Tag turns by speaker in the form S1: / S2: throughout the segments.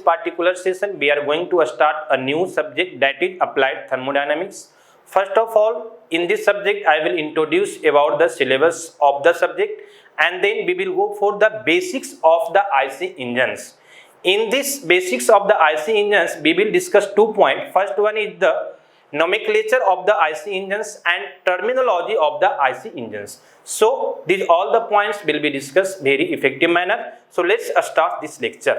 S1: particular session we are going to start a new subject, that is applied thermodynamics. First of all, in this subject I will introduce about the syllabus of the subject, and then we will go for the basics of the IC engines. In this basics of the IC engines we will discuss 2 points. First one is the nomenclature of the IC engines and terminology of the IC engines. So these all the points will be discussed very effective manner. So let's start this lecture.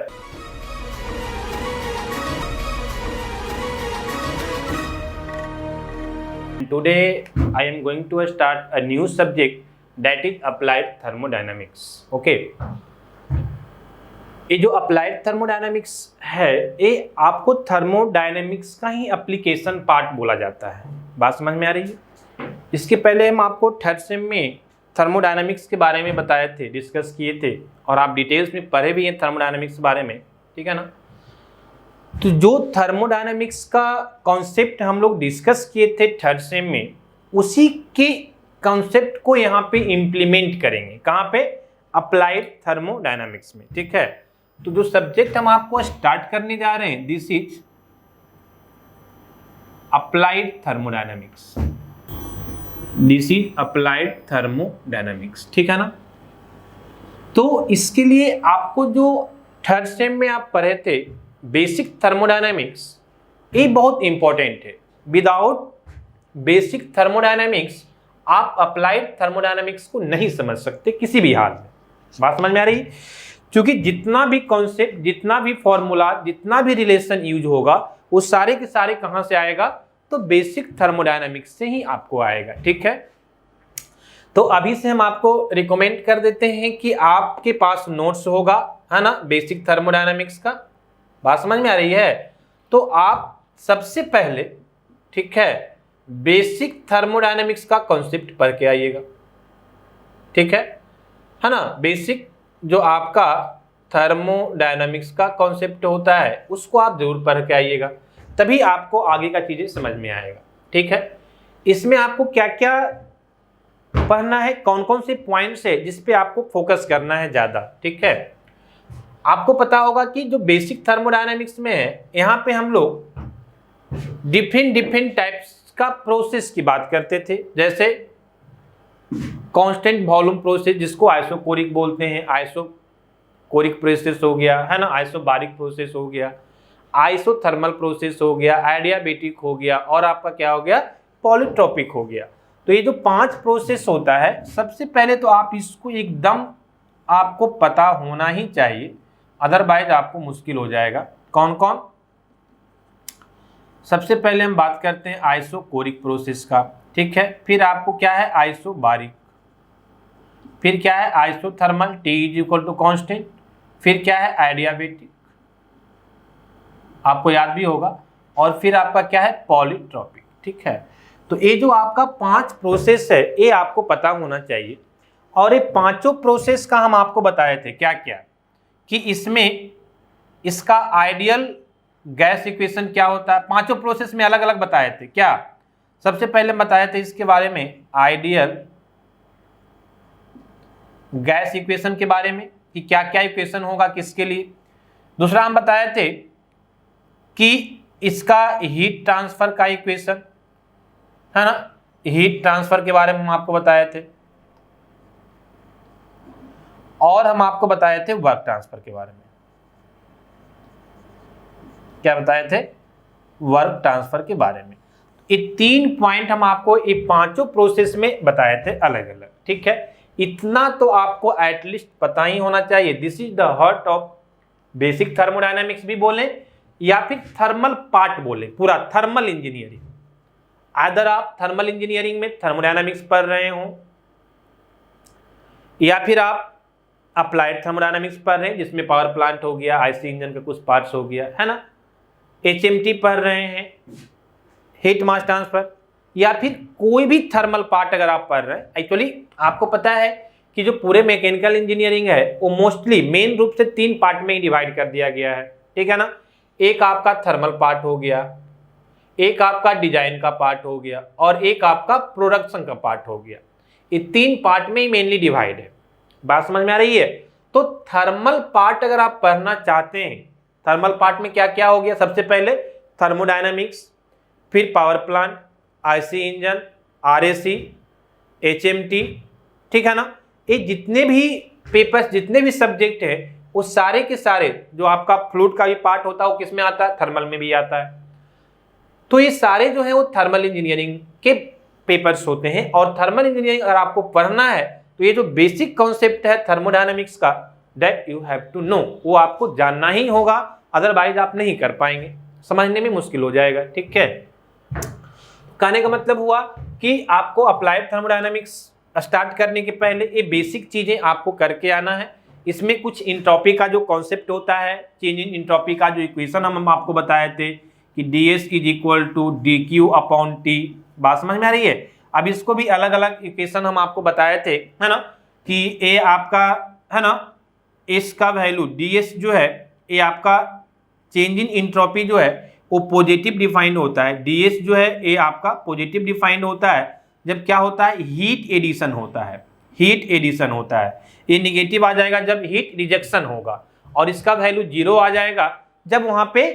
S1: Today I am going to start a new subject, that is applied thermodynamics. Okay, ये जो applied thermodynamics है ये आपको thermodynamics का ही application part बोला जाता है। बात समझ में आ रही है? इसके पहले हम आपको थर्ड सेम में थर्मोडायनामिक्स के बारे में बताए थे, डिस्कस किए थे, और आप डिटेल्स में पढ़े भी हैं थर्मोडायनामिक्स के बारे में, ठीक है ना। तो जो थर्मोडायनामिक्स का कॉन्सेप्ट हम लोग डिस्कस किए थे थर्ड सेम में, उसी के कॉन्सेप्ट को यहाँ पे इम्प्लीमेंट करेंगे। कहाँ पे? अप्लाइड थर्मोडायनामिक्स में, ठीक है। तो जो सब्जेक्ट हम आपको स्टार्ट करने जा रहे हैं, this is applied thermodynamics, this is applied thermodynamics, ठीक है ना। तो इसके लिए आपको जो थर्ड सेम में आप पढ़े थे बेसिक थर्मोडायनामिक्स, ये बहुत इंपॉर्टेंट है। विदाउट बेसिक थर्मोडायनामिक्स आप अप्लाइड थर्मोडायनामिक्स को नहीं समझ सकते किसी भी हाल में। बात समझ में आ रही? क्योंकि जितना भी कॉन्सेप्ट, जितना भी फॉर्मूला, जितना भी रिलेशन यूज होगा वो सारे के सारे कहां से आएगा? तो बेसिक थर्मोडायनामिक्स से ही आपको आएगा, ठीक है। तो अभी से हम आपको रिकमेंड कर देते हैं कि आपके पास नोट्स होगा, है ना, बेसिक थर्मोडायनामिक्स का। बात समझ में आ रही है? तो आप सबसे पहले, ठीक है, बेसिक थर्मोडायनामिक्स का कॉन्सेप्ट पढ़ के आइएगा, ठीक है ना। बेसिक जो आपका थर्मोडायनामिक्स का कॉन्सेप्ट होता है उसको आप जरूर पढ़ के आइएगा, तभी आपको आगे का चीजें समझ में आएगा, ठीक है। इसमें आपको क्या क्या पढ़ना है, कौन कौन से पॉइंट्स है जिस पे आपको फोकस करना है ज्यादा, ठीक है। आपको पता होगा कि जो बेसिक थर्मोडायनामिक्स में है, यहाँ पे हम लोग डिफरेंट टाइप्स का प्रोसेस की बात करते थे, जैसे कांस्टेंट वॉल्यूम प्रोसेस जिसको आइसोकोरिक बोलते हैं, आइसोकोरिक प्रोसेस हो गया, है ना, आइसोबारिक प्रोसेस हो गया, आइसोथर्मल प्रोसेस हो गया, एडियाबेटिक हो गया, और आपका क्या हो गया? पॉलीट्रोपिक हो गया। तो ये जो 5 प्रोसेस होता है, सबसे पहले तो आप इसको एकदम आपको पता होना ही चाहिए, अदरवाइज आपको मुश्किल हो जाएगा। कौन कौन? सबसे पहले हम बात करते हैं आइसोकोरिक प्रोसेस का, ठीक है। फिर आपको क्या है? आइसोबारिक। फिर क्या है? Isothermal, T = constant. फिर क्या है? एडियाबेटिक, आपको याद भी होगा। और फिर आपका क्या है? पॉलीट्रोपिक, ठीक है। तो ये जो आपका 5 प्रोसेस है ये आपको पता होना चाहिए। और ये पांचों प्रोसेस का हम आपको बताए थे क्या क्या, कि इसमें इसका आइडियल गैस इक्वेशन क्या होता है। पांचों प्रोसेस में अलग अलग बताए थे क्या। सबसे पहले बताए थे इसके बारे में आइडियल गैस इक्वेशन के बारे में, कि क्या क्या इक्वेशन होगा किसके लिए। दूसरा हम बताए थे कि इसका हीट ट्रांसफर का इक्वेशन, है ना, हीट ट्रांसफर के बारे में हम आपको बताए थे। और हम आपको बताए थे वर्क ट्रांसफर के बारे में। क्या बताए थे? वर्क ट्रांसफर के बारे में। ये 3 पॉइंट हम आपको ये पांचों प्रोसेस में बताए थे अलग अलग, ठीक है। इतना तो आपको एटलीस्ट पता ही होना चाहिए। This is the heart of basic thermodynamics भी बोले या फिर थर्मल पार्ट बोले, पूरा थर्मल इंजीनियरिंग। अगर आप थर्मल इंजीनियरिंग में थर्मोडायनामिक्स पढ़ रहे हो, या फिर आप अप्लाइड थर्मोडायनामिक्स पढ़ रहे हैं जिसमें पावर प्लांट हो गया, आईसी इंजन का कुछ पार्ट्स हो गया, है ना, HMT पढ़ रहे हैं, हीट मास ट्रांसफर, या फिर कोई भी थर्मल पार्ट अगर आप पढ़ रहे हैं। एक्चुअली आपको पता है कि जो पूरे मैकेनिकल इंजीनियरिंग है वो मोस्टली मेन रूप से 3 पार्ट में ही डिवाइड कर दिया गया है, ठीक है ना। एक आपका थर्मल पार्ट हो गया, एक आपका डिजाइन का पार्ट हो गया, और एक आपका प्रोडक्शन का पार्ट हो गया। ये 3 पार्ट में ही मेनली डिवाइड है। बात समझ में आ रही है? तो थर्मल पार्ट अगर आप पढ़ना चाहते हैं, थर्मल पार्ट में क्या क्या हो गया, सबसे पहले थर्मोडायनामिक्स, फिर power plant, IC engine, RAC, HMT, ठीक है ना। ये जितने भी पेपर्स, जितने भी सब्जेक्ट है, वो सारे के सारे जो आपका फ्लूइड का भी पार्ट होता है वो किस में आता है, थर्मल में भी आता है। तो ये सारे जो है वो थर्मल इंजीनियरिंग के पेपर्स होते हैं। और थर्मल इंजीनियरिंग अगर आपको पढ़ना है तो ये जो बेसिक कॉन्सेप्ट है थर्मोडायनामिक्स का, that you have to know, वो आपको जानना ही होगा, अदरवाइज आप नहीं कर पाएंगे, समझने में मुश्किल हो जाएगा, ठीक है। कहने का मतलब हुआ कि आपको अप्लाइड थर्मोडायनामिक्स स्टार्ट करने के पहले ये बेसिक चीजें आपको करके आना है। इसमें कुछ इंट्रोपी का जो कॉन्सेप्ट होता है, चेंज इन इंट्रोपी का जो इक्वेशन हम आपको बताए थे कि ds is equal to dq upon t, बात समझ में आ रही है। अब इसको भी अलग अलग इक्वेशन हम आपको बताए थे, है ना, कि ये आपका है ना, इसका वैल्यू ds जो है ये आपका चेंज इन इंट्रोपी जो है वो पॉजिटिव डिफाइंड होता है। ds जो है ये आपका पॉजिटिव डिफाइंड होता है जब क्या होता है, हीट एडिशन होता है, हीट एडिशन होता है। ये निगेटिव आ जाएगा जब हीट रिजेक्शन होगा, और इसका वैल्यू 0 आ जाएगा जब वहां पे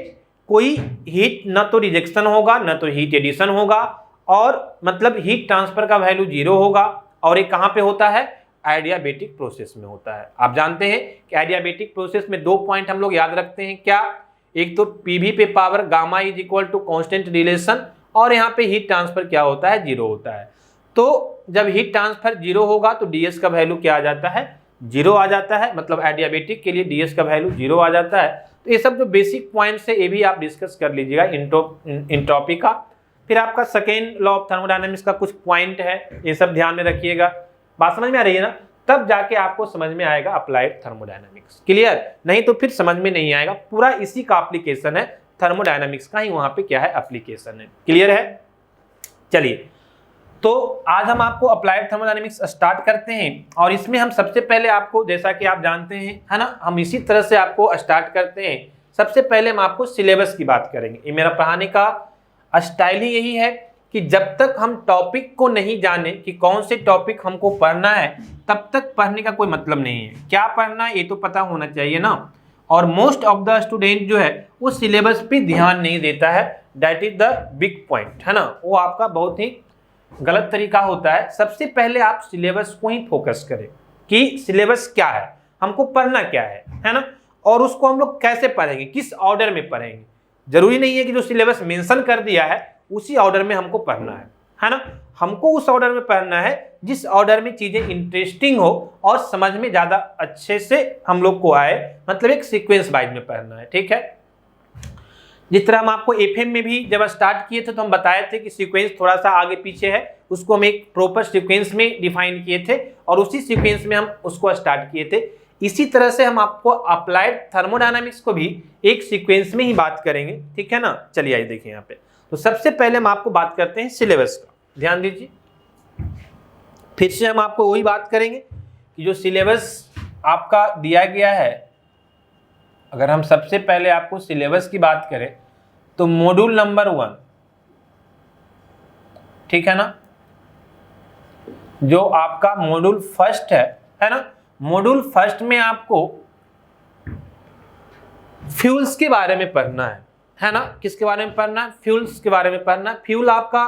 S1: कोई हीट न तो रिजेक्शन होगा न तो हीट एडिशन होगा, और मतलब हीट ट्रांसफर का वैल्यू 0 होगा। और ये कहाँ पे होता है, एडियाबेटिक प्रोसेस में होता है। आप जानते हैं कि एडियाबेटिक प्रोसेस में 2 पॉइंट हम लोग याद रखते हैं, क्या, एक तो पीवी पे power gamma is equal to constant relation, और यहाँ पे हीट ट्रांसफर क्या होता है, 0 होता है। तो जब हीट ट्रांसफर 0 होगा तो ds का वैल्यू क्या आ जाता है, 0 आ जाता है, मतलब एडियाबेटिक के लिए ds का वैल्यू 0 आ जाता है। तो ये सब जो बेसिक पॉइंट्स है ये भी आप डिस्कस कर लीजिएगा इंट्रोपी का। फिर आपका सेकेंड लॉ ऑफ थर्मोडायनामिक्स का कुछ पॉइंट है, ये सब ध्यान में रखिएगा। बात समझ में आ रही है ना, तब जाके आपको समझ में आएगा अप्लाइड थर्मोडायनामिक्स, क्लियर, नहीं तो फिर समझ में नहीं आएगा। पूरा इसी का एप्लीकेशन है, थर्मोडायनामिक्स का ही वहां पे क्या है, एप्लीकेशन है, क्लियर है। चलिए, तो आज हम आपको अप्लाइड थर्मोडायनामिक्स स्टार्ट करते हैं, और इसमें हम सबसे पहले आपको, जैसा कि आप जानते हैं, है ना, हम इसी तरह से आपको स्टार्ट करते हैं। सबसे पहले हम आपको सिलेबस की बात करेंगे। ये मेरा पढ़ाने का स्टाइल ही यही है कि जब तक हम टॉपिक को नहीं जाने कि कौन से टॉपिक हमको पढ़ना है, तब तक पढ़ने का कोई मतलब नहीं है। क्या पढ़ना है ये तो पता होना चाहिए ना। और मोस्ट ऑफ द स्टूडेंट जो है वो सिलेबस पे ध्यान नहीं देता है, that is the big point, है ना, वो आपका बहुत ही गलत तरीका होता है। सबसे पहले आप सिलेबस को ही फोकस करें कि सिलेबस क्या है, हमको पढ़ना क्या है ना, और उसको हम लोग कैसे पढ़ेंगे, किस ऑर्डर में पढ़ेंगे। जरूरी नहीं है कि जो सिलेबस मेंशन कर दिया है उसी ऑर्डर में हमको पढ़ना है ना, हमको उस ऑर्डर में पढ़ना है जिस ऑर्डर में चीजें इंटरेस्टिंग हो और समझ में ज्यादा अच्छे से हम लोग को आए, मतलब एक सीक्वेंस वाइज में पढ़ना है, ठीक है। जिस तरह हम आपको एफएम में भी जब स्टार्ट किए थे तो हम बताए थे कि सीक्वेंस थोड़ा सा आगे पीछे है, उसको हम एक प्रॉपर सीक्वेंस में डिफाइन किए थे और उसी सीक्वेंस में हम उसको स्टार्ट किए थे। इसी तरह से हम आपको अप्लाइड थर्मोडायनामिक्स को भी एक सीक्वेंस में ही बात करेंगे, ठीक है ना। चलिए आइए देखिए यहाँ पे, तो सबसे पहले हम आपको बात करते हैं सिलेबस का, ध्यान दीजिए। फिर से हम आपको वही बात करेंगे कि जो सिलेबस आपका दिया गया है, अगर हम सबसे पहले आपको सिलेबस की बात करें तो मॉड्यूल नंबर 1, ठीक है ना, जो आपका मॉड्यूल फर्स्ट है ना, मॉड्यूल फर्स्ट में आपको फ्यूल्स के बारे में पढ़ना है ना। किसके बारे में पढ़ना है, फ्यूल्स के बारे में पढ़ना है। फ्यूल आपका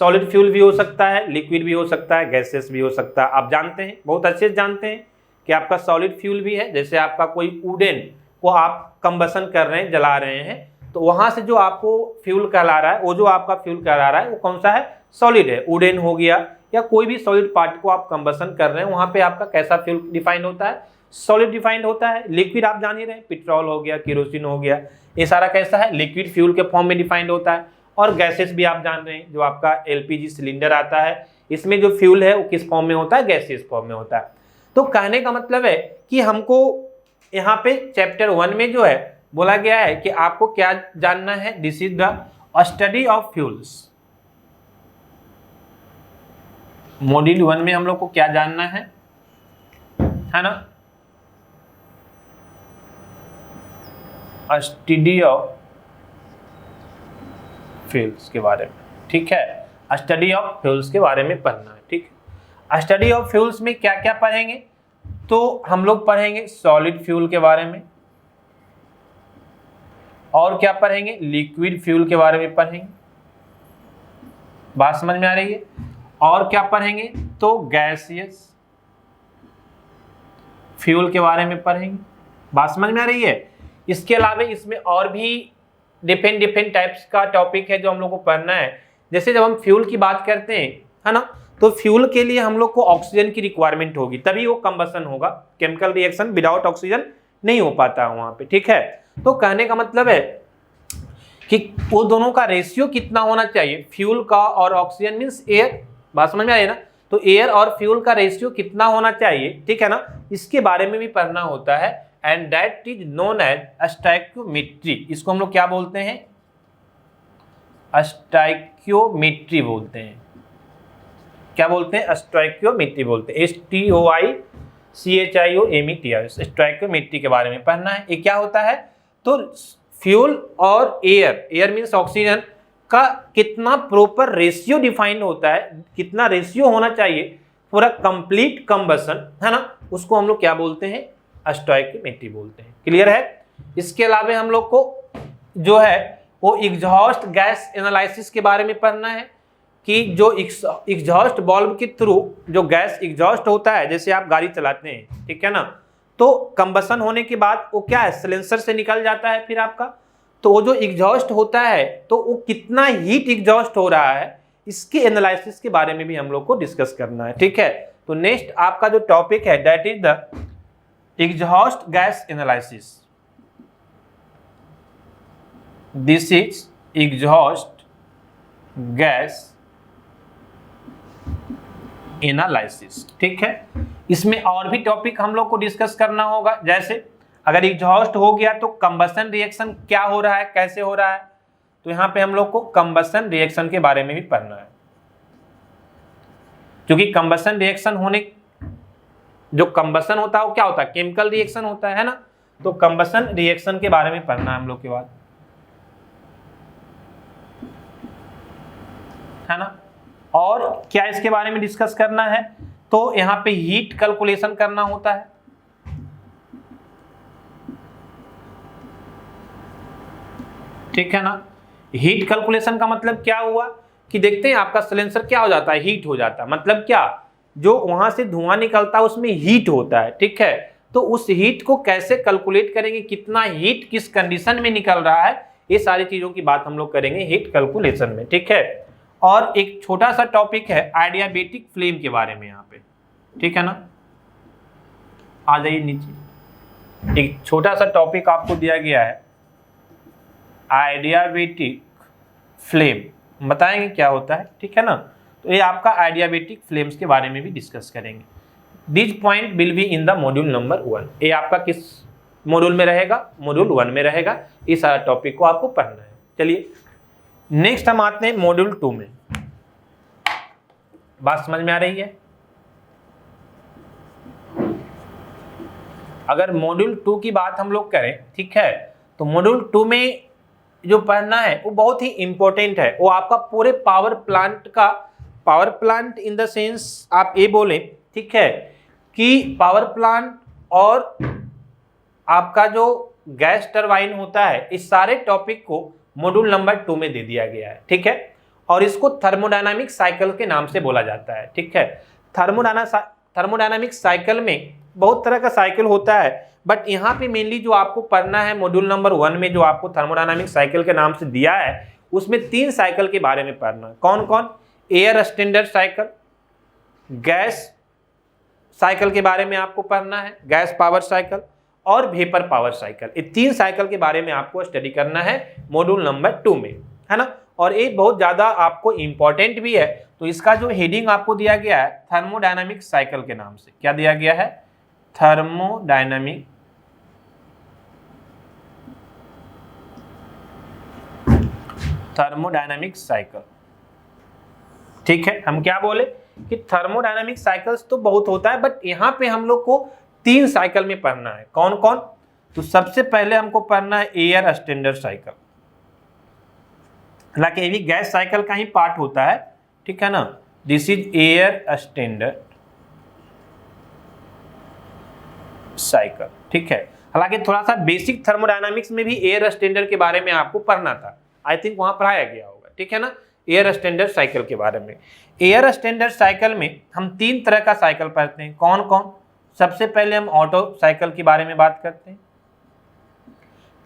S1: सॉलिड फ्यूल भी हो सकता है, लिक्विड भी हो सकता है, गैसेस भी हो सकता है। आप जानते हैं, बहुत अच्छे से जानते हैं कि आपका सॉलिड फ्यूल भी है, जैसे आपका कोई वुडन को आप कंबसन कर रहे हैं, जला रहे हैं, तो वहां से जो आपको फ्यूल कहला रहा है, वो जो आपका फ्यूल कहला रहा है वो कौन सा है, सॉलिड है। वुडन हो गया या कोई भी सॉलिड पार्ट को आप कंबसन कर रहे हैं, वहां पे आपका कैसा फ्यूल डिफाइंड होता है, सॉलिड डिफाइंड होता है। लिक्विड आप जान ही रहे हैं, पेट्रोल हो गया, केरोसिन हो गया, ये सारा कैसा है, लिक्विड फ्यूल के फॉर्म में डिफाइंड होता है। और गैसेस भी आप जान रहे हैं, जो आपका एलपीजी सिलेंडर आता है, इसमें जो फ्यूल है वो किस फॉर्म में होता है, गैसेस फॉर्म में होता है। तो कहने का मतलब है कि हमको यहाँ पे चैप्टर 1 में जो है बोला गया है कि आपको क्या जानना है, this is the study of fuels. Module 1 में हम लोग को क्या जानना है ना, स्टडी ऑफ फ्यूल्स के बारे में, ठीक है। स्टडी ऑफ फ्यूल्स के बारे में पढ़ना है, ठीक है। स्टडी ऑफ फ्यूल्स में क्या क्या पढ़ेंगे, तो हम लोग पढ़ेंगे सॉलिड फ्यूल के बारे में, और क्या पढ़ेंगे, लिक्विड फ्यूल के बारे में पढ़ेंगे, बात समझ में आ रही है। और क्या पढ़ेंगे, तो गैसियस फ्यूल के बारे में पढ़ेंगे, बात समझ में आ रही है। इसके अलावा इसमें और भी डिफरेंट टाइप्स का टॉपिक है जो हम लोग को पढ़ना है। जैसे जब हम फ्यूल की बात करते हैं, है ना, तो फ्यूल के लिए हम लोग को ऑक्सीजन की रिक्वायरमेंट होगी, तभी वो कंबसन होगा। केमिकल रिएक्शन विदाउट ऑक्सीजन नहीं हो पाता वहां पे, ठीक है। तो कहने का मतलब है कि वो दोनों का रेशियो कितना होना चाहिए, फ्यूल का और ऑक्सीजन मींस एयर, बात समझ में आ रही है ना। तो एयर और फ्यूल का रेशियो कितना होना चाहिए, ठीक है ना, इसके बारे में भी पढ़ना होता है। And that is known as stoichiometry. इसको हम लोग क्या बोलते हैं, स्टोइकियोमेट्री बोलते हैं। क्या बोलते हैं, स्टोइकियोमेट्री बोलते हैं, STOICHIOMETRY। स्टोइकियोमेट्री के बारे में पढ़ना है। ये क्या होता है, तो फ्यूल और एयर मीन्स ऑक्सीजन का कितना प्रॉपर रेशियो डिफाइंड होता है, कितना रेशियो होना चाहिए पूरा कंप्लीट कंबसन, है ना, उसको हम लोग क्या बोलते हैं, स्टोइकियोमेट्री बोलते हैं। क्लियर है। इसके अलावा हम लोग को जो है वो एग्जॉस्ट गैस एनालिसिस के बारे में पढ़ना है कि जो एग्जॉस्ट वाल्व के थ्रू जो गैस एग्जॉस्ट होता है, जैसे आप गाड़ी चलाते हैं, ठीक है ना, तो कंबसन होने के बाद वो क्या है, सिलेंसर से निकल जाता है फिर आपका, तो वो जो एग्जॉस्ट होता है तो वो कितना हीट एग्जॉस्ट हो रहा है, इसके एनालिसिस के बारे में भी हम लोग को डिस्कस करना है, ठीक है। तो नेक्स्ट आपका जो टॉपिक है that is the exhaust gas analysis. This is exhaust gas analysis, ठीक है। इसमें और भी टॉपिक हम लोग को डिस्कस करना होगा, जैसे अगर एग्जॉस्ट हो गया तो कंबसन रिएक्शन क्या हो रहा है, कैसे हो रहा है, तो यहाँ पे हम लोग को कंबसन रिएक्शन के बारे में भी पढ़ना है। क्योंकि कंबसन रिएक्शन होने, जो कंबसन होता है वो क्या होता है, केमिकल रिएक्शन होता है ना, तो कंबसन रिएक्शन के बारे में पढ़ना है हम लोग के बाद, है ना। और क्या इसके बारे में डिस्कस करना है, तो यहाँ पे हीट कैलकुलेशन करना होता है, ठीक है ना। हीट कैलकुलेशन का मतलब क्या हुआ कि देखते हैं आपका सिलेंसर क्या हो जाता है, हीट हो जाता है, मतलब क्या, जो वहां से धुआं निकलता है उसमें हीट होता है, ठीक है। तो उस हीट को कैसे कैलकुलेट करेंगे, कितना हीट किस कंडीशन में निकल रहा है, ये सारी चीजों की बात हम लोग करेंगे हीट कैलकुलेशन में, ठीक है। और एक छोटा सा टॉपिक है एडियाबेटिक फ्लेम के बारे में यहाँ पे, ठीक है ना। आ जाइए नीचे, एक छोटा सा टॉपिक आपको दिया गया है एडियाबेटिक फ्लेम, बताएंगे क्या होता है, ठीक है ना। तो ये आपका एडियाबेटिक फ्लेम्स के बारे में भी डिस्कस करेंगे। This point will be in the module number 1। ये आपका किस मॉड्यूल में रहेगा, मॉड्यूल 1 में रहेगा। इस सारा टॉपिक को आपको पढ़ना है। चलिए नेक्स्ट हम आते हैं मॉड्यूल 2 में। बात समझ में आ रही है। अगर मॉड्यूल 2 की बात हम लोग करें, ठीक है, तो मॉड्यूल 2 में जो पढ़ना है वो बहुत ही इंपॉर्टेंट है। वो आपका पूरे पावर प्लांट का, power plant in the sense आप ये बोलें, ठीक है, कि पावर प्लांट और आपका जो गैस टरबाइन होता है, इस सारे टॉपिक को मॉड्यूल नंबर 2 में दे दिया गया है, ठीक है। और इसको थर्मोडायनामिक साइकिल के नाम से बोला जाता है, ठीक है। थर्मोडायनामिक साइकिल में बहुत तरह का साइकिल होता है, बट यहाँ पे मेनली जो आपको पढ़ना है मॉड्यूल नंबर 1 में, जो आपको थर्मोडायनामिक साइकिल के नाम से दिया है, उसमें 3 साइकिल के बारे में पढ़ना है। कौन कौन, air standard cycle, gas cycle के बारे में आपको पढ़ना है, गैस पावर साइकिल, और वेपर पावर साइकिल। ये 3 साइकिल के बारे में आपको स्टडी करना है मॉड्यूल नंबर 2 में, है ना। और ये बहुत ज़्यादा आपको इंपॉर्टेंट भी है। तो इसका जो हेडिंग आपको दिया गया है थर्मोडायनामिक साइकिल के नाम से, क्या दिया गया है, थर्मोडायनामिक साइकिल, ठीक है। हम क्या बोले कि थर्मोडायनामिक साइकिल्स तो बहुत होता है, बट यहाँ पे हम लोग को 3 साइकिल में पढ़ना है। कौन कौन, तो सबसे पहले हमको पढ़ना है एयर स्टैंडर्ड साइकिल। हालांकि ये भी गैस साइकिल का ही पार्ट होता है, ठीक है ना। This is air standard cycle, ठीक है। हालांकि थोड़ा सा बेसिक थर्मोडायनामिक्स में भी एयर स्टैंडर्ड के बारे में आपको पढ़ना था, आई थिंक वहां पढ़ाया गया होगा, ठीक है ना, एयर स्टैंडर्ड साइकिल के बारे में। एयर स्टैंडर्ड साइकिल में हम 3 तरह का साइकिल पढ़ते हैं। कौन कौन? सबसे पहले हम ऑटो साइकिल के बारे में बात करते हैं,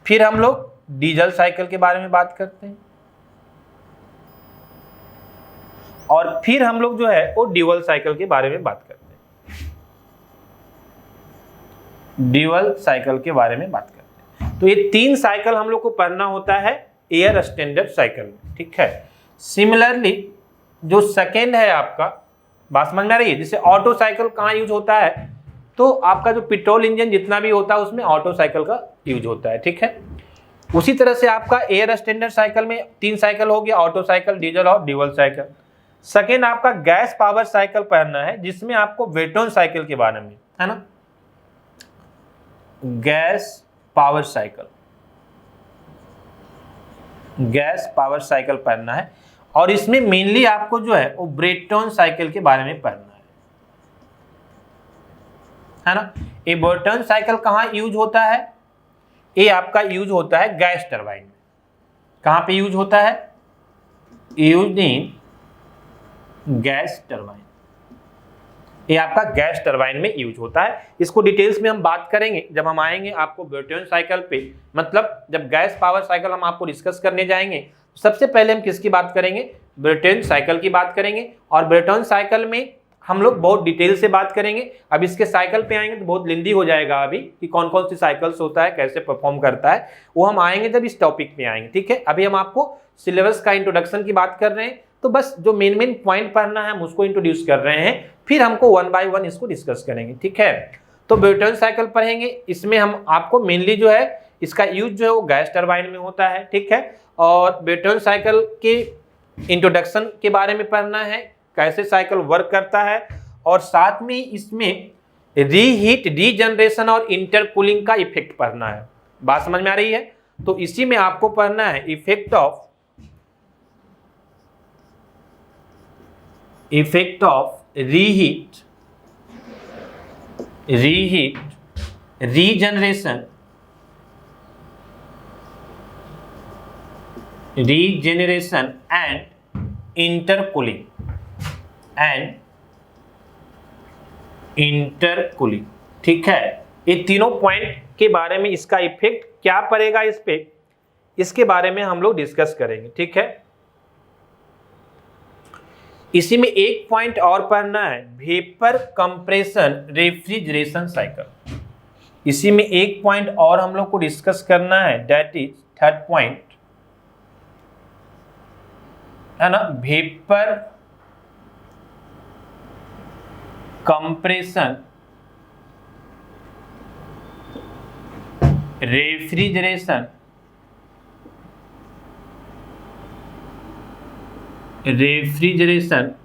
S1: फिर हम लोग डीजल साइकिल के बारे में बात करते हैं, और फिर हम लोग जो है वो ड्यूअल साइकिल के बारे में बात करते हैं। ड्यूअल साइकिल के बारे में बात करते हैं। तो ये 3 साइकिल हम लोग को पढ़ना होता है एयर स्टैंडर्ड साइकिल में, ठीक है। सिमिलरली जो सेकेंड है आपका, बात समझ में आ रही है, जैसे ऑटो साइकिल कहाँ यूज होता है, तो आपका जो पेट्रोल इंजन जितना भी होता है उसमें ऑटो साइकिल का यूज होता है, ठीक है। उसी तरह से आपका एयर स्टैंडर्ड साइकिल में 3 साइकिल हो गया, ऑटो साइकिल, डीजल और ड्यूअल साइकिल। सेकेंड आपका गैस पावर साइकिल पढ़ना है, जिसमें आपको ब्रेटन साइकिल के बारे में, है ना, gas power cycle, gas power cycle पढ़ना है, और इसमें मेनली आपको जो है वो ब्रेटन साइकिल के बारे में पढ़ना है ना। ये ब्रेटन साइकिल कहाँ यूज होता है? ये आपका यूज होता है गैस टरबाइन में। कहाँ पे यूज होता है? Use in gas turbine. ये आपका गैस टरबाइन में यूज होता है। इसको डिटेल्स में हम बात करेंगे जब हम आएंगे आपको ब्रेटन साइकिल पे, मतलब जब गैस पावर साइकिल हम आपको डिस्कस करने जाएंगे, सबसे पहले हम किसकी बात करेंगे? ब्रेटन साइकिल की बात करेंगे। और ब्रेटन साइकिल में हम लोग बहुत डिटेल से बात करेंगे। अब इसके साइकिल पे आएंगे तो बहुत लेंदी हो जाएगा अभी कि कौन कौन सी साइकिल्स होता है, कैसे परफॉर्म करता है, वो हम आएंगे जब इस टॉपिक पे आएंगे, ठीक है। अभी हम आपको सिलेबस का इंट्रोडक्शन की बात कर रहे हैं, तो बस जो मेन मेन पॉइंट पढ़ना है हम उसको इंट्रोड्यूस कर रहे हैं, फिर हमको 1 बाय 1 इसको डिस्कस करेंगे, ठीक है। तो ब्रेटन साइकिल पढ़ेंगे, इसमें हम आपको मेनली जो है इसका यूज जो है वो गैस टरबाइन में होता है, ठीक है। और ब्रेटन साइकिल के इंट्रोडक्शन के बारे में पढ़ना है, कैसे साइकिल वर्क करता है, और साथ में इसमें रीहीट, रीजनरेशन और इंटरकूलिंग का इफेक्ट पढ़ना है। बात समझ में आ रही है? तो इसी में आपको पढ़ना है effect of reheat, regeneration and intercooling ठीक है। ये तीनों पॉइंट के बारे में इसका इफेक्ट क्या पड़ेगा इस पे, इसके बारे में हम लोग डिस्कस करेंगे, ठीक है। इसी में एक पॉइंट और पढ़ना है, वेपर कंप्रेशन रेफ्रिजरेशन साइकिल। इसी में एक पॉइंट और हम लोग को डिस्कस करना है, दैट इज 3rd पॉइंट, है ना, वेपर कंप्रेशन रेफ्रिजरेशन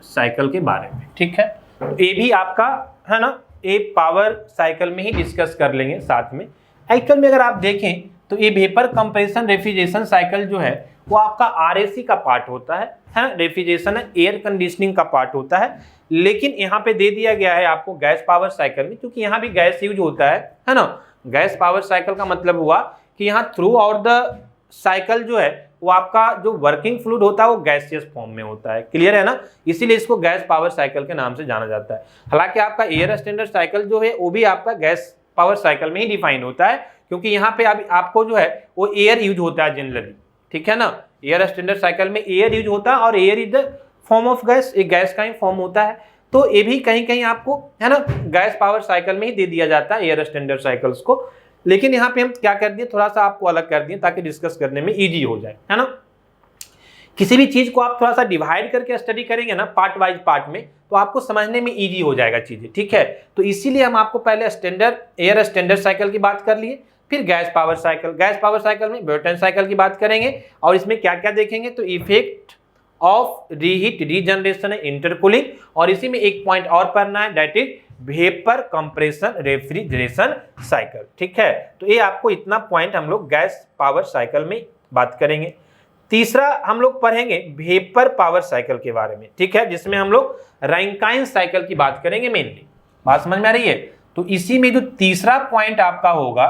S1: साइकिल के बारे में, ठीक है। ये भी आपका है ना, ये पावर साइकिल में ही डिस्कस कर लेंगे साथ में। एक्चुअल में अगर आप देखें तो ये वेपर कंप्रेशन रेफ्रिजरेशन साइकिल जो है वो आपका RAC का पार्ट होता है ना, रेफ्रिजरेशन है, एयर कंडीशनिंग का पार्ट होता है। लेकिन यहाँ पे दे दिया गया है आपको गैस पावर साइकिल में, क्योंकि यहाँ भी गैस यूज होता है ना। गैस पावर साइकिल का मतलब हुआ कि यहाँ थ्रू आउट द साइकिल जो है वो आपका जो वर्किंग फ्लूइड होता है वो गैसियस फॉर्म में होता है, क्लियर है ना, इसीलिए इसको गैस पावर साइकिल के नाम से जाना जाता है। हालांकि आपका एयर स्टैंडर्ड साइकिल जो है वो भी आपका गैस पावर साइकिल में ही डिफाइन होता है, क्योंकि यहाँ पे अभी आपको जो है वो एयर यूज होता है जनरली, ठीक है ना। एयर स्टैंडर्ड साइकिल में एयर यूज होता है और air is the form of gas, एक गैस का ही फॉर्म होता है। तो ये भी कहीं कहीं आपको है ना गैस पावर साइकिल में ही दे दिया जाता है एयर स्टैंडर्ड साइकिल्स को। लेकिन यहाँ पे हम क्या कर दिए, थोड़ा सा आपको अलग कर दिए ताकि डिस्कस करने में इजी हो जाए, है ना। किसी भी चीज को आप थोड़ा सा डिवाइड करके स्टडी करेंगे ना पार्ट वाइज पार्ट में, तो आपको समझने में इजी हो जाएगा चीजें, ठीक है। तो इसीलिए हम आपको पहले एयर स्टैंडर्ड साइकिल की बात कर लिए, फिर गैस पावर साइकिल में ब्रेटन साइकिल की बात करेंगे, और इसमें क्या क्या देखेंगे, तो effect of reheat, regeneration, intercooling, और इसी में एक पॉइंट और पढ़ना है, that is vapour compression refrigeration cycle, ठीक है। तो ये आपको इतना पॉइंट हम लोग गैस पावर साइकिल में बात करेंगे। तीसरा हम लोग पढ़ेंगे वेपर पावर साइकिल के बारे में, ठीक है, जिसमें हम लोग रैंकाइन साइकिल की बात करेंगे मेनली। बात समझ में आ रही है? तो इसी में जो तीसरा पॉइंट आपका होगा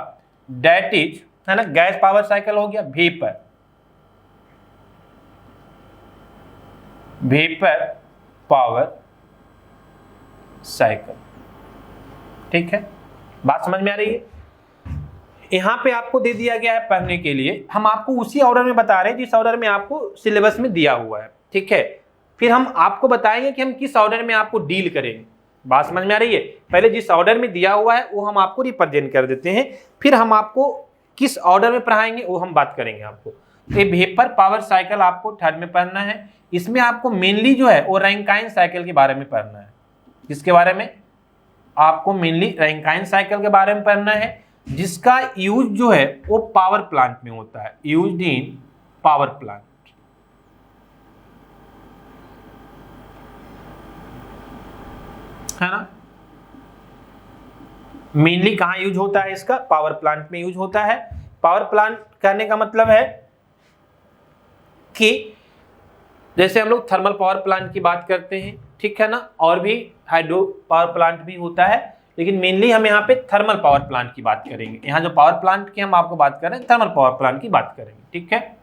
S1: दैट इज, है ना, गैस पावर साइकिल हो गया, वेपर पावर साइकिल। ठीक है, बात समझ में आ रही है? यहां पे आपको दे दिया गया है पढ़ने के लिए, हम आपको उसी ऑर्डर में बता रहे हैं जिस ऑर्डर में आपको सिलेबस में दिया हुआ है। ठीक है, फिर हम आपको बताएंगे कि हम किस ऑर्डर में आपको डील करेंगे। बात समझ में आ रही है? पहले जिस ऑर्डर में दिया हुआ है वो हम आपको रिप्रेजेंट कर देते हैं, फिर हम आपको किस ऑर्डर में पढ़ाएंगे वो हम बात करेंगे आपको। ये वेपर पावर साइकिल आपको थर्ड में पढ़ना है। इसमें आपको मेनली जो है वो रैंकाइन साइकिल के बारे में पढ़ना है। किसके बारे में? आपको मेनली रैंकाइन साइकिल के बारे में पढ़ना है, जिसका यूज जो है वो पावर प्लांट में होता है, यूज्ड इन पावर प्लांट। है ना, मेनली कहां यूज होता है इसका? पावर प्लांट में यूज होता है। पावर प्लांट कहने का मतलब है कि जैसे हम लोग थर्मल पावर प्लांट की बात करते हैं, ठीक है ना, और भी हाइड्रो पावर प्लांट भी होता है, लेकिन मेनली हम यहाँ पे थर्मल पावर प्लांट की बात करेंगे। यहाँ जो पावर प्लांट की हम आपको बात कर रहे हैं, थर्मल पावर प्लांट की बात करेंगे। ठीक है,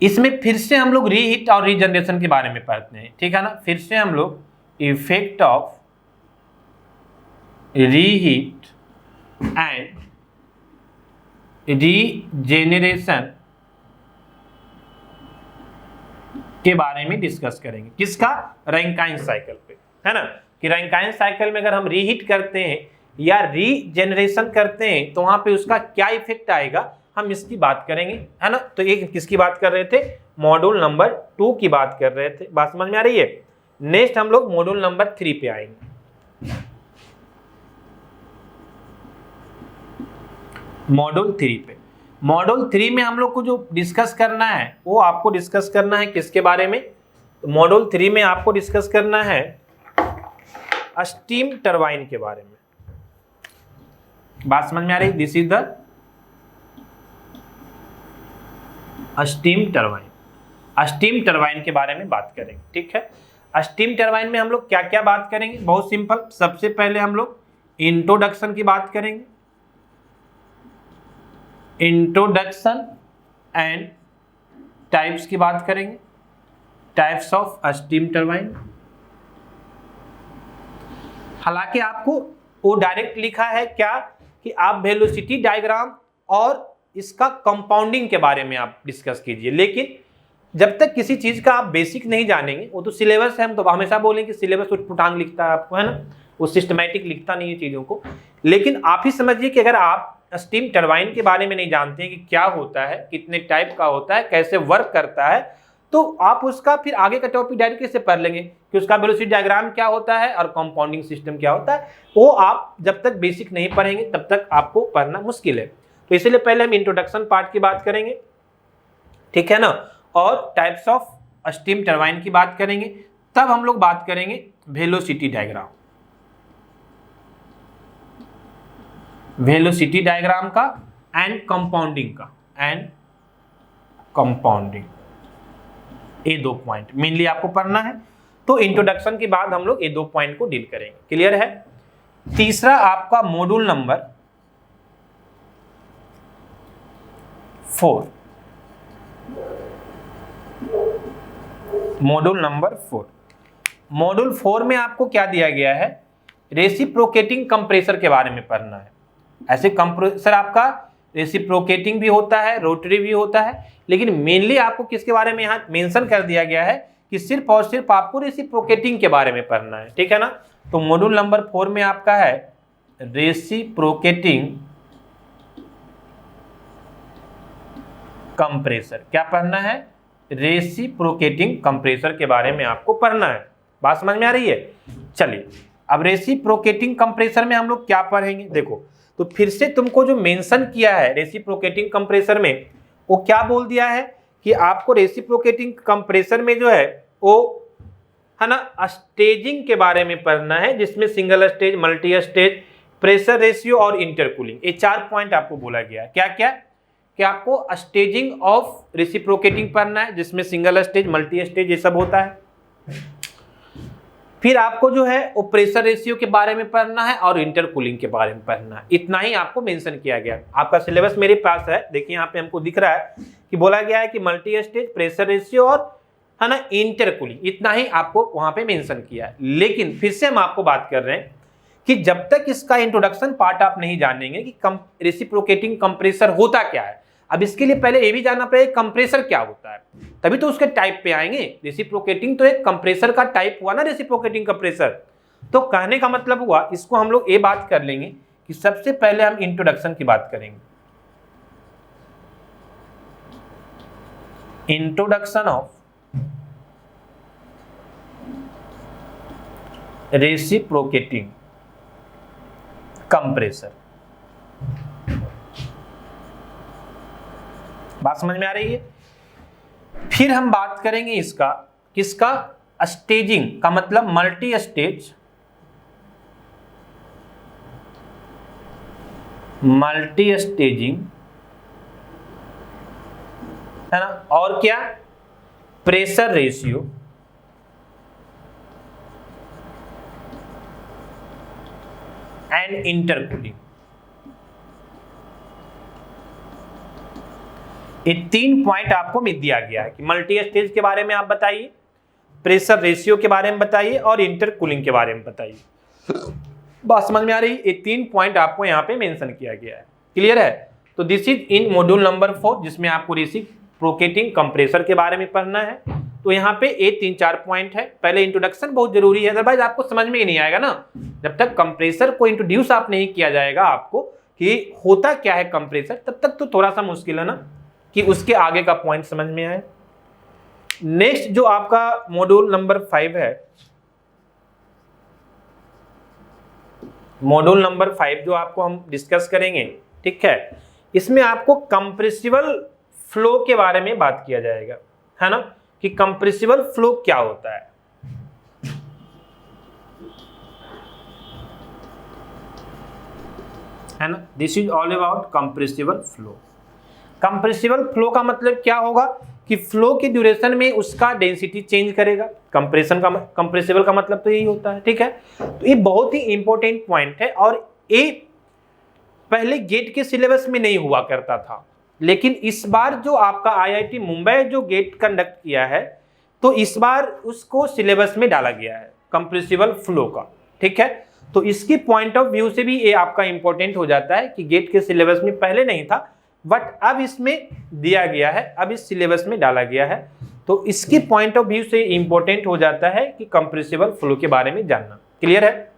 S1: इसमें फिर से हम लोग रीहीट और रीजनरेशन के बारे में पढ़ते हैं। ठीक है ना, फिर से हम लोग effect of reheat and regeneration के बारे में डिस्कस करेंगे। किसका? रैंकाइन साइकिल पे, है ना, कि रैंकाइन साइकिल में अगर हम रीहीट करते हैं या रीजेनरेशन करते हैं तो वहां पे उसका क्या इफेक्ट आएगा, हम इसकी बात करेंगे। है ना, तो एक किसकी बात कर रहे थे? मॉड्यूल नंबर 2 की बात कर रहे थे। बात समझ में आ रही है? नेक्स्ट हम लोग मॉड्यूल नंबर 3 पे आएंगे। मॉड्यूल 3 पे, मॉड्यूल 3 में हम लोग को जो डिस्कस करना है वो आपको डिस्कस करना है किसके बारे में? मॉड्यूल 3 में आपको डिस्कस करना है स्टीम टरबाइन के बारे में। बात समझ में आ रही? This is the steam turbine. Steam turbine के बारे में बात करेंगे। ठीक है, स्टीम टरबाइन में हम लोग क्या क्या बात करेंगे? बहुत सिंपल, सबसे पहले हम लोग इंट्रोडक्शन की बात करेंगे, इंट्रोडक्शन एंड टाइप्स की बात करेंगे, टाइप्स ऑफ स्टीम टरबाइन। हालांकि आपको वो डायरेक्ट लिखा है क्या कि आप वेलोसिटी डायग्राम और इसका कंपाउंडिंग के बारे में आप डिस्कस कीजिए, लेकिन जब तक किसी चीज का आप बेसिक नहीं जानेंगे, वो तो सिलेबस है, हम तो हमेशा बोलेंगे सिलेबस उठपुटांग लिखता है आपको, है ना, वो सिस्टमैटिक लिखता नहीं है चीजों को। लेकिन आप ही समझिए कि अगर आप स्टीम टरबाइन के बारे में नहीं जानते हैं कि क्या होता है, कितने टाइप का होता है, कैसे वर्क करता है, तो आप उसका फिर आगे का टॉपिक डायरेक्ट कैसे पढ़ लेंगे कि उसका वेलोसिटी डायग्राम क्या होता है और कंपाउंडिंग सिस्टम क्या होता है। वो आप जब तक बेसिक नहीं पढ़ेंगे तब तक आपको पढ़ना मुश्किल है। तो इसलिए पहले हम इंट्रोडक्शन पार्ट की बात करेंगे, ठीक है ना, और टाइप्स ऑफ स्टीम टरबाइन की बात करेंगे, तब हम लोग बात करेंगे वेलोसिटी डायग्राम, वेलोसिटी डायग्राम का एंड कंपाउंडिंग का, एंड कंपाउंडिंग, ये 2 पॉइंट मेनली आपको पढ़ना है। तो इंट्रोडक्शन के बाद हम लोग ये 2 पॉइंट को डील करेंगे। क्लियर है? तीसरा आपका module number 4, module number 4, module 4 में आपको क्या दिया गया है? रेसिप्रोकेटिंग कंप्रेसर के बारे में पढ़ना है। ऐसे कंप्रेसर आपका रेसिप्रोकेटिंग भी होता है, रोटरी भी होता है, लेकिन मेनली आपको किसके बारे में यहाँ मेंशन कर दिया गया है कि सिर्फ और सिर्फ आपको रेसिप्रोकेटिंग के बारे में पढ़ना है। ठीक है ना, तो मॉड्यूल नंबर 4 में आपका है रेसिप्रोकेटिंग कंप्रेसर। क्या पढ़ना है? रेसिप्रोकेटिंग कंप्रेसर के बारे में आपको पढ़ना है। बात समझ में आ रही है? चलिए, अब रेसिप्रोकेटिंग कंप्रेसर में हम लोग क्या पढ़ेंगे? देखो, तो फिर से तुमको जो मेंशन किया है रेसिप्रोकेटिंग कंप्रेसर में, वो क्या बोल दिया है कि आपको रेसिप्रोकेटिंग कंप्रेसर में जो है वो, है ना, स्टेजिंग के बारे में पढ़ना है, जिसमें single stage, multi stage, pressure ratio और इंटरकूलिंग, ये 4 पॉइंट आपको बोला गया है। क्या क्या? कि आपको स्टेजिंग ऑफ रेसिप्रोकेटिंग पढ़ना है, जिसमें सिंगल स्टेज, मल्टी स्टेज, ये सब होता है। फिर आपको जो है वो प्रेशर रेशियो के बारे में पढ़ना है और इंटरकूलिंग के बारे में पढ़ना है। इतना ही आपको मेंशन किया गया। आपका सिलेबस मेरे पास है, देखिए यहाँ पे हमको दिख रहा है कि बोला गया है कि मल्टी स्टेज, प्रेशर रेशियो और है ना इंटरकूलिंग, इतना ही आपको वहां पे मेंशन किया है। लेकिन फिर से हम आपको बात कर रहे हैं कि जब तक इसका इंट्रोडक्शन पार्ट आप नहीं जानेंगे कि रेसिप्रोकेटिंग कंप्रेसर होता क्या है, अब इसके लिए पहले ये भी जानना पड़ेगा कंप्रेसर क्या होता है, तभी तो उसके टाइप पे आएंगे। रेसिप्रोकेटिंग तो एक कंप्रेसर का टाइप हुआ ना, रेसिप्रोकेटिंग कंप्रेसर। तो कहने का मतलब हुआ, इसको हम लोग ये बात कर लेंगे कि सबसे पहले हम इंट्रोडक्शन की बात करेंगे। Introduction of reciprocating compressor. बात समझ में आ रही है? फिर हम बात करेंगे इसका, किसका, स्टेजिंग का मतलब मल्टी स्टेज, मल्टी स्टेजिंग है ना, और क्या, प्रेशर रेशियो एंड इंटरकूलिंग। ये 3 पॉइंट आपको मिल दिया गया है कि मल्टी स्टेज के बारे में आप बताइए, प्रेशर रेशियो के बारे में बताइए और इंटरकूलिंग के बारे में बताइए। बात समझ में आ रही? ये 3 पॉइंट आपको यहाँ पे मेंशन किया गया है। क्लियर है? तो this is in module number 4, जिसमें आपको रेसिप्रोकेटिंग कंप्रेसर के बारे में पढ़ना है। तो यहाँ पे ये 3-4 पॉइंट है। पहले इंट्रोडक्शन बहुत जरूरी है, अदरवाइज आपको समझ में ही नहीं आएगा ना। जब तक कंप्रेसर को इंट्रोड्यूस आप नहीं किया जाएगा आपको कि होता क्या है कंप्रेसर, तब तक तो थोड़ा सा मुश्किल है ना कि उसके आगे का पॉइंट समझ में आए। नेक्स्ट जो आपका मॉड्यूल नंबर 5 है, मॉड्यूल नंबर 5 जो आपको हम डिस्कस करेंगे, ठीक है, इसमें आपको कंप्रेसिबल फ्लो के बारे में बात किया जाएगा, है ना, कि कंप्रेसिबल फ्लो क्या होता है। ना, this is all about compressible flow. Compressible flow का मतलब क्या होगा कि फ्लो की ड्यूरेशन में उसका डेंसिटी चेंज करेगा। कंप्रेसिबल का मतलब तो यही होता है, ठीक है। तो ये बहुत ही इंपॉर्टेंट पॉइंट है और ये पहले गेट के सिलेबस में नहीं हुआ करता था, लेकिन इस बार जो आपका आईआईटी मुंबई जो गेट कंडक्ट किया है, तो इस बार उसको सिलेबस में डाला गया है कंप्रेसिबल फ्लो का, ठीक है। तो इसकी पॉइंट ऑफ व्यू से भी ये आपका इंपॉर्टेंट हो जाता है कि गेट के सिलेबस में पहले नहीं था, बट अब इसमें दिया गया है, अब इस सिलेबस में डाला गया है। तो इसकी पॉइंट ऑफ व्यू से इंपॉर्टेंट हो जाता है कि कंप्रेसिबल फ्लो के बारे में जानना। क्लियर है?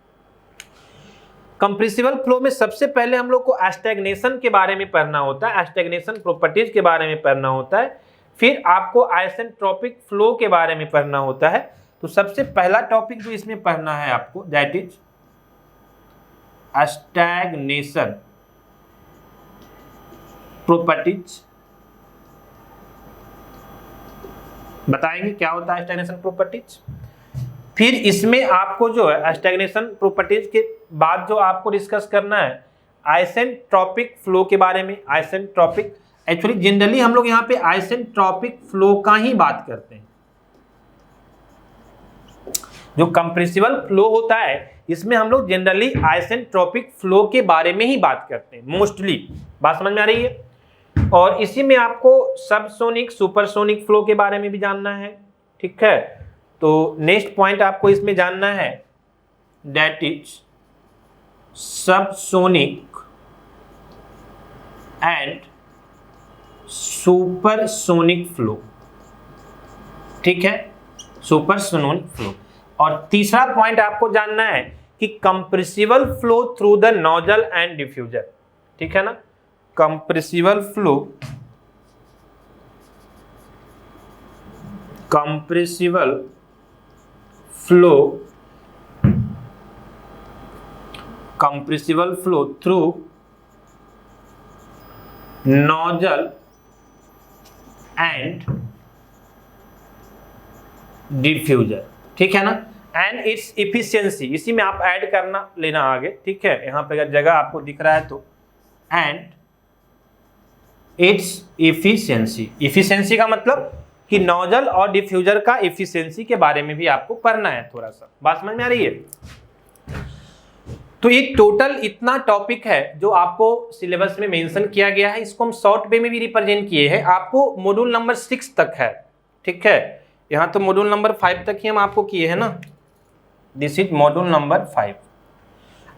S1: कंप्रेसिबल फ्लो में सबसे पहले हम लोग को स्टैग्नेशन के बारे में पढ़ना होता है, स्टैग्नेशन प्रॉपर्टीज के बारे में पढ़ना होता है। फिर आपको आइसेंट्रोपिक फ्लो के बारे में पढ़ना होता है। तो सबसे पहला टॉपिक जो इसमें पढ़ना है आपको, दैट इज स्टैग्नेशन प्रॉपर्टीज। बताएंगे क्या होता है स्टैग्नेशन प्रॉपर्टीज। फिर इसमें आपको जो है स्टैग्नेशन प्रॉपर्टीज के बाद जो आपको डिस्कस करना है आइसेंट्रोपिक फ्लो के बारे में। आइसेंट्रोपिक, एक्चुअली जनरली हम लोग यहाँ पे आइसेंट्रोपिक फ्लो का ही बात करते हैं। जो कंप्रेसिबल फ्लो होता है इसमें हम लोग जनरली आइसेंट्रोपिक फ्लो के बारे में ही बात करते हैं मोस्टली। बात समझ में आ रही है? और इसी में आपको सबसोनिक सुपरसोनिक फ्लो के बारे में भी जानना है, ठीक है। तो नेक्स्ट पॉइंट आपको इसमें जानना है, that is subsonic and supersonic flow, ठीक है, सुपरसोनिक फ्लो। और तीसरा पॉइंट आपको जानना है कि compressible flow through the nozzle and diffuser, ठीक है ना। Compressible flow, compressible flow, compressible flow through nozzle and diffuser, ठीक है ना। एंड इट्स इफिशियंसी, इसी में आप ऐड करना लेना आगे, ठीक है। यहां पे अगर जगह आपको दिख रहा है तो एंड इट्स इफिशियंसी। इफिशियंसी का मतलब कि नोजल और डिफ्यूजर का एफिशिएंसी के बारे में भी आपको पढ़ना है थोड़ा सा। बात समझ में आ रही है? तो ये टोटल इतना टॉपिक है जो आपको सिलेबस में मेंशन किया गया है, इसको हम शॉर्ट वे में भी रिप्रेजेंट किए हैं। आपको मॉड्यूल नंबर 6 तक है, ठीक है। यहाँ तो मॉड्यूल नंबर 5 तक ही हम आपको किए हैं ना, this is module number 5।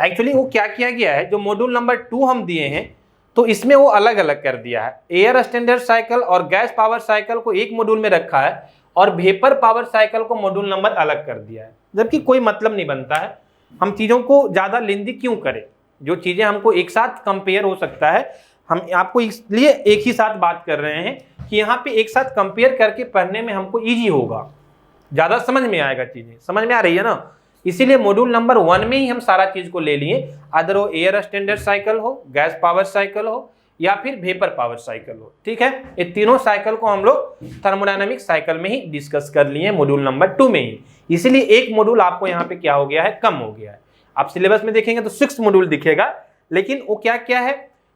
S1: Actually वो क्या किया गया है, जो मॉड्यूल नंबर 2 हम दिए हैं तो इसमें वो अलग अलग कर दिया है। एयर स्टैंडर्ड साइकिल और गैस पावर साइकिल को एक मॉड्यूल में रखा है और वेपर पावर साइकिल को मॉड्यूल नंबर अलग कर दिया है, जबकि कोई मतलब नहीं बनता है। हम चीज़ों को ज़्यादा लेंदी क्यों करें, जो चीज़ें हमको एक साथ कंपेयर हो सकता है, हम आपको इसलिए एक ही साथ बात कर रहे हैं कि यहाँ पे एक साथ कंपेयर करके पढ़ने में हमको ईजी होगा, ज़्यादा समझ में आएगा, चीज़ें समझ में आ रही है ना। इसीलिए मॉड्यूल नंबर 1 में ही हम सारा चीज़ को ले लिए, अदर वो एयर स्टैंडर्ड साइकिल हो, गैस पावर साइकिल हो या फिर वेपर पावर साइकिल हो, ठीक है। ये तीनों साइकिल को हम लोग थर्मोडायनामिक साइकिल में ही डिस्कस कर लिए मॉड्यूल नंबर 2 में ही। इसीलिए एक मॉड्यूल आपको यहाँ पे क्या हो गया है, कम हो गया है। आप सिलेबस में देखेंगे तो 6 मॉड्यूल दिखेगा, लेकिन वो क्या क्या है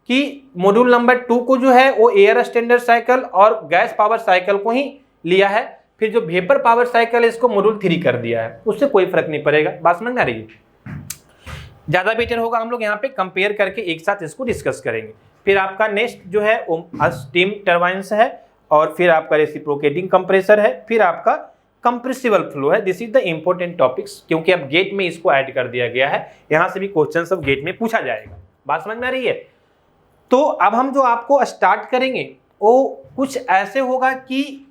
S1: कि मॉड्यूल नंबर 2 को जो है वो एयर स्टैंडर्ड साइकिल और गैस पावर साइकिल को ही लिया है, फिर जो वेपर पावर साइकिल है इसको मॉड्यूल 3 कर दिया है, उससे कोई फर्क नहीं पड़ेगा। बात समझ में आ रही है? ज्यादा बेटर होगा हम लोग यहाँ पे कंपेयर करके एक साथ इसको डिस्कस करेंगे। फिर आपका नेक्स्ट जो है वो स्टीम टरबाइन्स है, और फिर आपका रेसिप्रोकेटिंग कंप्रेसर है, फिर आपका कंप्रेसिबल फ्लो है। This is the important topics, क्योंकि अब गेट में इसको ऐड कर दिया गया है, यहाँ से भी क्वेश्चन सब गेट में पूछा जाएगा। बात समझ में आ रही है? तो अब हम जो आपको स्टार्ट करेंगे वो कुछ ऐसे होगा कि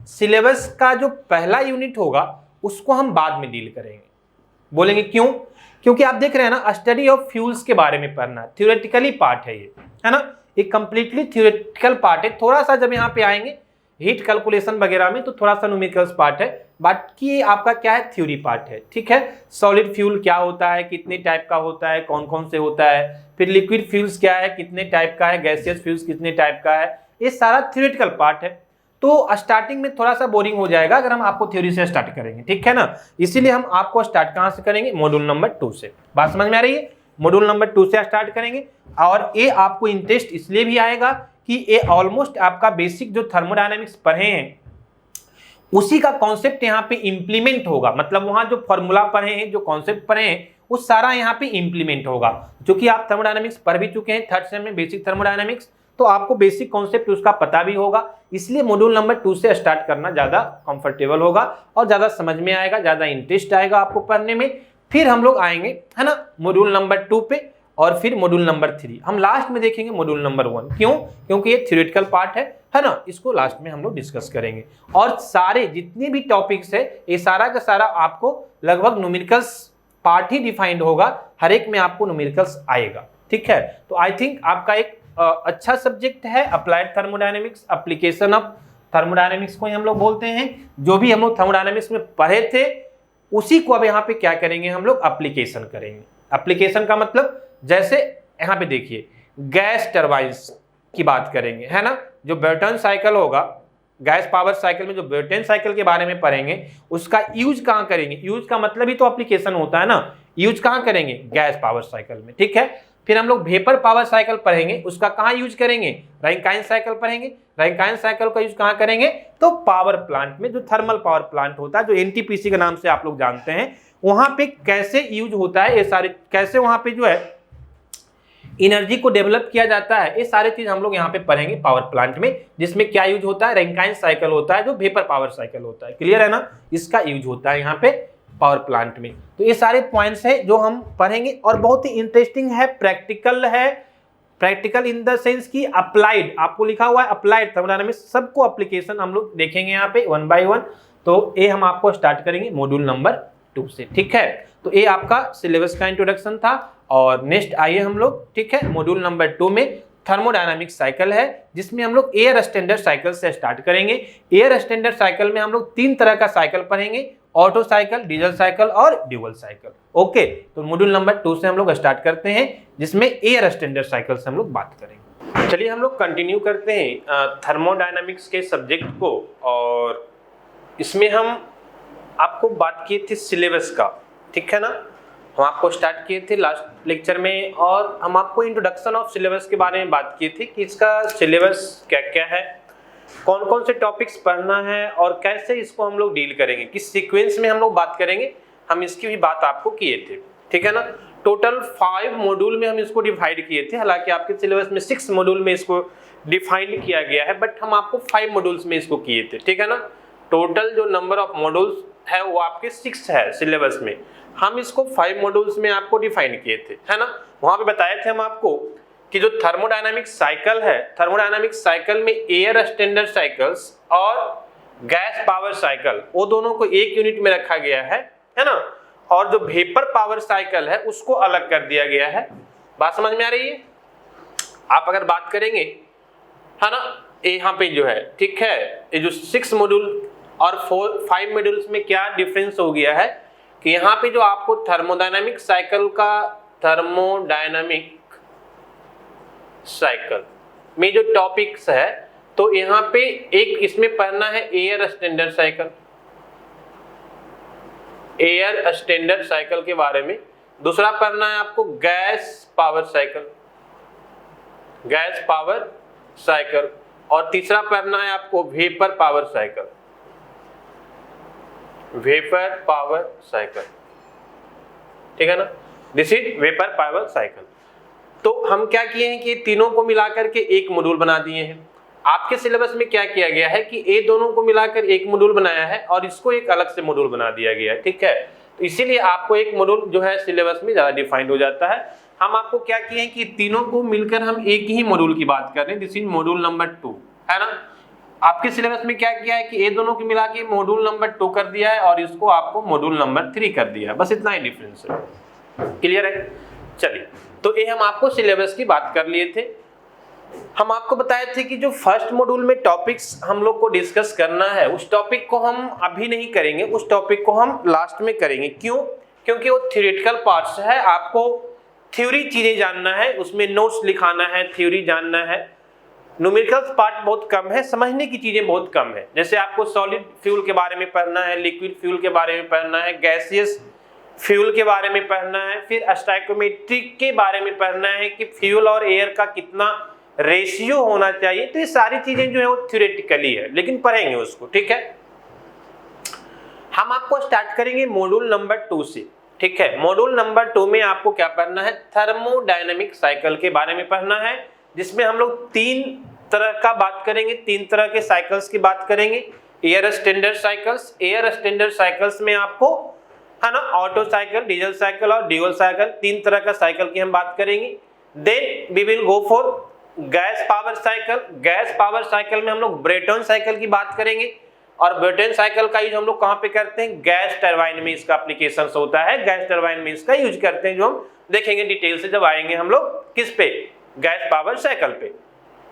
S1: सिलेबस का जो पहला यूनिट होगा उसको हम बाद में डील करेंगे। बोलेंगे क्यों? क्योंकि आप देख रहे हैं ना, स्टडी ऑफ फ्यूल्स के बारे में पढ़ना, थ्योरेटिकली पार्ट है ये, है ना, एक कंप्लीटली थ्योरेटिकल पार्ट है। थोड़ा सा जब यहाँ पे आएंगे हीट कैलकुलेशन वगैरह में तो थोड़ा सा न्यूमेरिकल्स पार्ट है, बाकी आपका क्या है, थ्योरी पार्ट है, ठीक है। सॉलिड फ्यूल क्या होता है, कितने टाइप का होता है, कौन कौन से होता है, फिर लिक्विड फ्यूल्स क्या है, कितने टाइप का है, गैसियस फ्यूल्स कितने टाइप का है, ये सारा थ्योरेटिकल पार्ट है। तो स्टार्टिंग में थोड़ा सा बोरिंग हो जाएगा अगर हम आपको थ्योरी से स्टार्ट करेंगे, ठीक है ना। इसीलिए हम आपको स्टार्ट कहाँ से करेंगे, मॉड्यूल नंबर 2 से। बात समझ में आ रही है? मॉड्यूल नंबर 2 से स्टार्ट करेंगे, और ये आपको इंटरेस्ट इसलिए भी आएगा कि ये ऑलमोस्ट आपका बेसिक जो थर्मोडायनामिक्स पढ़े हैं उसी का कॉन्सेप्ट यहाँ पे इंप्लीमेंट होगा। मतलब वहाँ जो फॉर्मूला पढ़े हैं, जो कॉन्सेप्ट पढ़े हैं, वो सारा यहाँ पे इंप्लीमेंट होगा। जो कि आप थर्मोडायनामिक्स पढ़ भी चुके हैं 3rd सेम में, बेसिक थर्मोडायनामिक्स, तो आपको बेसिक कॉन्सेप्ट उसका पता भी होगा। इसलिए मॉड्यूल नंबर 2 से स्टार्ट करना ज़्यादा कंफर्टेबल होगा और ज़्यादा समझ में आएगा, ज़्यादा इंटरेस्ट आएगा आपको पढ़ने में। फिर हम लोग आएंगे, है ना, मॉड्यूल नंबर 2 पे, और फिर मॉड्यूल नंबर 3 हम लास्ट में देखेंगे मॉड्यूल नंबर 1। क्यों? क्योंकि ये थ्योरेटिकल पार्ट है ना, इसको लास्ट में हम लोग डिस्कस करेंगे। और सारे जितने भी टॉपिक्स है ये सारा का सारा आपको लगभग न्यूमेरिकल्स पार्ट ही डिफाइंड होगा, हर एक में आपको न्यूमेरिकल्स आएगा, ठीक है। तो आई थिंक आपका एक अच्छा सब्जेक्ट है applied thermodynamics, application of thermodynamics को हम लोग बोलते हैं। जो भी हम लोग थर्मोडायनेमिक्स में पढ़े थे उसी को अब यहाँ पे क्या करेंगे, हम लोग एप्लीकेशन करेंगे। एप्लीकेशन का मतलब जैसे यहाँ पे देखिए गैस टरबाइन्स की बात करेंगे, है ना। जो ब्रेटन साइकिल होगा, गैस पावर साइकिल में जो ब्रेटन साइकिल के बारे में पढ़ेंगे, उसका यूज कहाँ करेंगे। यूज का मतलब ही तो एप्लीकेशन होता है ना। यूज कहाँ करेंगे, गैस पावर साइकिल में, ठीक है। फिर हम लोग वेपर पावर साइकिल पढ़ेंगे, उसका कहाँ यूज करेंगे, रैंकाइन साइकिल पढ़ेंगे। रैंकाइन साइकिल का यूज कहाँ करेंगे, तो पावर प्लांट में, जो थर्मल पावर प्लांट होता है, जो एनटीपीसी के नाम से आप लोग जानते हैं, वहां पे कैसे यूज होता है, ये सारे कैसे वहां पे जो है एनर्जी को डेवलप किया जाता है, ये सारे चीज हम लोग यहाँ पे पढ़ेंगे पावर प्लांट में। जिसमें क्या यूज होता है, रैंकाइन साइकिल होता है, जो वेपर पावर साइकिल होता है, क्लियर है ना, इसका यूज होता है यहाँ पे पावर प्लांट में। तो ये सारे पॉइंट्स है जो हम पढ़ेंगे, और बहुत ही इंटरेस्टिंग है, प्रैक्टिकल है। प्रैक्टिकल इन द सेंस की अप्लाइड, आपको लिखा हुआ है अप्लाइड थर्मोडायनामिक्स, सबको एप्लीकेशन हम लोग देखेंगे यहाँ पे 1 by 1। तो ये हम आपको स्टार्ट करेंगे मॉड्यूल नंबर 2 से, ठीक है। तो ये आपका सिलेबस का इंट्रोडक्शन था, और नेक्स्ट आइए हम लोग, ठीक है, मॉड्यूल नंबर 2 में थर्मोडायनामिक साइकिल है, जिसमें हम लोग एयर स्टैंडर्ड साइकिल से स्टार्ट करेंगे। एयर स्टैंडर्ड साइकिल में हम लोग 3 तरह का साइकिल पढ़ेंगे, ऑटो साइकिल, डीजल साइकिल और ड्यूअल साइकिल। ओके, तो मॉड्यूल नंबर 2 से हम लोग स्टार्ट करते हैं, जिसमें एयर स्टैंडर्ड साइकिल से हम लोग बात करेंगे। चलिए हम लोग कंटिन्यू करते हैं थर्मोडायनामिक्स के सब्जेक्ट को, और इसमें हम आपको बात किए थे सिलेबस का, ठीक है ना। हम आपको स्टार्ट किए थे लास्ट लेक्चर में, और हम आपको इंट्रोडक्शन ऑफ सिलेबस के बारे में बात की थी कि इसका सिलेबस क्या क्या है, कौन कौन से टॉपिक्स पढ़ना है और कैसे इसको हम लोग डील करेंगे, किस सीक्वेंस में हम लोग बात करेंगे, हम इसकी भी बात आपको किए थे, ठीक है ना। टोटल 5 मॉड्यूल में हम इसको डिवाइड किए थे, हालांकि आपके सिलेबस में 6 मॉड्यूल में इसको डिफाइन किया गया है, बट हम आपको 5 मॉड्यूल्स में इसको किए थे, ठीक है ना। टोटल जो नंबर ऑफ मॉड्यूल्स है वो आपके 6 है सिलेबस में, हम इसको 5 मॉड्यूल्स में आपको डिफाइन किए थे, है ना। वहां पे बताए थे हम आपको कि जो थर्मोडायनामिक साइकिल है, थर्मोडायनामिक साइकिल में एयर स्टैंडर्ड साइकिल्स और गैस पावर साइकिल वो दोनों को एक यूनिट में रखा गया है ना, और जो वेपर पावर साइकिल है उसको अलग कर दिया गया है। बात समझ में आ रही है। आप अगर बात करेंगे, है ना, यहाँ पे जो है, ठीक है, ये जो 6 मॉड्यूल और 5 मॉड्यूल्स में क्या डिफरेंस हो गया है कि यहाँ पे जो आपको थर्मोडायनामिक साइकिल का, थर्मोडायनामिक साइकिल में जो टॉपिक्स है, तो यहाँ पे एक इसमें पढ़ना है air standard cycle, air standard cycle के बारे में। दूसरा पढ़ना है आपको gas power cycle, gas power cycle, और तीसरा पढ़ना है आपको vapour power cycle, vapour power cycle, ठीक है ना। This is vapour power cycle. तो हम क्या किए हैं कि तीनों को मिलाकर के एक मॉड्यूल बना दिए हैं। आपके सिलेबस में क्या किया गया है कि ये दोनों को मिलाकर एक मॉड्यूल बनाया है और इसको एक अलग से मॉड्यूल बना दिया गया है, ठीक है। तो इसीलिए आपको एक मॉड्यूल जो है सिलेबस में ज्यादा डिफाइंड हो जाता है। हम आपको क्या किए हैं कि तीनों को मिलकर हम एक ही मॉड्यूल की बात कर रहे हैं, दिस इज मॉड्यूल नंबर 2, है ना। आपके सिलेबस में क्या किया है कि ये दोनों को मिला के मॉड्यूल नंबर 2 कर दिया है और इसको आपको मॉड्यूल नंबर 3 कर दिया है, बस इतना ही डिफरेंस है। क्लियर है। चलिए, तो ये हम आपको सिलेबस की बात कर लिए थे। हम आपको बताए थे कि जो फर्स्ट मॉड्यूल में टॉपिक्स हम लोग को डिस्कस करना है, उस टॉपिक को हम अभी नहीं करेंगे, उस टॉपिक को हम लास्ट में करेंगे। क्यों? क्योंकि वो थ्योरेटिकल पार्ट्स है, आपको थ्योरी चीजें जानना है, उसमें नोट्स लिखाना है, थ्योरी जानना है। न्यूमेरिकल पार्ट बहुत कम है, समझने की चीजें बहुत कम है। जैसे आपको सॉलिड फ्यूल के बारे में पढ़ना है, लिक्विड फ्यूल के बारे में पढ़ना है, गैसियस फ्यूल के बारे में पढ़ना है, फिर स्टोइकोमेट्रिक के बारे में पढ़ना है कि फ्यूल और एयर का कितना रेशियो होना चाहिए। तो ये सारी चीजें जो है वो थ्योरेटिकली है, लेकिन पढ़ेंगे उसको, ठीक है। हम आपको स्टार्ट करेंगे मॉड्यूल नंबर 2 से, ठीक है। मॉड्यूल नंबर 2 में आपको क्या पढ़ना है, थर्मोडायनामिक साइकिल के बारे में पढ़ना है, जिसमें हम लोग 3 तरह का बात करेंगे, 3 तरह के साइकिल्स की बात करेंगे। Air standard cycles, air standard cycles में आपको, है ना, ऑटो साइकिल, डीजल साइकिल और ड्यूल साइकिल, 3 तरह का साइकिल की हम बात करेंगे। Then we will go for gas power cycle. Gas power cycle में हम लोग ब्रेटन साइकिल की बात करेंगे, और ब्रेटन साइकिल का यूज हम लोग कहाँ पे करते हैं, गैस टरबाइन में इसका एप्लीकेशन होता है, गैस टरबाइन में इसका यूज करते हैं, जो हम देखेंगे डिटेल से जब आएंगे हम लोग किस पे, गैस पावर साइकिल पे,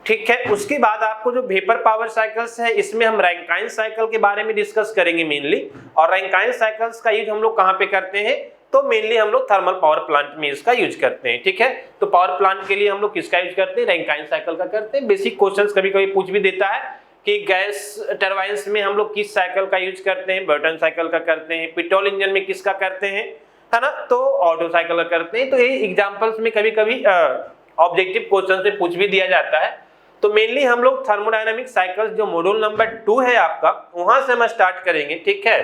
S1: ठीक है। उसके बाद आपको जो वेपर पावर साइकिल्स है, इसमें हम रैंकाइन साइकिल के बारे में डिस्कस करेंगे मेनली, और रैंकाइन साइकिल्स का यूज हम लोग कहाँ पे करते हैं, तो मेनली हम लोग थर्मल पावर प्लांट में इसका यूज करते हैं, ठीक है। तो पावर प्लांट के लिए हम लोग किसका यूज करते हैं, रैंकाइन साइकिल का करते हैं। बेसिक क्वेश्चंस कभी कभी पूछ भी देता है कि गैस टरबाइन्स में हम लोग किस साइकिल का यूज करते हैं, ब्रेटन साइकिल का करते हैं, पेट्रोल इंजन में किसका करते हैं, है ना, तो ऑटो साइकिल का करते हैं। तो ये एग्जाम्पल्स में कभी कभी ऑब्जेक्टिव क्वेश्चन से पूछ भी दिया जाता है। तो मेनली हम लोग थर्मोडायनामिक साइकिल्स जो मॉड्यूल नंबर 2 है आपका, वहां से हम स्टार्ट करेंगे, ठीक है।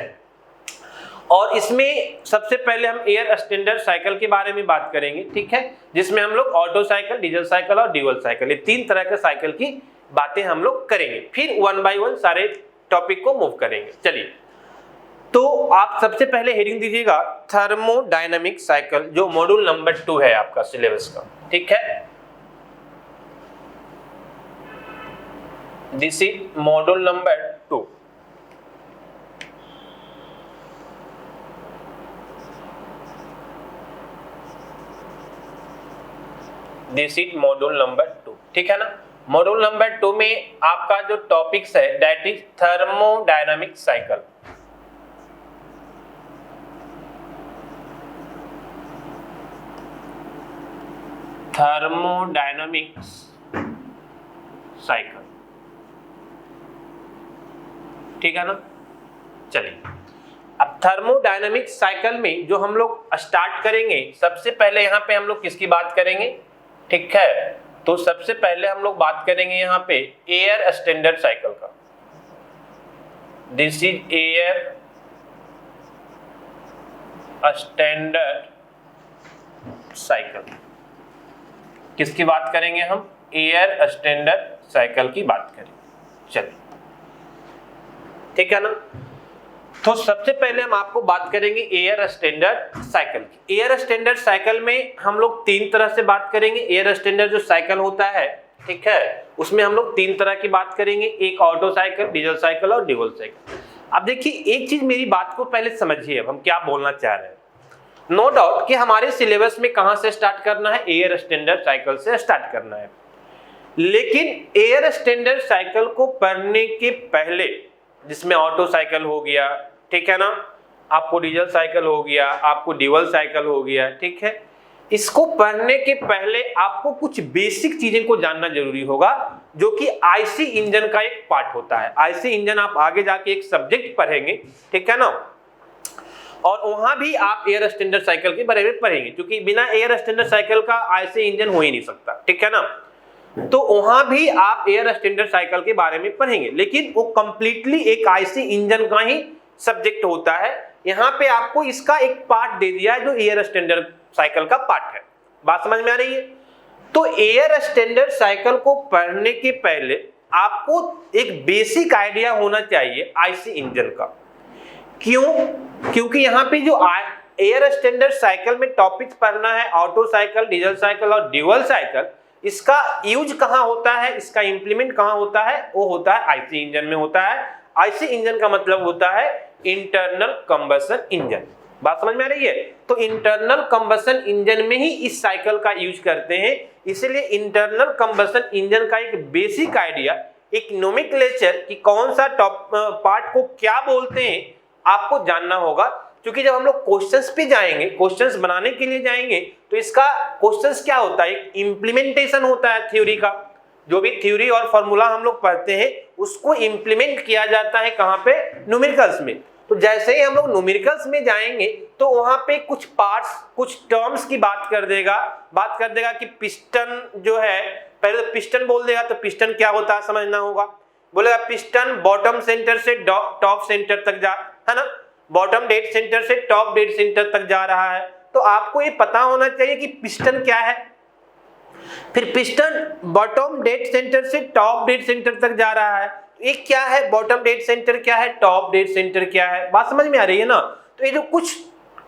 S1: और इसमें सबसे पहले हम एयर स्टैंडर्ड साइकिल के बारे में बात करेंगे, ठीक है, जिसमें हम लोग ऑटो साइकिल, डीजल साइकिल और ड्यूल साइकिल, ये 3 तरह के साइकिल की बातें हम लोग करेंगे। फिर 1 बाय 1 सारे टॉपिक को मूव करेंगे। चलिए, तो आप सबसे पहले हेडिंग दीजिएगा थर्मोडायनामिक साइकिल, जो मॉड्यूल नंबर 2 है आपका सिलेबस का, ठीक है। This is module number 2। This is module number 2, ठीक है ना। मॉड्यूल नंबर 2 में आपका जो टॉपिक्स है that is thermodynamic cycle. Thermodynamic cycle, ठीक है ना। चलिए, अब थर्मोडायनामिक साइकिल में जो हम लोग स्टार्ट करेंगे, सबसे पहले यहाँ पे हम लोग किसकी बात करेंगे, ठीक है, तो सबसे पहले हम लोग बात करेंगे यहाँ पे एयर स्टैंडर्ड साइकिल का। This is air standard cycle. किसकी बात करेंगे हम? एयर स्टैंडर्ड साइकिल की बात करेंगे। चलिए, ठीक है ना। तो सबसे पहले हम आपको बात करेंगे एयर स्टैंडर्ड साइकिल की। एयर स्टैंडर्ड साइकिल में हम लोग 3 तरह से बात करेंगे। एयर स्टैंडर्ड जो साइकिल होता है, ठीक है, उसमें हम लोग 3 तरह की बात करेंगे, एक ऑटो साइकिल, डीजल साइकिल और ड्यूल साइकिल। अब देखिए, एक चीज मेरी बात को पहले समझिए, अब हम क्या बोलना चाह रहे हैं। नो डाउट कि हमारे सिलेबस में कहां से स्टार्ट करना है? एयर स्टैंडर्ड साइकिल से स्टार्ट करना है। लेकिन एयर स्टैंडर्ड साइकिल को पढ़ने के पहले, जिसमें ऑटो साइकिल हो गया, ठीक है ना, आपको डीजल साइकिल हो गया, आपको ड्यूल साइकिल हो गया, ठीक है, इसको पढ़ने के पहले आपको कुछ बेसिक चीजें को जानना जरूरी होगा, जो कि आईसी इंजन का एक पार्ट होता है। आईसी इंजन आप आगे जाके एक सब्जेक्ट पढ़ेंगे, ठीक है ना, और वहां भी आप एयर स्टैंडर्ड साइकिल के बारे में पढ़ेंगे, क्योंकि बिना एयर स्टैंडर्ड साइकिल का आईसी इंजन हो ही नहीं सकता, ठीक है ना। तो वहां भी आप एयर स्टैंडर्ड साइकिल के बारे में पढ़ेंगे, लेकिन वो कंप्लीटली एक आईसी इंजन का ही सब्जेक्ट होता है। यहाँ पे आपको इसका एक पार्ट दे दिया है जो एयर स्टैंडर्ड साइकिल का पार्ट है। बात समझ में आ रही है? तो एयर स्टैंडर्ड साइकिल को पढ़ने के पहले आपको एक बेसिक आइडिया होना चाहिए आईसी इंजन का। क्यों? क्योंकि यहाँ पे जो एयर स्टैंडर्ड साइकिल में टॉपिक पढ़ना है, ऑटो साइकिल, डीजल साइकिल और ड्यूल साइकिल, इसका यूज कहाँ होता है, इसका इंप्लीमेंट कहाँ होता है? वो होता है आईसी इंजन में होता है। आईसी इंजन का मतलब होता है इंटरनल कंबशन इंजन। बात समझ में आ रही है? तो इंटरनल कंबशन इंजन में ही इस साइकिल का यूज करते हैं। इसलिए इंटरनल कंबशन इंजन का एक बेसिक आइडिया, एक नोमेनक्लेचर कि कौन सा पार्ट को क्या बोलते हैं, आपको जानना होगा। क्योंकि जब हम लोग क्वेश्चंस पे जाएंगे, क्वेश्चंस बनाने के लिए जाएंगे, तो इसका क्वेश्चंस क्या होता है? इम्प्लीमेंटेशन होता है थ्योरी का। जो भी थ्योरी और फॉर्मूला हम लोग पढ़ते हैं, उसको इम्प्लीमेंट किया जाता है कहाँ पे? न्यूमेरिकल्स में। तो जैसे ही हम लोग न्यूमेरिकल्स में जाएंगे, तो वहां पे कुछ पार्ट्स, कुछ टर्म्स की बात कर देगा कि पिस्टन जो है, पहले तो पिस्टन बोल देगा, तो पिस्टन क्या होता है समझना होगा। बोलेगा पिस्टन बॉटम सेंटर से टॉप सेंटर तक जा, है ना, बॉटम डेड सेंटर से टॉप डेड सेंटर तक जा रहा है। तो आपको ये पता होना चाहिए कि पिस्टन क्या है। फिर पिस्टन बॉटम डेड सेंटर से टॉप डेड सेंटर तक जा रहा है, ये क्या है? बॉटम डेड सेंटर क्या है? टॉप डेड सेंटर क्या है? बात समझ में आ रही है ना। तो ये जो कुछ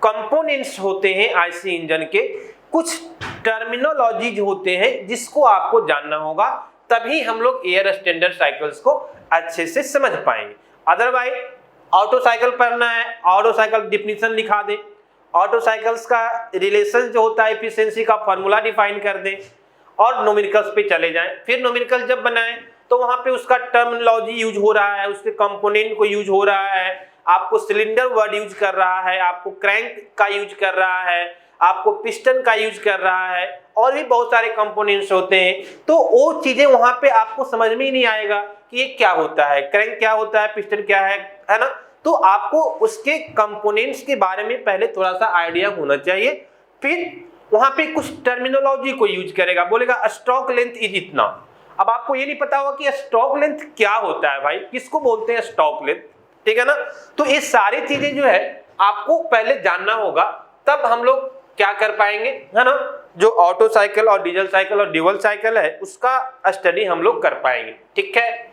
S1: कंपोनेंट्स होते हैं आईसी इंजन के, कुछ टर्मिनोलॉजीज होते हैं, जिसको आपको जानना होगा, तभी हम लोग एयर स्टैंडर्ड साइकिल्स को अच्छे से समझ पाएंगे। अदरवाइज ऑटो साइकिल पढ़ना है, ऑटो साइकिल डिफिनीशन लिखा दे, ऑटो साइकिल्स का रिलेशन जो होता है एफिशिएंसी का फॉर्मूला डिफाइन कर दें, और न्यूमेरिकल्स पे चले जाएं। फिर न्यूमेरिकल जब बनाएं, तो वहां पे उसका टर्मिनोलॉजी यूज हो रहा है, उसके कंपोनेंट को यूज हो रहा है, आपको सिलेंडर वर्ड यूज कर रहा है, आपको क्रैंक का यूज कर रहा है, आपको पिस्टन का यूज कर रहा है, और भी बहुत सारे कंपोनेंट्स होते हैं। तो वो चीजें वहां पे आपको समझ में ही नहीं आएगा कि ये क्या होता है, क्रैंक क्या होता है, पिस्टन क्या है ना। तो आपको उसके कंपोनेंट्स के बारे में पहले थोड़ा सा आइडिया होना चाहिए। फिर वहां पे कुछ टर्मिनोलॉजी को यूज करेगा, बोलेगा स्ट्रोक लेंथ इज इतना। अब आपको ये नहीं पता होगा कि स्ट्रोक लेंथ क्या होता है, भाई किसको बोलते हैं स्ट्रोक लेंथ, ठीक है ना। तो ये सारी चीजें जो है आपको पहले जानना होगा, तब हम लोग क्या कर पाएंगे, है ना। जो ऑटो साइकिल और डीजल साइकिल और ड्यूल साइकिल है, उसका स्टडी हम लोग कर पाएंगे, ठीक है।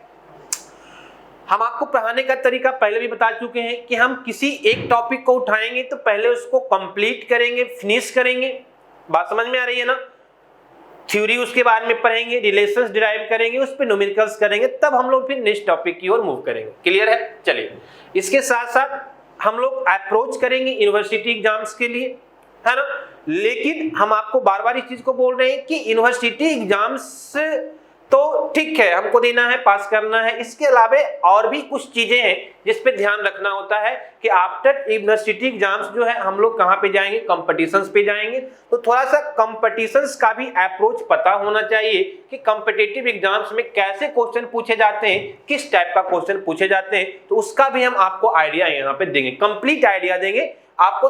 S1: हम आपको पढ़ाने का तरीका पहले भी बता चुके हैं कि हम किसी एक टॉपिक को उठाएंगे तो पहले उसको कंप्लीट करेंगे, फिनिश करेंगे। बात समझ में आ रही है ना। थ्योरी उसके बारे में पढ़ेंगे, रिलेशंस डिराइव करेंगे, उस पर न्यूमेरिकल्स करेंगे, तब हम लोग फिर नेक्स्ट टॉपिक की ओर मूव करेंगे। क्लियर है? चलिए, इसके साथ साथ हम लोग अप्रोच करेंगे यूनिवर्सिटी एग्जाम्स के लिए, है ना। लेकिन हम आपको बार बार इस चीज को बोल रहे हैं कि यूनिवर्सिटी एग्जाम्स तो ठीक है, हमको देना है, पास करना है, इसके अलावा और भी कुछ चीजें हैं जिस पे ध्यान रखना होता है कि आफ्टर यूनिवर्सिटी एग्जाम्स जो है हम लोग कहाँ पे जाएंगे, कॉम्पिटिशन्स पे जाएंगे। तो थोड़ा सा कॉम्पिटिशन्स का भी अप्रोच पता होना चाहिए कि कॉम्पिटिटिव एग्जाम्स में कैसे क्वेश्चन पूछे जाते हैं, किस टाइप का क्वेश्चन पूछे जाते हैं, तो उसका भी हम आपको आइडिया यहाँ पे देंगे, कंप्लीट आइडिया देंगे। आपको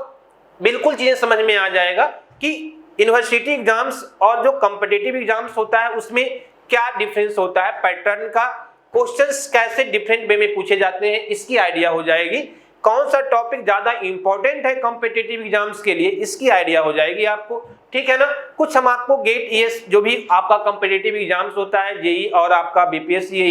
S1: बिल्कुल चीजें समझ में आ जाएगा कि यूनिवर्सिटी एग्जाम्स और जो कॉम्पिटिटिव एग्जाम्स होता है उसमें क्या डिफरेंस होता है, पैटर्न का, क्वेश्चंस कैसे डिफरेंट वे में पूछे जाते हैं, इसकी आइडिया हो जाएगी। कौन सा टॉपिक ज्यादा इंपॉर्टेंट है कॉम्पिटिटिव एग्जाम्स के लिए, इसकी आइडिया हो जाएगी आपको, ठीक है ना। कुछ हम आपको गेट ईएस जो भी आपका कॉम्पिटिटिव एग्जाम्स होता है, जेई और आपका बीपीएससी,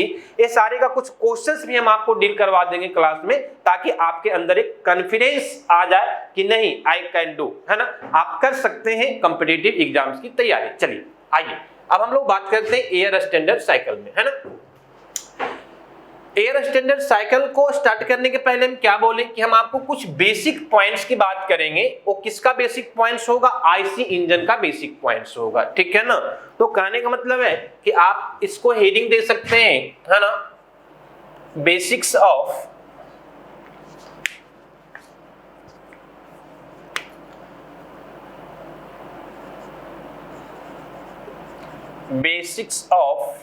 S1: ये सारे का कुछ क्वेश्चंस भी हम आपको डील करवा देंगे क्लास में, ताकि आपके अंदर एक कॉन्फिडेंस आ जाए कि नहीं आई कैन डू, है ना, आप कर सकते हैं कॉम्पिटिटिव एग्जाम्स की तैयारी। चलिए आइए अब हम लोग बात करते हैं एयर स्टैंडर्ड साइकिल में, है ना। एयर स्टैंडर्ड साइकिल को स्टार्ट करने के पहले हम क्या बोले कि हम आपको कुछ बेसिक पॉइंट्स की बात करेंगे। वो किसका बेसिक पॉइंट्स होगा, आईसी इंजन का बेसिक पॉइंट्स होगा, ठीक है ना। तो कहने का मतलब है कि आप इसको हेडिंग दे सकते हैं, है ना, basics of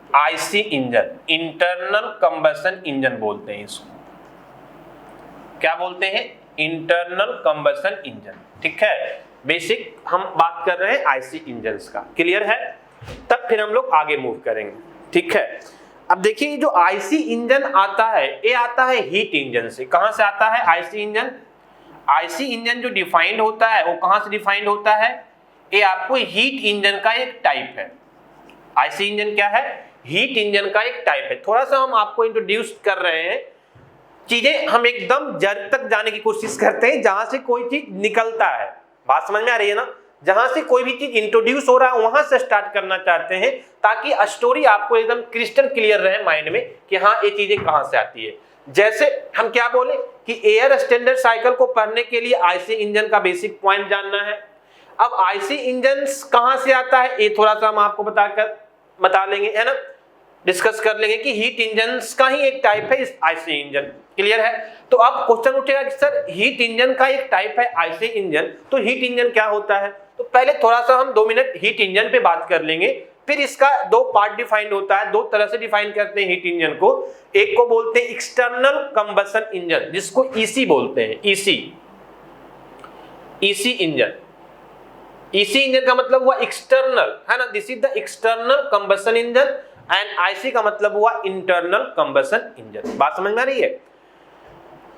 S1: IC engine, internal combustion engine बोलते हैं इसको। क्या बोलते हैं, इंटरनल कंबशन इंजन, ठीक है। बेसिक हम बात कर रहे हैं आईसी इंजन्स का, क्लियर है। तब फिर हम लोग आगे मूव करेंगे, ठीक है। अब देखिए जो आईसी इंजन आता है, ये आता है हीट इंजन से। कहां से आता है आईसी इंजन, आईसी इंजन जो डिफाइंड होता है वो कहां से डिफाइंड होता है, ये आपको हीट इंजन का एक टाइप है। आईसी इंजन क्या है, हीट इंजन का एक टाइप है। थोड़ा सा हम आपको इंट्रोड्यूस कर रहे हैं चीजें, हम एकदम जड़ तक जाने की कोशिश करते हैं जहां से कोई चीज निकलता है। बात समझ में आ रही है ना, जहां से कोई भी चीज इंट्रोड्यूस हो रहा है वहां से स्टार्ट करना चाहते हैं, ताकि स्टोरी आपको एकदम क्रिस्टल क्लियर रहे माइंड में कि हाँ ये चीजें कहां से आती है। जैसे हम क्या बोले कि एयर स्टैंडर्ड साइकिल को पढ़ने के लिए आईसी इंजन का बेसिक पॉइंट जानना है। अब आईसी इंजन कहां से आता है ये थोड़ा सा हम आपको बता लेंगे, है ना, डिस्कस कर लेंगे कि हीट इंजन का ही एक टाइप है इस आईसी इंजन, क्लियर है। तो अब क्वेश्चन उठेगा कि सर हीट इंजन का एक टाइप है आईसी इंजन, तो हीट इंजन क्या होता है। तो पहले थोड़ा सा हम 2 मिनट हीट इंजन पे बात कर लेंगे, फिर इसका 2 पार्ट डिफाइंड होता है, 2 तरह से डिफाइन करते हैं हीट इंजन को। एक को बोलते हैं एक्सटर्नल कंबशन इंजन, जिसको ईसी बोलते हैं, ईसी इंजन। ईसी इंजन का मतलब हुआ एक्सटर्नल, है ना, this is the external combustion engine, and IC का मतलब हुआ इंटरनल कंबशन इंजन। बात समझ में आ रही है।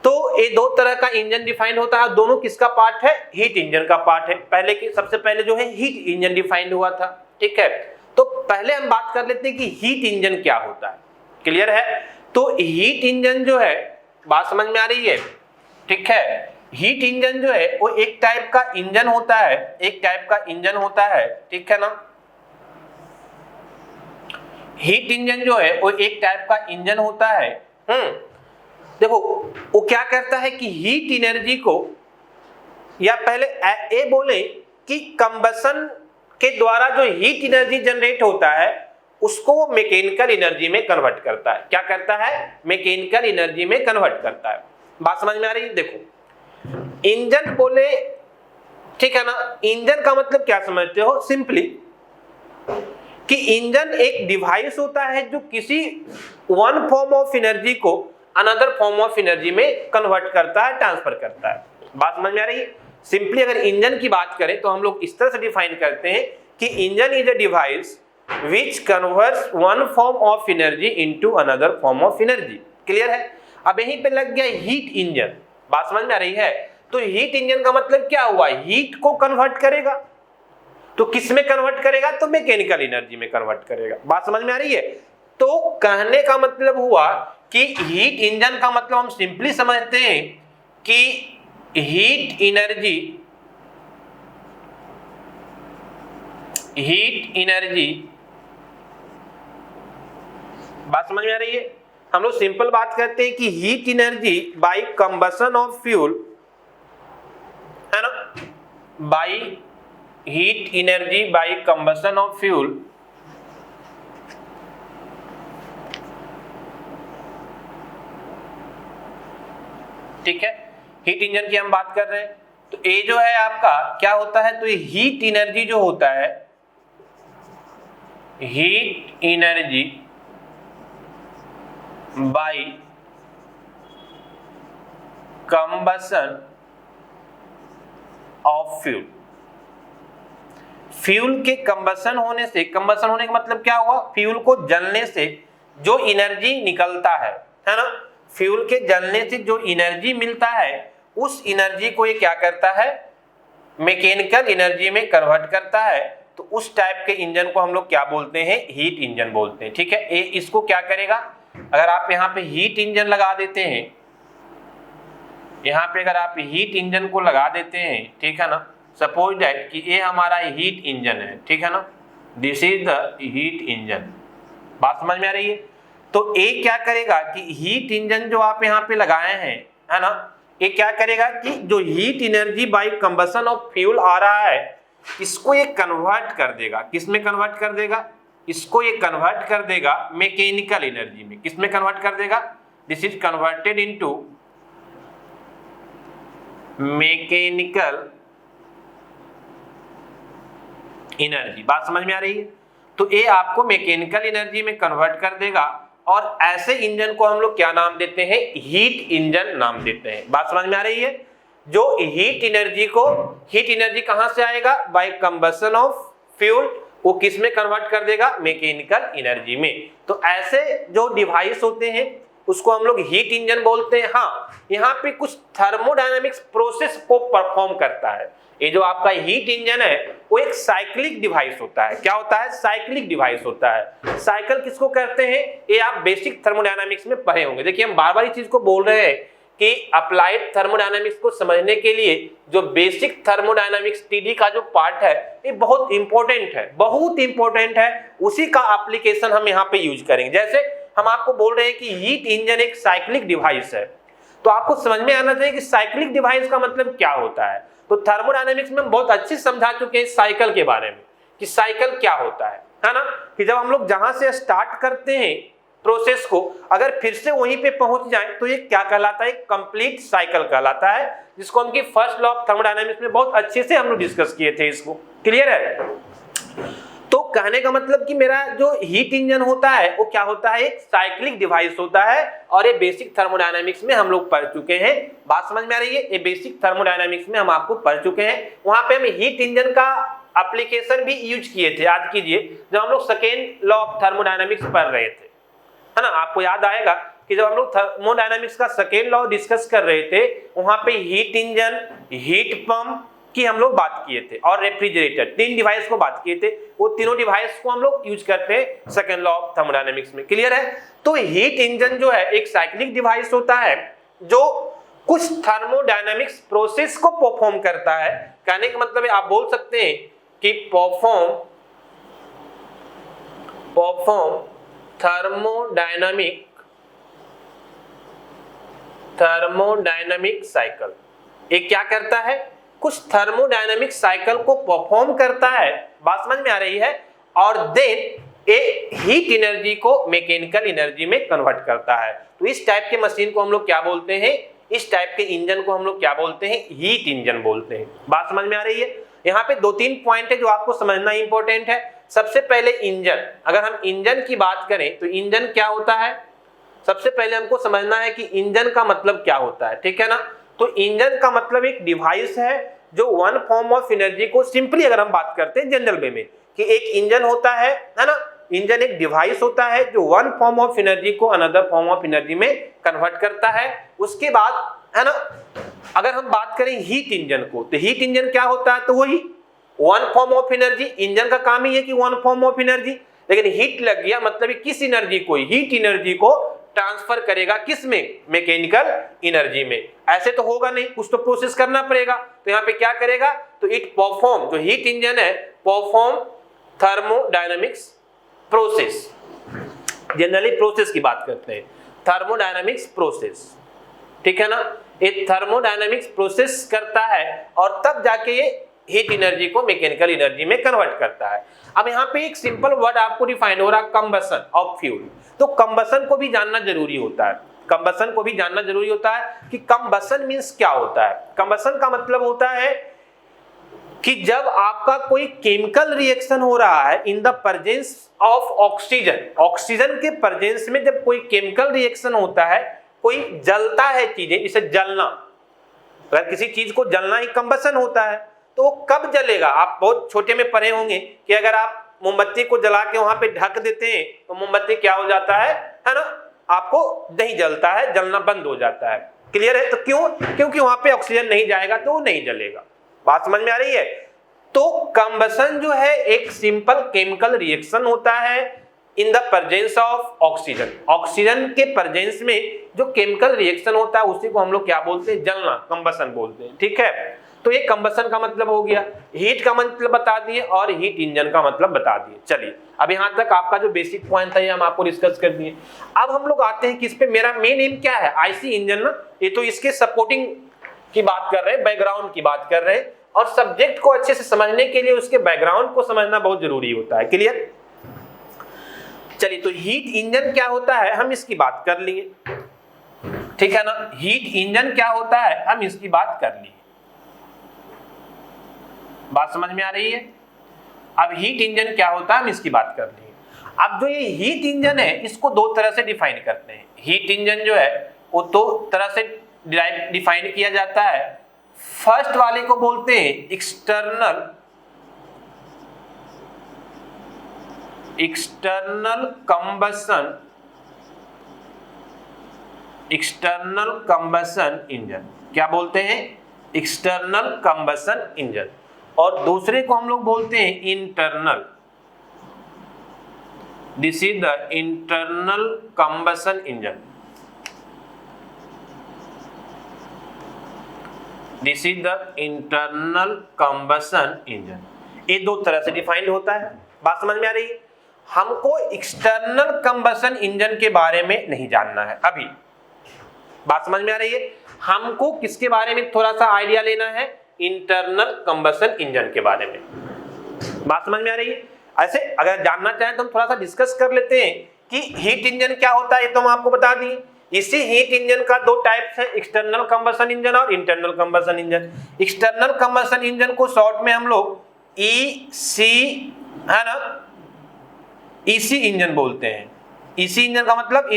S1: तो ये 2 तरह का इंजन डिफाइंड होता है, दोनों किसका पार्ट है, हीट इंजन का पार्ट है। पहले की सबसे पहले जो है हीट इंजन डिफाइंड हुआ था, ठीक है। तो पहले हम बात कर लेते हैं कि हीट इंजन क्या होता है, क्लियर है। तो हीट इंजन जो है, बात समझ में आ रही है, ठीक है। हीट इंजन जो है वो एक टाइप का इंजन होता है, ठीक है ना। हीट इंजन जो है वो एक टाइप का इंजन होता है। देखो वो क्या करता है कि हीट एनर्जी को, या पहले ये बोले कि कंबशन के द्वारा जो हीट एनर्जी जनरेट होता है उसको वो मैकेनिकल एनर्जी में कन्वर्ट करता है। क्या करता है, मैकेनिकल एनर्जी में कन्वर्ट करता है। बात समझ में आ रही है। देखो इंजन बोले, ठीक है ना, इंजन का मतलब क्या समझते हो, सिंपली कि इंजन एक डिवाइस होता है जो किसी वन फॉर्म ऑफ एनर्जी को अनदर फॉर्म ऑफ एनर्जी में कन्वर्ट करता है, ट्रांसफर करता है। बात समझ में आ रही है। सिंपली अगर इंजन की बात करें तो हम लोग इस तरह से डिफाइन करते हैं कि engine is a device which converts one form of energy into another form of energy, clear है। अब यहीं पे लग गया हीट इंजन। बात समझ में आ रही है। तो हीट इंजन का मतलब क्या हुआ, हीट को कन्वर्ट करेगा। तो किस में कन्वर्ट करेगा, तो मैकेनिकल एनर्जी में कन्वर्ट करेगा। बात समझ में आ रही है। तो कहने का मतलब हुआ कि हीट इंजन का मतलब हम सिंपली समझते हैं कि हीट एनर्जी, बात समझ में आ रही है। हम लोग सिंपल बात करते हैं कि heat energy bye combustion of fuel, है ना, by heat energy bye combustion of fuel ठीक है। हीट इंजन की हम बात कर रहे हैं। तो ये जो है आपका क्या होता है, तो ये हीट एनर्जी जो होता है, heat energy bye combustion of fuel, fuel के कंबसन होने से, कंबसन होने का मतलब क्या हुआ, फ्यूल को जलने से जो एनर्जी निकलता है ना, फ्यूल के जलने से जो एनर्जी मिलता है उस एनर्जी को ये क्या करता है, मैकेनिकल एनर्जी में कन्वर्ट करता है। तो उस टाइप के इंजन को हम लोग क्या बोलते हैं, हीट इंजन बोलते हैं। ठीक है, इसको क्या करेगा, अगर आप यहाँ पे हीट इंजन लगा देते हैं, यहाँ पे अगर आप हीट इंजन को लगा देते हैं, ठीक है ना, सपोज दैट कि ये हमारा हीट इंजन है, ठीक है ना, this is the heat engine, बात समझ में आ रही है। तो ये क्या करेगा कि हीट इंजन जो आप यहाँ पे लगाए हैं, है ना, ये क्या करेगा कि जो heat energy by combustion of fuel आ रहा है इसको ये कन्वर्ट कर देगा, किसमें कन्वर्ट कर देगा, इसको ये कन्वर्ट कर देगा मैकेनिकल एनर्जी में। किसमें कन्वर्ट कर देगा, this is converted into mechanical energy, बात समझ में आ रही है। तो ये आपको मैकेनिकल एनर्जी में कन्वर्ट कर देगा और ऐसे इंजन को हम लोग क्या नाम देते हैं, हीट इंजन नाम देते हैं। बात समझ में आ रही है। जो हीट एनर्जी कहां से आएगा, बाय कंबसन ऑफ फ्यूल, वो किस में कन्वर्ट कर देगा, मैकेनिकल एनर्जी में। तो ऐसे जो डिवाइस होते हैं उसको हम लोग हीट इंजन बोलते हैं। हाँ, यहाँ पे कुछ थर्मोडायनामिक्स प्रोसेस को परफॉर्म करता है। ये जो आपका हीट इंजन है वो एक साइक्लिक डिवाइस होता है। क्या होता है, साइक्लिक डिवाइस होता है। साइकिल किसको कहते हैं, ये आप बेसिक थर्मोडायनामिक्स में पढ़े होंगे। देखिए हम बार बार इस चीज को बोल रहे हैं कि अप्लाइड थर्मोडायनामिक्स को समझने के लिए जो बेसिक थर्मोडायनामिक्स टीडी का जो पार्ट है ये बहुत इंपॉर्टेंट है, बहुत इंपॉर्टेंट है। उसी का एप्लीकेशन हम यहाँ पे यूज करेंगे। जैसे हम आपको बोल रहे हैं कि हीट इंजन एक साइक्लिक डिवाइस है, तो आपको समझ में आना चाहिए कि साइक्लिक डिवाइस का मतलब क्या होता है। तो थर्मोडायनामिक्स में हम बहुत अच्छे से समझा चुके हैं साइकिल के बारे में कि साइकिल क्या होता है ना, कि जब हम लोग जहां से स्टार्ट करते हैं प्रोसेस को, अगर फिर से वहीं पे पहुंच जाए तो ये क्या कहलाता है, कंप्लीट साइकिल कहलाता है, जिसको हम की फर्स्ट लॉ ऑफ थर्मोडायनामिक्स में बहुत अच्छे से हम लोग डिस्कस किए थे। इसको क्लियर है। तो कहने का मतलब कि मेरा जो हीट इंजन होता है वो क्या होता है, एक साइक्लिक डिवाइस होता है और ये बेसिक थर्मोडायनामिक्स में हम लोग पढ़ चुके हैं। बात समझ में आ रही है। ये बेसिक थर्मोडायनामिक्स में हम आपको पढ़ चुके हैं। वहां पे हम हीट इंजन का एप्लीकेशन भी यूज किए थे। याद कीजिए जब हम लोग सेकेंड लॉ ऑफ थर्मोडायनामिक्स पढ़ रहे थे, है ना, आपको याद आएगा कि जब हम लोग थर्मोडायनामिक्स का सेकेंड लॉ डिस्कस कर रहे थे वहां पे हीट इंजन, हीट पंप की हम लोग बात किए थे और रेफ्रिजरेटर, तीन डिवाइस को बात किए थे। वो तीनों डिवाइस को हम लोग यूज करते हैं सेकेंड लॉ ऑफ थर्मोडायनामिक्स में। क्लियर है। तो हीट इंजन जो है एक साइक्लिक डिवाइस होता है जो कुछ थर्मोडायनामिक्स प्रोसेस को परफॉर्म करता है। कहने का मतलब है आप बोल सकते हैं कि परफॉर्म थर्मोडायनामिक साइकिल। ये क्या करता है, कुछ थर्मोडायनामिक साइकिल को परफॉर्म करता है। बात समझ में आ रही है। और देन ए हीट एनर्जी को मैकेनिकल एनर्जी में कन्वर्ट करता है। तो इस टाइप के मशीन को हम लोग क्या बोलते हैं, इस टाइप के इंजन को हम लोग क्या बोलते हैं, हीट इंजन बोलते हैं। बात समझ में आ रही है। यहाँ पे दो तीन पॉइंट है जो आपको समझना इंपॉर्टेंट है। सबसे पहले इंजन, अगर हम इंजन की बात करें तो इंजन क्या होता है, सबसे पहले हमको समझना है कि इंजन का मतलब क्या होता है। ठीक है ना। तो इंजन का मतलब एक डिवाइस है जो वन फॉर्म ऑफ एनर्जी को, सिंपली अगर हम बात करते हैं जनरल वे में, कि एक इंजन होता है ना, इंजन एक डिवाइस होता है जो वन फॉर्म ऑफ एनर्जी को अनदर फॉर्म ऑफ एनर्जी में कन्वर्ट करता है। उसके बाद, है ना, अगर हम बात करें हीट इंजन को, तो हीट इंजन क्या होता है, तो वही one form of energy. Engine का काम ही है कि वन फॉर्म ऑफ एनर्जी, लेकिन हीट लग गया मतलब किस एनर्जी को, हीट एनर्जी को ट्रांसफर करेगा किस में, मैकेनिकल एनर्जी में। ऐसे तो होगा नहीं, कुछ तो प्रोसेस करना पड़ेगा। तो यहाँ पे क्या करेगा, तो इट परफॉर्म, जो हीट इंजन है perform thermodynamics process. Generally process की बात करते हैं, थर्मोडायनामिक्स प्रोसेस। ठीक है ना। ये थर्मोडायनामिक्स प्रोसेस करता है और तब जाके ये हीट एनर्जी को मैकेनिकल एनर्जी में कन्वर्ट करता है। अब यहाँ पे एक सिंपल वर्ड आपको डिफाइन हो रहा है, कंबसन ऑफ फ्यूल। तो कंबसन को भी जानना जरूरी होता है, कंबसन को भी जानना जरूरी होता है कि कंबसन मींस क्या होता है। कंबसन का मतलब होता है कि जब आपका कोई केमिकल रिएक्शन हो रहा है in the presence of oxygen, oxygen के प्रेजेंस में जब कोई केमिकल रिएक्शन होता है, कोई जलता है चीजें, इसे जलना, अगर किसी चीज को जलना ही कंबसन होता है। तो कब जलेगा? आप बहुत छोटे में पढ़े होंगे कि अगर आप मोमबत्ती को जला के वहां पे ढक देते हैं तो मोमबत्ती क्या हो जाता है ना, आपको नहीं जलता है, जलना बंद हो जाता है। क्लियर है? तो क्यों? क्योंकि वहां पे ऑक्सीजन नहीं जाएगा तो वो नहीं जलेगा। बात समझ में आ रही है? तो कंबसन जो है एक सिंपल केमिकल रिएक्शन होता है in the presence of oxygen. Oxygen के प्रेजेंस में जो केमिकल रिएक्शन होता है उसी को हम लोग क्या बोलते हैं? जलना, कंबसन बोलते हैं। ठीक है, तो ये कंबसन का मतलब हो गया। हीट का मतलब बता दिए और हीट इंजन का मतलब बता दिए। चलिए, अब यहां तक आपका जो बेसिक पॉइंट था ये हम आपको डिस्कस कर दिए। अब हम लोग आते हैं कि इस पे मेरा मेन एम क्या है? आईसी इंजन ना, ये तो इसके सपोर्टिंग की बात कर रहे हैं, बैकग्राउंड की बात कर रहे हैं, और सब्जेक्ट को अच्छे से समझने के लिए उसके बैकग्राउंड को समझना बहुत जरूरी होता है। क्लियर? चलिए, तो हीट इंजन क्या होता है हम इसकी बात कर लिए। ठीक है ना, हीट इंजन क्या होता है हम इसकी बात कर लिए। बात समझ में आ रही है? अब हीट इंजन क्या होता है हम इसकी बात कर लिए। अब जो ये हीट इंजन है इसको दो तरह से डिफाइन करते हैं। हीट इंजन जो है वो दो तरह से डिफाइन किया जाता है। फर्स्ट वाले को बोलते हैं एक्सटर्नल कंबसन इंजन। क्या बोलते हैं? External combustion engine. और दूसरे को हम लोग बोलते हैं internal. This is the internal combustion engine. This is the internal combustion engine. ये दो तरह से डिफाइंड होता है। बात समझ में आ रही है? हमको एक्सटर्नल कंबसन इंजन के बारे में नहीं जानना है अभी। बात समझ में आ रही है? हमको किसके बारे में थोड़ा सा आइडिया लेना है? इंटरनल कंबसन इंजन के बारे में। बात समझ में आ रही है? ऐसे अगर जानना चाहें तो हम थोड़ा सा डिस्कस कर लेते हैं कि हीट इंजन क्या होता है। ये तो हम आपको बता दिए। इसी हीट इंजन का दो टाइप्स है, एक्सटर्नल कंबसन इंजन और internal combustion engine. External combustion engine को शॉर्ट में हम लोग ईसी है ना, ईसी इंजन बोलते हैं। ईसी इंजन का मतलब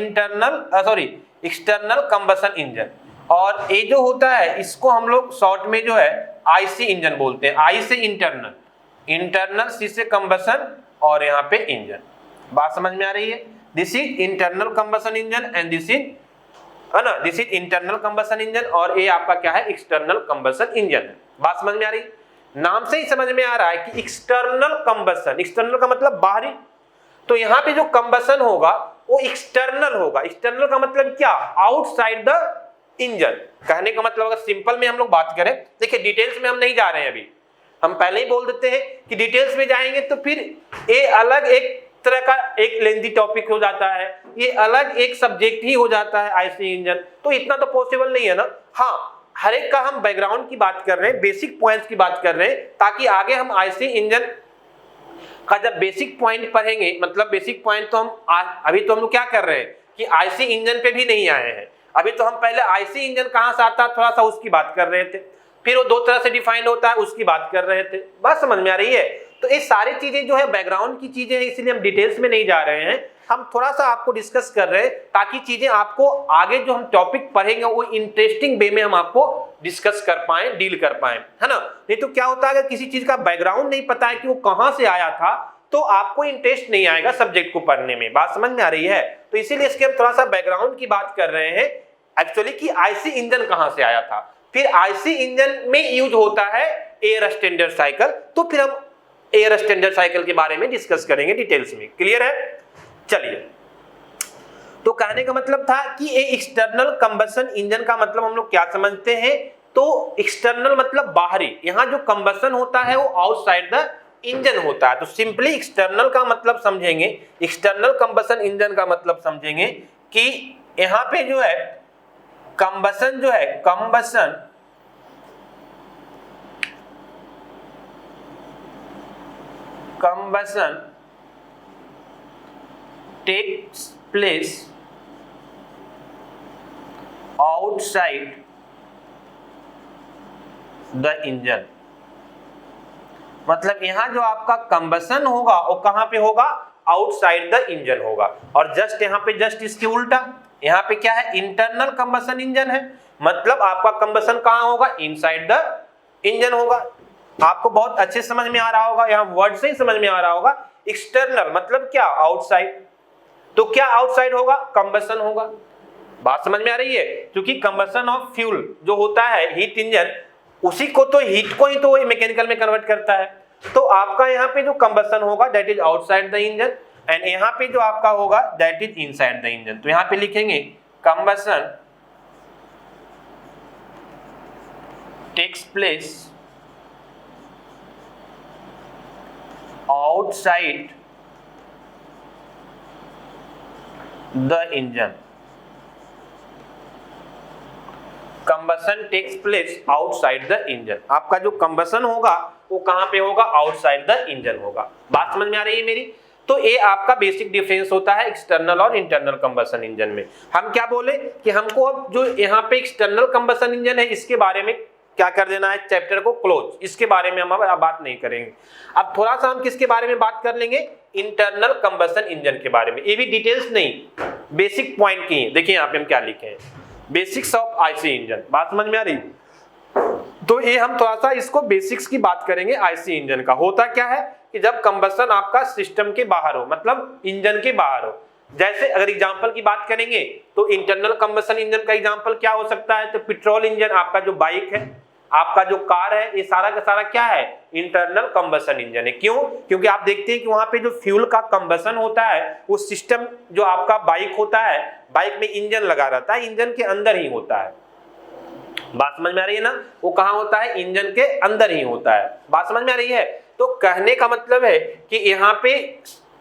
S1: एक्सटर्नल कंबसन इंजन। और ये जो होता है इसको हम लोग शॉर्ट में जो है आईसी इंजन बोलते हैं। आई से इंटरनल, सी से कंबसन और यहाँ पे इंजन। बात समझ में आ रही है? This is internal combustion engine and this is internal combustion engine, और ये आपका क्या है? एक्सटर्नल कंबसन इंजन है। बात समझ में आ रही? नाम से ही समझ में आ रहा है कि एक्सटर्नल कंबसन, एक्सटर्नल का मतलब बाहरी, तो यहाँ पे जो कंबसन होगा वो एक्सटर्नल होगा। एक्सटर्नल का मतलब क्या? Outside the engine. कहने का मतलब अगर सिंपल में हम लोग बात करें, देखिए डिटेल्स में हम नहीं जा रहे हैं अभी, हम पहले ही बोल देते हैं कि डिटेल्स में जाएंगे तो फिर ये अलग एक तरह का एक लेंथी टॉपिक हो जाता है, ये अलग एक सब्जेक्ट ही हो जाता है आईसी इंजन, तो इतना तो पॉसिबल नहीं है ना। हाँ, हर एक का हम बैकग्राउंड की बात कर रहे हैं, बेसिक पॉइंट्स की बात कर रहे हैं, ताकि आगे हम आईसी इंजन का जब बेसिक पॉइंट पढ़ेंगे, मतलब बेसिक पॉइंट तो हम अभी तो हम लोग क्या कर रहे हैं कि आईसी इंजन पे भी नहीं आए हैं। अभी तो हम पहले आईसी इंजन कहां से आता है थोड़ा सा उसकी बात कर रहे थे, फिर वो दो तरह से डिफाइंड होता है उसकी बात कर रहे थे। बात समझ में आ रही है? तो ये सारी चीजें जो है बैकग्राउंड की चीजें हैं, इसलिए हम डिटेल्स में नहीं जा रहे हैं, हम थोड़ा सा आपको डिस्कस कर रहे हैं ताकि चीजें आपको आगे जो हम टॉपिक पढ़ेंगे वो इंटरेस्टिंग वे में हम आपको डिस्कस कर पाए, डील कर पाए, है ना। नहीं तो क्या होता है अगर किसी चीज का बैकग्राउंड नहीं पता है कि वो कहां से आया था तो आपको इंटरेस्ट नहीं आएगा सब्जेक्ट को पढ़ने में। बात समझ में आ रही है? तो इसीलिए इसके हम थोड़ा सा बैकग्राउंड की बात कर रहे हैं एक्चुअली कि आईसी इंजन कहां से आया था, फिर आईसी इंजन में यूज होता है एयर स्टैंडर्ड साइकिल, तो फिर हम एयर स्टैंडर्ड साइकिल के बारे में डिस्कस करेंगे डिटेल्स में। क्लियर है? चलिए, तो कहने का मतलब था कि ये एक्सटर्नल कंबसन इंजन का मतलब हम लोग क्या समझते हैं, तो एक्सटर्नल मतलब बाहरी, यहाँ जो कंबसन होता है वो आउटसाइड द इंजन होता है। तो सिंपली एक्सटर्नल का मतलब समझेंगे, एक्सटर्नल कंबसन इंजन का मतलब समझेंगे कि यहाँ पे जो है कंबसन जो है, combustion takes place outside the engine। मतलब यहां जो आपका कंबसन होगा वो कहां पे होगा? आउटसाइड द इंजन होगा। और जस्ट यहां पे जस्ट इसके उल्टा, यहां पे क्या है? इंटरनल कंबसन इंजन है, मतलब आपका कंबसन कहां होगा? इनसाइड द इंजन होगा। आपको बहुत अच्छे समझ में आ रहा होगा, यहाँ वर्ड से ही समझ में आ रहा होगा। एक्सटर्नल मतलब क्या, आउटसाइड। तो क्या आउटसाइड होगा, कंबशन होगा। बात समझ में आ रही है, क्योंकि कंबशन ऑफ फ्यूल जो होता है हीट इंजन, उसी को तो हीट को ही तो वही मैकेनिकल में कन्वर्ट करता है। तो आपका यहाँ पे जो कंबशन होगा that is outside the engine, and यहाँ पे जो आपका होगा that is inside the engine. तो यहाँ पे लिखेंगे combustion takes place outside the engine. Combustion takes place outside the engine. आपका जो कंबशन होगा वो कहां पे होगा, आउटसाइड द इंजन होगा। बात समझ में आ रही है मेरी। तो ये आपका बेसिक डिफरेंस होता है एक्सटर्नल और इंटरनल कंबशन इंजन में। हम क्या बोले कि हमको अब जो यहाँ पे एक्सटर्नल कंबशन इंजन है इसके बारे में क्या कर देना है, चैप्टर को क्लोज, इसके बारे में हम अब बात नहीं करेंगे। अब थोड़ा सा हम किसके बारे में बात कर लेंगे, इंटरनल कंबशन इंजन के बारे में। ये भी डिटेल्स नहीं, बेसिक पॉइंट की है। देखिए यहाँ पे हम क्या लिखे हैं, बेसिक्स ऑफ आईसी इंजन। बात समझ में आ रही। तो ये हम थोड़ा सा इसको बेसिक्स की बात करेंगे आईसी इंजन का। होता क्या है कि जब कंबशन आपका सिस्टम के बाहर हो, मतलब इंजन के बाहर हो, जैसे अगर एग्जांपल की बात करेंगे तो इंटरनल कंबशन इंजन का एग्जांपल क्या हो सकता है, तो पेट्रोल इंजन, आपका जो बाइक है, आपका जो कार है, ये सारा का सारा क्या है, इंटरनल कंबशन इंजन है। क्यों, क्योंकि आप देखते हैं कि वहां पे जो फ्यूल का कंबशन होता है वो सिस्टम जो आपका बाइक होता है, बाइक में इंजन लगा रहता है, इंजन के अंदर ही होता है। बात समझ में आ रही है ना, वो कहां होता है, इंजन के अंदर ही होता है। बात समझ में आ रही है। तो कहने का मतलब है कि यहाँ पे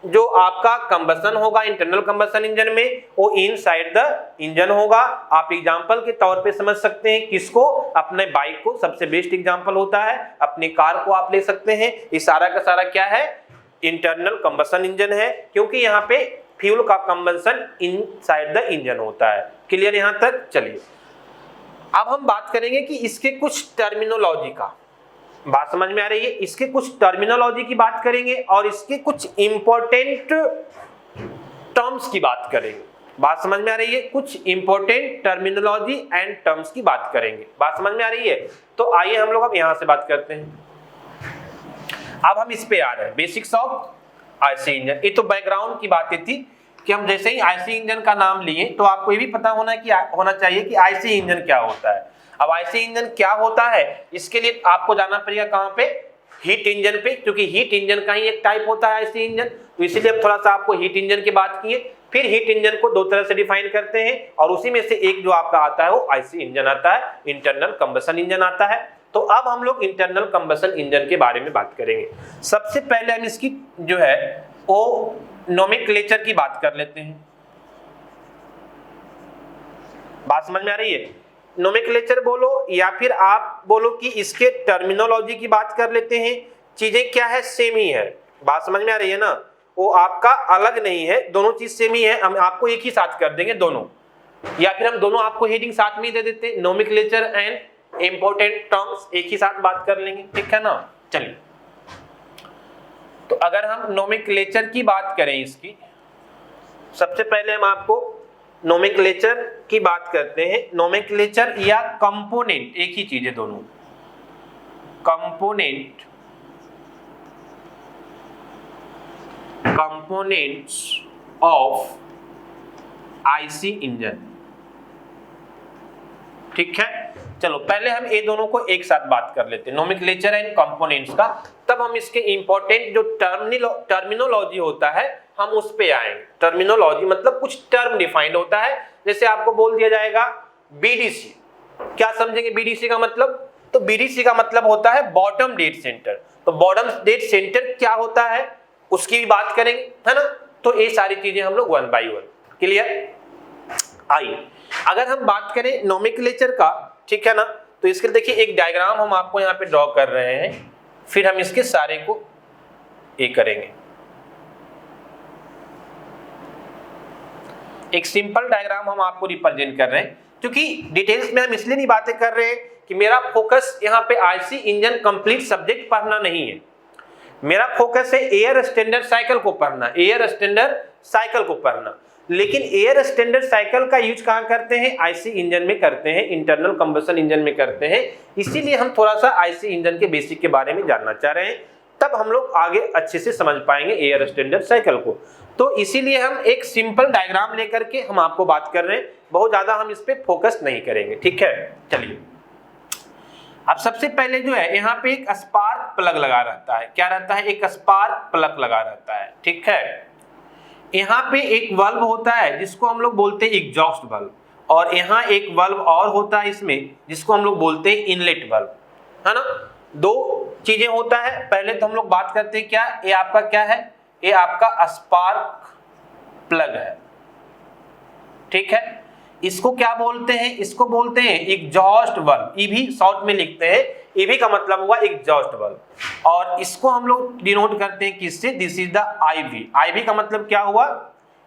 S1: जो आपका कंबशन होगा इंटरनल कंबशन इंजन में, वो इनसाइड द इंजन होगा। आप एग्जांपल के तौर पे समझ सकते हैं किसको, अपने बाइक को सबसे बेस्ट एग्जांपल होता है, अपनी कार को आप ले सकते हैं। ये सारा का सारा क्या है, इंटरनल कंबशन इंजन है, क्योंकि यहाँ पे फ्यूल का कंबशन इनसाइड द इंजन होता है। क्लियर यहाँ तक। चलिए अब हम बात करेंगे कि इसके कुछ टर्मिनोलॉजी का। बात समझ में आ रही है, इसके कुछ टर्मिनोलॉजी की बात करेंगे और इसके कुछ इंपॉर्टेंट टर्म्स की बात करेंगे। बात समझ में आ रही है, कुछ इंपॉर्टेंट टर्मिनोलॉजी एंड टर्म्स की बात करेंगे। बात समझ में आ रही है। तो आइए हम लोग अब यहां से बात करते हैं। अब हम इस पे आ रहे हैं, बेसिक्स ऑफ आईसी इंजन। ये तो बैकग्राउंड की बातें थी कि हम जैसे ही आईसी इंजन का नाम लिए तो आपको ये भी पता होना चाहिए कि आईसी इंजन क्या होता है। अब आईसी इंजन क्या होता है, इसके लिए आपको जाना पड़ेगा कहां पे, हीट इंजन पे, क्योंकि हीट इंजन का ही एक टाइप होता है आईसी इंजन। तो इसीलिए अब थोड़ा सा आपको हीट इंजन की बात किए। फिर हीट इंजन को दो तरह से डिफाइन करते हैं और उसी में से एक जो आपका आता है वो आईसी इंजन आता है, इंटरनल कंबशन इंजन आता है। तो अब हम लोग इंटरनल कंबशन इंजन के बारे में बात करेंगे। सबसे पहले हम इसकी जो है वो नोमेनक्लेचर की बात कर लेते हैं। बात समझ में आ रही है। नोमेनक्लेचर बोलो या फिर आप बोलो कि इसके टर्मिनोलॉजी की बात कर लेते हैं। चीजें क्या है, सेम ही है। बात समझ में आ रही है ना, वो आपका अलग नहीं है, दोनों चीज सेम ही है। हम आपको एक ही साथ कर देंगे दोनों, या फिर हम दोनों आपको हेडिंग साथ में ही दे देते हैं, नोमेनक्लेचर एंड इंपॉर्टेंट टर्म्स एक ही साथ बात कर लेंगे, ठीक है ना। चलिए तो अगर हम नोमेनक्लेचर की बात करें इसकी, सबसे पहले हम आपको नोमेनक्लेचर की बात करते हैं। नोमेनक्लेचर या कंपोनेंट एक ही चीज है दोनों। कंपोनेंट्स ऑफ आईसी इंजन, ठीक है। चलो पहले हम ये दोनों को एक साथ बात कर लेते हैं, नोमेनक्लेचर एंड कंपोनेंट्स का। तब हम इसके इंपॉर्टेंट जो टर्मिनोलॉजी होता है हम उस पे आएंगे। टर्मिनोलॉजी मतलब कुछ टर्म डिफाइंड होता है। जैसे आपको बोल दिया जाएगा बीडीसी, क्या समझेंगे बीडीसी का मतलब, तो बीडीसी का मतलब होता है बॉटम डेड सेंटर। तो बॉटम डेड सेंटर क्या होता है उसकी भी बात करेंगे, है ना। तो ये सारी चीजें हम लोग वन बाय वन। क्लियर। आइए अगर हम बात करें नोमेनक्लेचर का, ठीक है ना, तो इसके लिए देखिए एक डायग्राम हम आपको यहाँ पे ड्रॉ कर रहे हैं, फिर हम इसके सारे को ये करेंगे। एक सिंपल डायग्राम हम आपको रिप्रेजेंट कर रहे हैं, क्योंकि डिटेल्स में हम इसलिए नहीं बातें कर रहे हैं कि मेरा फोकस यहाँ पे आईसी इंजन कंप्लीट सब्जेक्ट पढ़ना नहीं है। मेरा फोकस है एयर स्टैंडर्ड साइकिल को पढ़ना, एयर स्टैंडर्ड साइकिल को पढ़ना। लेकिन एयर स्टैंडर्ड साइकिल का यूज कहाँ करते हैं? आईसी इंजन में करते हैं, इंटरनल कंबशन इंजन में करते हैं। इसीलिए हम थोड़ा सा आईसी इंजन के बेसिक के बारे में जानना चाह रहे हैं, तब हम लोग आगे अच्छे से समझ पाएंगे एयर स्टैंडर्ड साइकिल को। तो इसीलिए हम एक सिंपल डायग्राम लेकर के हम आपको बात कर रहे हैं, बहुत ज्यादा हम इस पे फोकस नहीं करेंगे, ठीक है। चलिए, अब सबसे पहले जो है यहाँ पे एक स्पार्क प्लग लगा रहता है। क्या रहता है? एक स्पार्क प्लग लगा रहता है, ठीक है। यहाँ पे एक वाल्व होता है जिसको हम लोग बोलते हैं एग्जॉस्ट वाल्व, और यहाँ एक वाल्व और होता है इसमें जिसको हम लोग बोलते हैं इनलेट वाल्व, है ना। दो चीजें होता है। पहले तो हम लोग बात करते हैं क्या, ये आपका क्या है? ये आपका स्पार्क प्लग है, ठीक है। इसको क्या बोलते हैं? इसको बोलते हैं एग्जॉस्ट वाल्व। ये भी शॉर्ट में लिखते हैं, ये भी का मतलब हुआ एग्जॉस्ट वाल्व, और इसको हम लोग डिनोट करते हैं किससे? This is the IV. IV का मतलब क्या हुआ?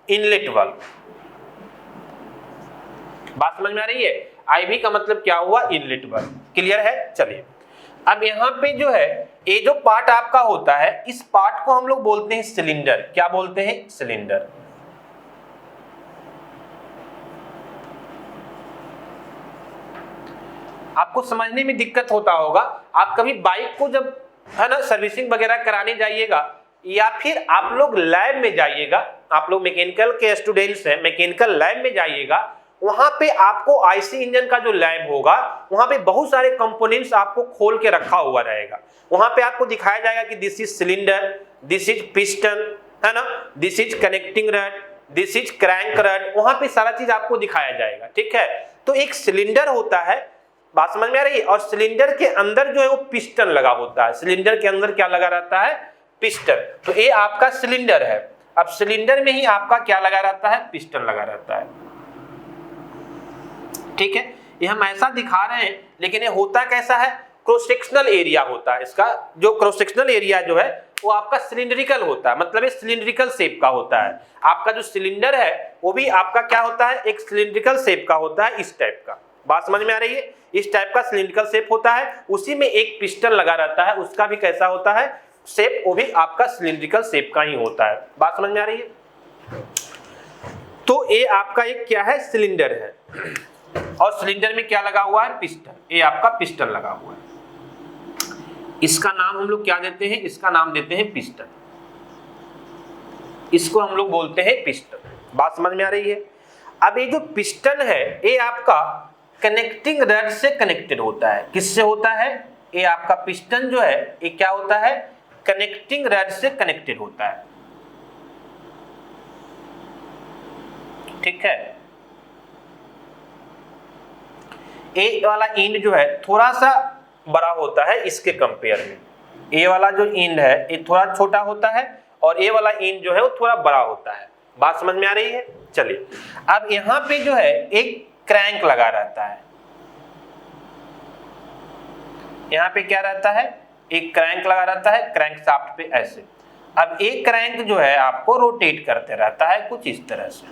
S1: Inlet valve. बात समझ में आ रही है? आईवी का मतलब क्या हुआ? Inlet valve. क्लियर है? चलिए, अब यहाँ पे जो है ये जो पार्ट आपका होता है, इस पार्ट को हम लोग बोलते हैं सिलेंडर। क्या बोलते हैं? सिलेंडर। आपको समझने में दिक्कत होता होगा, आप कभी बाइक को जब है ना सर्विसिंग वगैरह कराने जाइएगा, या फिर आप लोग लैब में जाइएगा, आप लोग मैकेनिकल के स्टूडेंट्स हैं, मैकेनिकल लैब में जाइएगा, वहां पे आपको आईसी इंजन का जो लैब होगा, वहां पे बहुत सारे कंपोनेंट्स आपको खोल के रखा हुआ रहेगा। वहां पे आपको दिखाया जाएगा कि this is cylinder, this is piston, है ना, this is connecting rod, this is crank rod. वहां पे सारा चीज आपको दिखाया जाएगा, ठीक है। तो एक सिलेंडर होता है, बात समझ में आ रही है, और सिलेंडर के अंदर जो है वो पिस्टन लगा होता है। सिलेंडर के अंदर क्या लगा रहता है? पिस्टन। तो ये आपका सिलेंडर है। अब सिलेंडर में ही आपका क्या लगा रहता है? पिस्टन लगा रहता है, ठीक है। ये हम ऐसा दिखा रहे हैं, लेकिन ये होता कैसा है? क्रॉस सेक्शनल एरिया होता है इसका। जो क्रॉस सेक्शनल एरिया जो है वो आपका सिलिंड्रिकल होता है, मतलब ये सिलिंड्रिकल शेप का होता है। आपका जो सिलेंडर है वो भी आपका क्या होता है? एक सिलिंड्रिकल शेप का होता है, इस टाइप का। बात समझ में आ रही है? इस टाइप का सिलिंड्रिकल शेप होता है, उसी में एक पिस्टन लगा रहता है, उसका भी कैसा होता है शेप? वो भी आपका सिलिंड्रिकल शेप का ही होता है। बात समझ में आ रही है? तो ये आपका एक क्या है? सिलेंडर है, और सिलेंडर में क्या लगा हुआ है? पिस्टन। ये आपका पिस्टन लगा हुआ है। इसका नाम हम लोग क्या देते हैं? इसका नाम देते हैं पिस्टन। इसको हम लोग बोलते हैं पिस्टन। बात समझ में आ रही है? अब ये जो पिस्टन है ये आपका कनेक्टिंग रड से कनेक्टेड होता है। किससे होता है? ये आपका पिस्टन जो है ये क्या होता है? कनेक्टिंग रड से कनेक्टेड होता है, ठीक है। ए वाला एंड जो है थोड़ा सा बड़ा होता है इसके कंपेयर में। ए वाला जो एंड है ये थोड़ा छोटा होता है, और ए वाला एंड जो है वो थोड़ा बड़ा होता है। बात समझ में आ रही है? चलिए, अब यहां पे जो है एक क्रैंक लगा रहता है। यहां पे क्या रहता है? एक क्रैंक लगा रहता है, क्रैंक शाफ्ट पे ऐसे। अब एक क्रैंक जो है आपको रोटेट करते रहता है कुछ इस तरह से।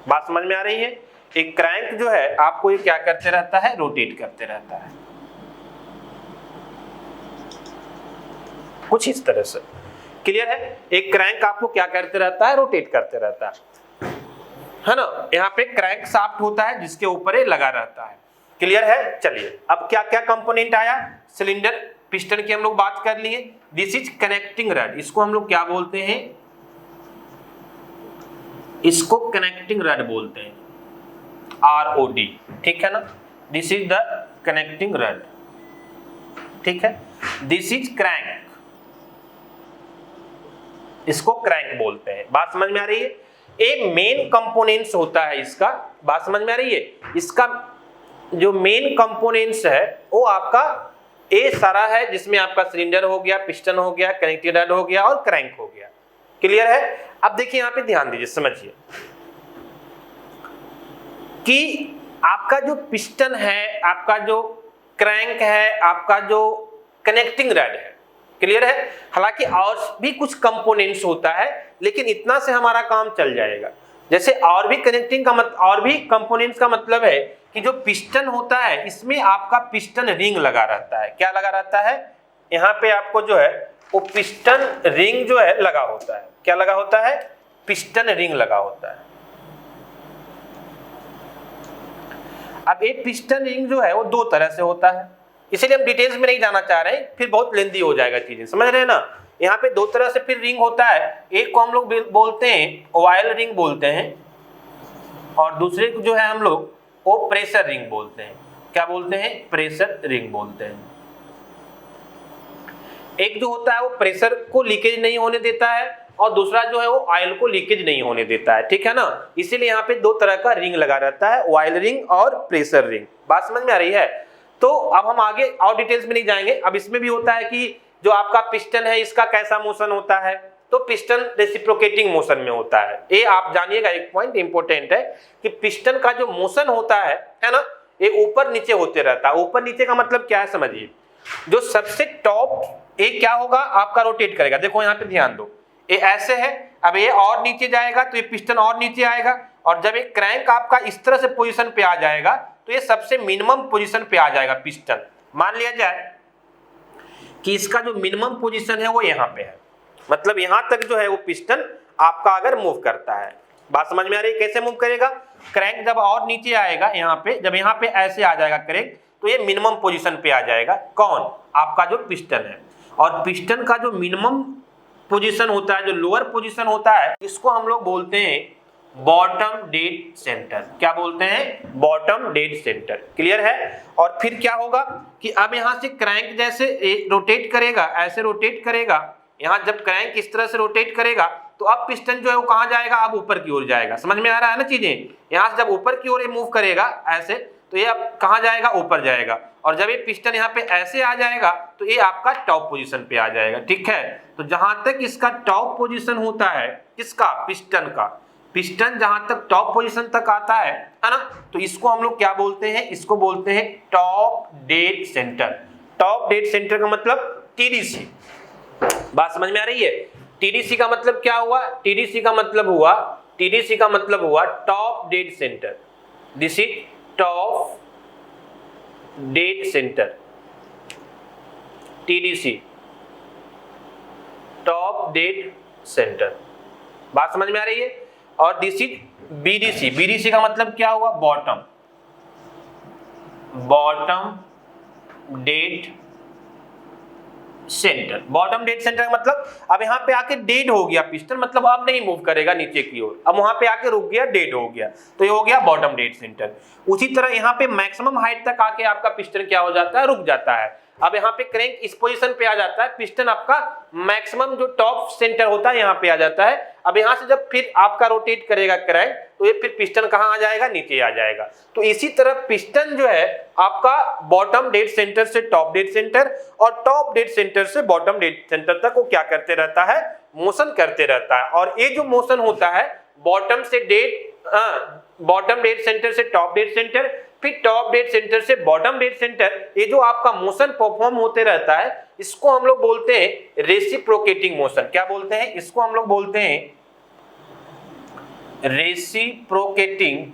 S1: बात समझ में आ रही है? एक क्रैंक जो है आपको ये क्या करते रहता है? रोटेट करते रहता है कुछ इस तरह से। क्लियर है? एक क्रैंक आपको क्या करते रहता है? रोटेट करते रहता है ना। यहाँ पे क्रैंक शाफ्ट होता है जिसके ऊपर ये लगा रहता है। क्लियर है? चलिए, अब क्या क्या कंपोनेंट आया? सिलेंडर, पिस्टन की हम लोग बात कर लिए। दिस इज कनेक्टिंग रड, इसको हम लोग क्या बोलते हैं? इसको कनेक्टिंग रड बोलते हैं, ROD, ठीक है ना। This is the connecting rod, ठीक है। दिस इज क्रैंक, इसको क्रैंक बोलते हैं। बात समझ में आ रही है? एक मेन कंपोनेंट्स होता है इसका। बात समझ में आ रही है? इसका जो मेन कंपोनेंट्स है वो आपका ए सारा है, जिसमें आपका सिलेंडर हो गया, पिस्टन हो गया, कनेक्टिंग रड हो गया और क्रैंक हो गया। क्लियर है? अब देखिए यहाँ पे ध्यान दीजिए, समझिए कि आपका जो पिस्टन है, आपका जो क्रैंक है, आपका जो कनेक्टिंग रड है, क्लियर है। हालांकि और भी कुछ कंपोनेंट्स होता है, लेकिन इतना से हमारा काम चल जाएगा। जैसे और भी कनेक्टिंग का और भी कंपोनेंट्स का मतलब है कि जो पिस्टन होता है इसमें आपका पिस्टन रिंग लगा रहता है। क्या लगा रहता है? यहाँ पे आपको जो है वो पिस्टन रिंग जो है लगा होता है। क्या लगा होता है? पिस्टन रिंग लगा होता है। अब एक पिस्टन रिंग जो है वो दो तरह से होता है, इसीलिए हम डिटेल्स में नहीं जाना चाह रहे हैं, फिर बहुत लेंदी हो जाएगा चीजें, समझ रहे हैं ना। यहाँ पे दो तरह से फिर रिंग होता है, एक को हम लोग बोलते हैं ऑयल रिंग बोलते हैं, और दूसरे को जो है हम लोग वो प्रेशर रिंग बोलते हैं। क्या बोलते हैं? प्रेशर रिंग बोलते हैं। एक जो होता है वो प्रेशर को लीकेज नहीं होने देता है, और दूसरा जो है वो ऑयल को लीकेज नहीं होने देता है, ठीक है ना। इसीलिए यहाँ पे दो तरह का रिंग लगा रहता है, ऑयल रिंग और प्रेशर रिंग। बात समझ में आ रही है? तो अब हम आगे और डिटेल्स में नहीं जाएंगे। अब इसमें भी होता है कि जो आपका पिस्टन है इसका कैसा मोशन होता है, तो पिस्टन रेसिप्रोकेटिंग मोशन में होता है। ये आप जानिएगा, एक पॉइंट इंपॉर्टेंट है कि पिस्टन का जो मोशन होता है ना, ये ऊपर नीचे होते रहता है। ऊपर नीचे का मतलब क्या है समझिए, जो सबसे टॉप ये क्या होगा आपका रोटेट करेगा। देखो यहाँ पे ध्यान दो, ये ऐसे है, अब ये और नीचे जाएगा तो ये पिस्टन और नीचे आएगा, और जब ये क्रैंक आपका इस तरह से पोजीशन पे आ जाएगा तो ये सबसे मिनिमम पोजीशन पे आ जाएगा पिस्टन। मान लिया जाए कि इसका जो मिनिमम पोजीशन है वो यहाँ पे है, मतलब यहाँ तक जो है वो पिस्टन आपका अगर मूव करता है। बात समझ में आ रही है? कैसे मूव करेगा? क्रैंक जब और नीचे आएगा यहाँ पे, जब यहाँ पे ऐसे आ जाएगा क्रैंक, तो ये मिनिमम पोजीशन पे आ जाएगा। कौन? आपका जो पिस्टन है। और पिस्टन का जो मिनिमम पोजीशन होता है, जो लोअर पोजीशन होता है, इसको हम लोग बोलते हैं बॉटम डेड सेंटर। क्या बोलते हैं? Bottom dead centre. क्लियर है? और फिर क्या होगा कि अब यहाँ से क्रैंक जैसे रोटेट करेगा, ऐसे रोटेट करेगा, यहाँ जब क्रैंक इस तरह से रोटेट करेगा तो अब पिस्टन जो है वो कहाँ जाएगा? अब ऊपर की ओर जाएगा। समझ में आ रहा है ना चीजें? यहाँ से जब ऊपर की ओर मूव करेगा ऐसे, तो ये अब कहाँ जाएगा? ऊपर जाएगा। और जब ये पिस्टन यहाँ पे ऐसे आ जाएगा तो ये आपका टॉप पोजीशन पे आ जाएगा, ठीक है। तो जहां तक इसका टॉप पोजीशन होता है, किसका? पिस्टन का। पिस्टन जहां तक टॉप पोजीशन तक आता है ना, तो इसको हम लोग क्या बोलते हैं? इसको बोलते हैं top dead centre. Top dead centre का मतलब टीडीसी। बात समझ में आ रही है? टीडीसी का मतलब क्या हुआ? टीडीसी का मतलब हुआ top dead centre. This is top dead centre, TDC, top dead centre. बात समझ में आ रही है? और दिस इज बीडीसी। बीडीसी का मतलब क्या हुआ? Bottom dead centre. Bottom dead centre का मतलब अब यहाँ पे आके डेड हो गया पिस्टन, मतलब अब नहीं मूव करेगा नीचे की ओर, अब वहां पे आके रुक गया, डेड हो गया, तो ये हो गया बॉटम डेड सेंटर। उसी तरह यहाँ पे मैक्सिमम हाइट तक आके आपका पिस्टन क्या हो जाता है? रुक जाता है। अब यहाँ पे क्रैंक इस पोजीशन पे आ जाता है, पिस्टन आपका मैक्सिमम जो टॉप सेंटर होता है यहाँ पे आ जाता है। अब यहाँ से जब फिर आपका रोटेट करेगा क्रैंक, तो ये फिर पिस्टन कहाँ आ जाएगा? नीचे आ जाएगा। तो इसी तरह पिस्टन जो है आपका बॉटम डेड सेंटर से टॉप डेड सेंटर, और टॉप डेड सेंटर से बॉटम डेड सेंटर तक वो क्या करते रहता है? मोशन करते रहता है। और ये जो मोशन होता है बॉटम डेड सेंटर से टॉप डेड सेंटर, फिर टॉप डेड सेंटर से बॉटम डेड सेंटर, ये जो आपका मोशन परफॉर्म होते रहता है, इसको हम लोग बोलते हैं रेसिप्रोकेटिंग मोशन। क्या बोलते हैं? इसको हम लोग बोलते हैं रेसिप्रोकेटिंग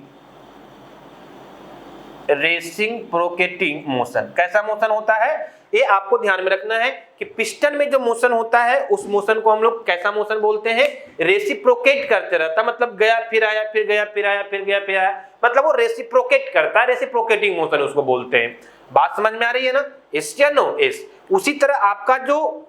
S1: मोशन। कैसा मोशन होता है? ये आपको ध्यान में रखना है कि पिस्टन में जो मोशन होता है उस मोशन को हम लोग कैसा मोशन बोलते हैं? रेसिप्रोकेट करते रहता, मतलब गया फिर आया, फिर गया फिर आया, फिर गया फिर आया, मतलब वो रेसिप्रोकेट करता है, रेसिप्रोकेटिंग मोशन उसको बोलते हैं। बात समझ में आ रही है ना? यस या नो? यस। उसी तरह आपका जो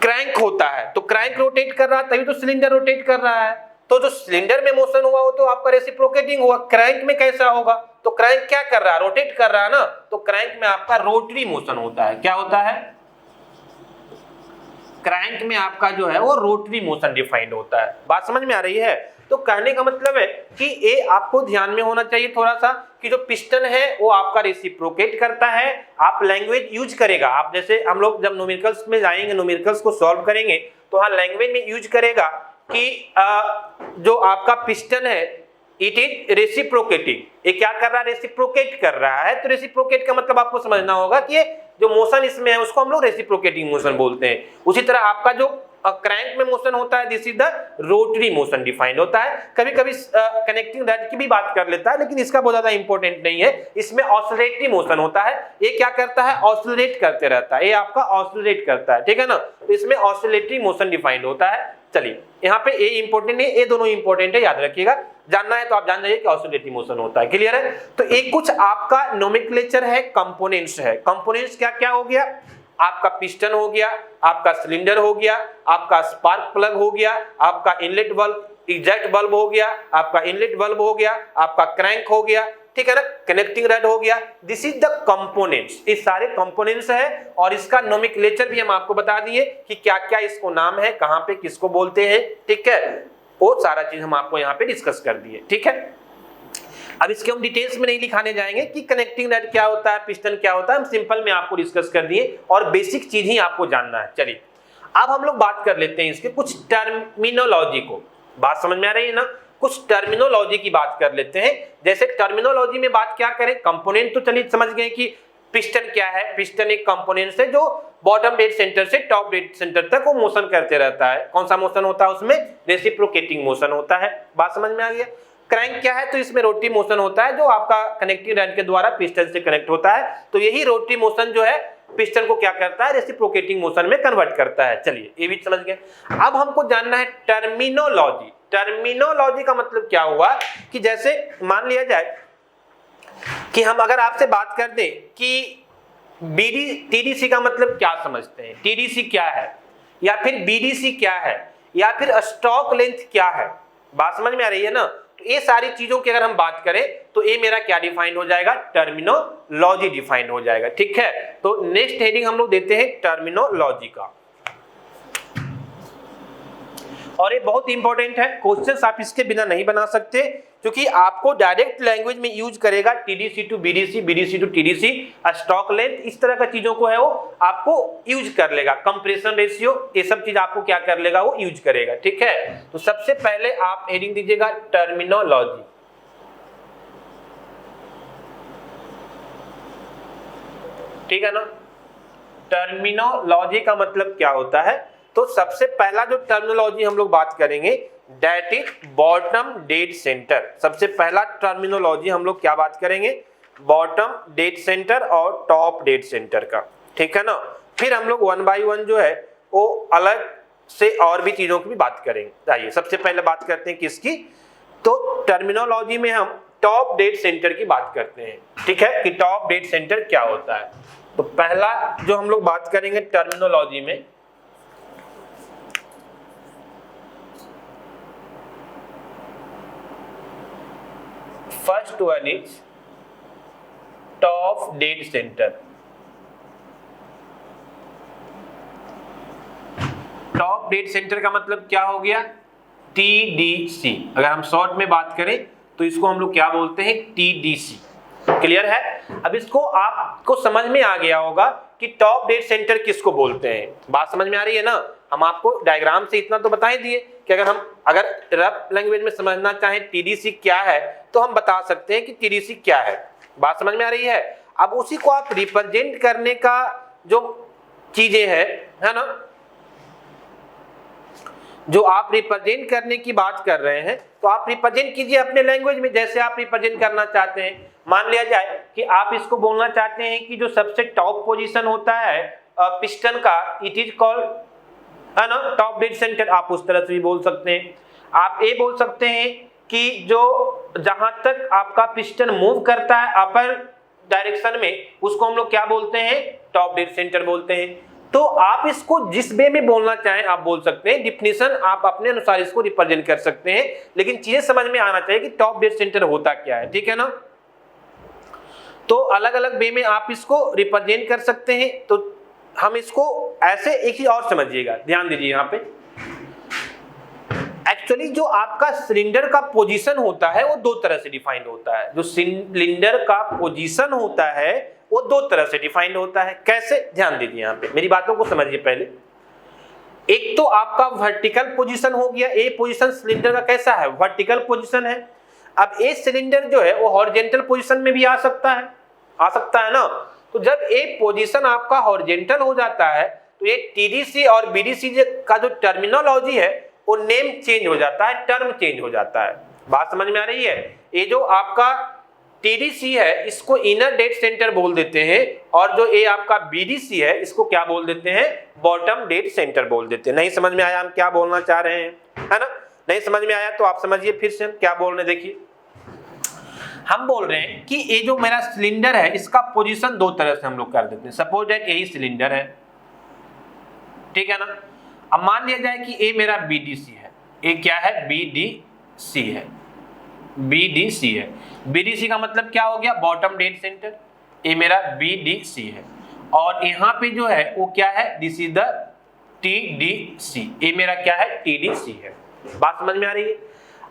S1: क्रैंक होता है, तो क्रैंक रोटेट कर रहा है तभी तो सिलेंडर रोटेट कर रहा है, तो जो सिलेंडर में मोशन हुआ वो तो आपका रेसिप्रोकेटिंग हुआ। क्रैंक में कैसा होगा? तो क्रैंक क्या कर रहा है? रोटेट कर रहा है ना, तो क्रैंक में आपका रोटरी मोशन होता है। क्या होता है? क्रैंक में आपका जो है वो रोटरी मोशन डिफाइंड होता है। बात समझ में आ रही है? तो कहने का मतलब है कि ये आपको ध्यान में होना चाहिए थोड़ा सा कि जो पिस्टन है वो आपका रेसिप्रोकेट करता है। आप लैंग्वेज यूज करेगा, आप जैसे हम लोग जब न्यूमेरिकल्स में जाएंगे, न्यूमेरिकल्स को सॉल्व करेंगे, तो हाँ लैंग्वेज में यूज करेगा कि जो आपका पिस्टन है इट इज रेसिप्रोकेटिंग। ये क्या कर रहा है? रेसिप्रोकेट कर रहा है। तो रेसिप्रोकेट का मतलब आपको समझना होगा कि ये जो मोशन इसमें है उसको हम लोग रेसिप्रोकेटिंग मोशन बोलते हैं। उसी तरह आपका जो क्रैंक में मोशन होता है this is the rotary motion defined होता है। कभी कभी कनेक्टिंग रड की भी बात कर लेता है, लेकिन इसका बहुत ज्यादा इंपॉर्टेंट नहीं है। इसमें ऑसिलेटरी मोशन होता है। ये क्या करता है? ऑसिलेट करते रहता है, ये आपका ऑसिलेट करता है, ठीक है ना। तो इसमें ऑसिलेटरी मोशन डिफाइंड होता है। चलिए यहाँ पे ये इंपॉर्टेंट है, ये दोनों इंपॉर्टेंट है, याद रखिएगा। जानना है तो आप जान जाइए कि ऑसिलेटरी मोशन होता है। क्लियर है? तो एक कुछ आपका नोमेनक्लेचर है, कंपोनेंट्स है। कंपोनेंट्स क्या क्या हो गया? आपका पिस्टन हो गया, आपका सिलेंडर हो गया, आपका स्पार्क प्लग हो गया, आपका इनलेट बल्ब, एग्जैक्ट बल्ब हो गया, आपका इनलेट बल्ब हो गया, आपका क्रैंक हो गया, ठीक है ना, कनेक्टिंग रड हो गया। दिस इज द कंपोनेंट्स, ये सारे कंपोनेंट्स है और इसका नोमेनक्लेचर भी हम आपको बता दिए कि क्या क्या इसको नाम है, कहां पे किसको बोलते हैं, ठीक है, वो सारा चीज हम आपको यहाँ पे डिस्कस कर दिए। ठीक है, अब इसके हम डिटेल्स में नहीं लिखाने जाएंगे कि कनेक्टिंग रड क्या होता है, पिस्टन क्या होता है, हम सिंपल में आपको डिस्कस कर दिए और बेसिक चीज ही आपको जानना है। चलिए अब हम लोग बात कर लेते हैं इसके कुछ टर्मिनोलॉजी को। बात समझ में आ रही है ना? कुछ टर्मिनोलॉजी की बात कर लेते हैं। जैसे टर्मिनोलॉजी में बात क्या करें, कंपोनेंट तो चलिए समझ गए कि पिस्टन क्या है। पिस्टन एक कंपोनेंट है जो बॉटम डेड सेंटर से टॉप डेड सेंटर तक वो मोशन करते रहता है। कौन सा मोशन होता है उसमें? रेसिप्रोकेटिंग मोशन होता है। बात समझ में आ गया? क्रैंक क्या है? तो इसमें रोटरी मोशन होता है जो आपका कनेक्टिंग रड के द्वारा पिस्टन से कनेक्ट होता है। तो यही रोटरी मोशन जो है पिस्टन को क्या करता है? रेसिप्रोकेटिंग मोशन में कन्वर्ट करता है। चलिए ये भी समझ गए। अब हमको जानना है टर्मिनोलॉजी। टर्मिनोलॉजी का मतलब क्या हुआ कि जैसे मान लिया जाए कि हम अगर आपसे बात कर दें कि टीडीसी का मतलब क्या समझते हैं, टीडीसी क्या है, या फिर बीडीसी क्या है, या फिर स्टॉक लेंथ क्या है। बात समझ में आ रही है ना? तो ये सारी चीजों की अगर हम बात करें तो ये मेरा क्या डिफाइन हो जाएगा? टर्मिनोलॉजी डिफाइन हो जाएगा। ठीक है, तो नेक्स्ट हेडिंग हम लोग देते हैं टर्मिनोलॉजी का, और ये बहुत इंपॉर्टेंट है। क्वेश्चंस आप इसके बिना नहीं बना सकते क्योंकि आपको डायरेक्ट लैंग्वेज में यूज करेगा TDC to BDC, BDC to TDC, stroke length, इस तरह का चीजों को है वो आपको यूज कर लेगा। कंप्रेशन रेशियो, ये सब चीज आपको क्या कर लेगा? वो यूज करेगा। ठीक है, तो सबसे पहले आप हेडिंग दीजिएगा टर्मिनोलॉजी। ठीक है ना? टर्मिनोलॉजी का मतलब क्या होता है? तो सबसे पहला जो टर्मिनोलॉजी हम लोग बात करेंगे that is bottom dead centre. सबसे पहला टर्मिनोलॉजी हम लोग क्या बात करेंगे? बॉटम डेड सेंटर और टॉप डेड सेंटर का। ठीक है ना? फिर हम लोग वन बाय वन जो है वो अलग से और भी चीजों की भी बात करेंगे। आइए सबसे पहले बात करते हैं किसकी? तो टर्मिनोलॉजी में हम टॉप डेड सेंटर की बात करते हैं। ठीक है, कि टॉप डेड सेंटर क्या होता है। तो पहला जो हम लोग बात करेंगे टर्मिनोलॉजी में, first one is top dead centre. Top dead centre का मतलब क्या हो गया? टीडीसी। अगर हम शॉर्ट में बात करें तो इसको हम लोग क्या बोलते हैं? टीडीसी। क्लियर है? अब इसको आपको समझ में आ गया होगा कि टॉप डेड सेंटर किसको बोलते हैं। बात समझ में आ रही है ना? हम आपको डायग्राम से इतना तो बता ही दिए कि अगर रफ लैंग्वेज में समझना चाहें टीडीसी क्या है तो हम बता सकते हैं कि टीडीसी क्या है। बात समझ में आ रही है? अब उसी को आप रिप्रेजेंट करने का जो चीजें हैं, है ना, जो आप रिप्रेजेंट करने की बात कर रहे हैं तो आप रिप्रेजेंट कीजिए अपने लैंग्वेज में जैसे आप रिप्रेजेंट करना चाहते हैं। मान लिया जाए कि आप इसको बोलना चाहते हैं कि जो सबसे टॉप पोजीशन होता है पिस्टन का, इट इज कॉल्ड, है ना, टॉप डेड सेंटर। आप उस तरह से भी बोल सकते हैं। आप ये बोल सकते हैं कि जो जहां तक आपका पिस्टन मूव करता है अपर डायरेक्शन में उसको हम लोग क्या बोलते हैं? टॉप डेड सेंटर बोलते हैं। तो आप इसको जिस वे में बोलना चाहें आप बोल सकते हैं। डिफिनेशन आप अपने अनुसार इसको रिप्रेजेंट कर सकते हैं, लेकिन चीजें समझ में आना चाहिए कि टॉप डेड सेंटर होता क्या है। ठीक है ना? तो अलग अलग वे में आप इसको रिप्रेजेंट कर सकते हैं। तो हम इसको ऐसे एक ही और समझिएगा, ध्यान दीजिए यहाँ पे। एक्चुअली जो आपका सिलेंडर का पोजीशन होता है वो दो तरह से डिफाइंड होता है। जो सिलेंडर का पोजीशन होता है वो दो तरह से डिफाइंड होता है। कैसे? ध्यान दीजिए यहाँ पे, मेरी बातों को समझिए पहले। एक तो आपका वर्टिकल पोजीशन हो गया। ए पोजीशन सिलेंडर का कैसा है? वर्टिकल पोजीशन है। अब ए सिलेंडर जो है वो हॉरिजॉन्टल पोजीशन में भी आ सकता है ना। तो जब ए पोजीशन आपका हॉरिजॉन्टल हो जाता है तो ये टीडीसी और बीडीसी का जो टर्मिनोलॉजी है वो नेम चेंज हो जाता है, टर्म चेंज हो जाता है। बात समझ में आ रही है? ये जो आपका टीडीसी है इसको इनर डेड सेंटर बोल देते हैं, और जो ये आपका बीडीसी है इसको क्या बोल देते हैं? बॉटम डेड सेंटर बोल देते हैं। नहीं समझ में आया हम क्या बोलना चाह रहे हैं, है ना? नहीं समझ में आया तो आप समझिए फिर से हम क्या बोल रहे हैं। देखिए हम बोल रहे हैं कि ये जो मेरा सिलेंडर है इसका पोजीशन दो तरह से हम लोग कर देते हैं। सपोज दैट यही सिलेंडर है, ठीक है ना। अब मान लिया जाए कि ये मेरा BDC है, ये क्या है BDC है, BDC है। BDC का मतलब क्या हो गया, बॉटम डेड सेंटर। ये मेरा BDC है और यहाँ पे जो है वो क्या है, दिस इज द TDC। ये मेरा क्या है, TDC है। बात समझ में आ रही है।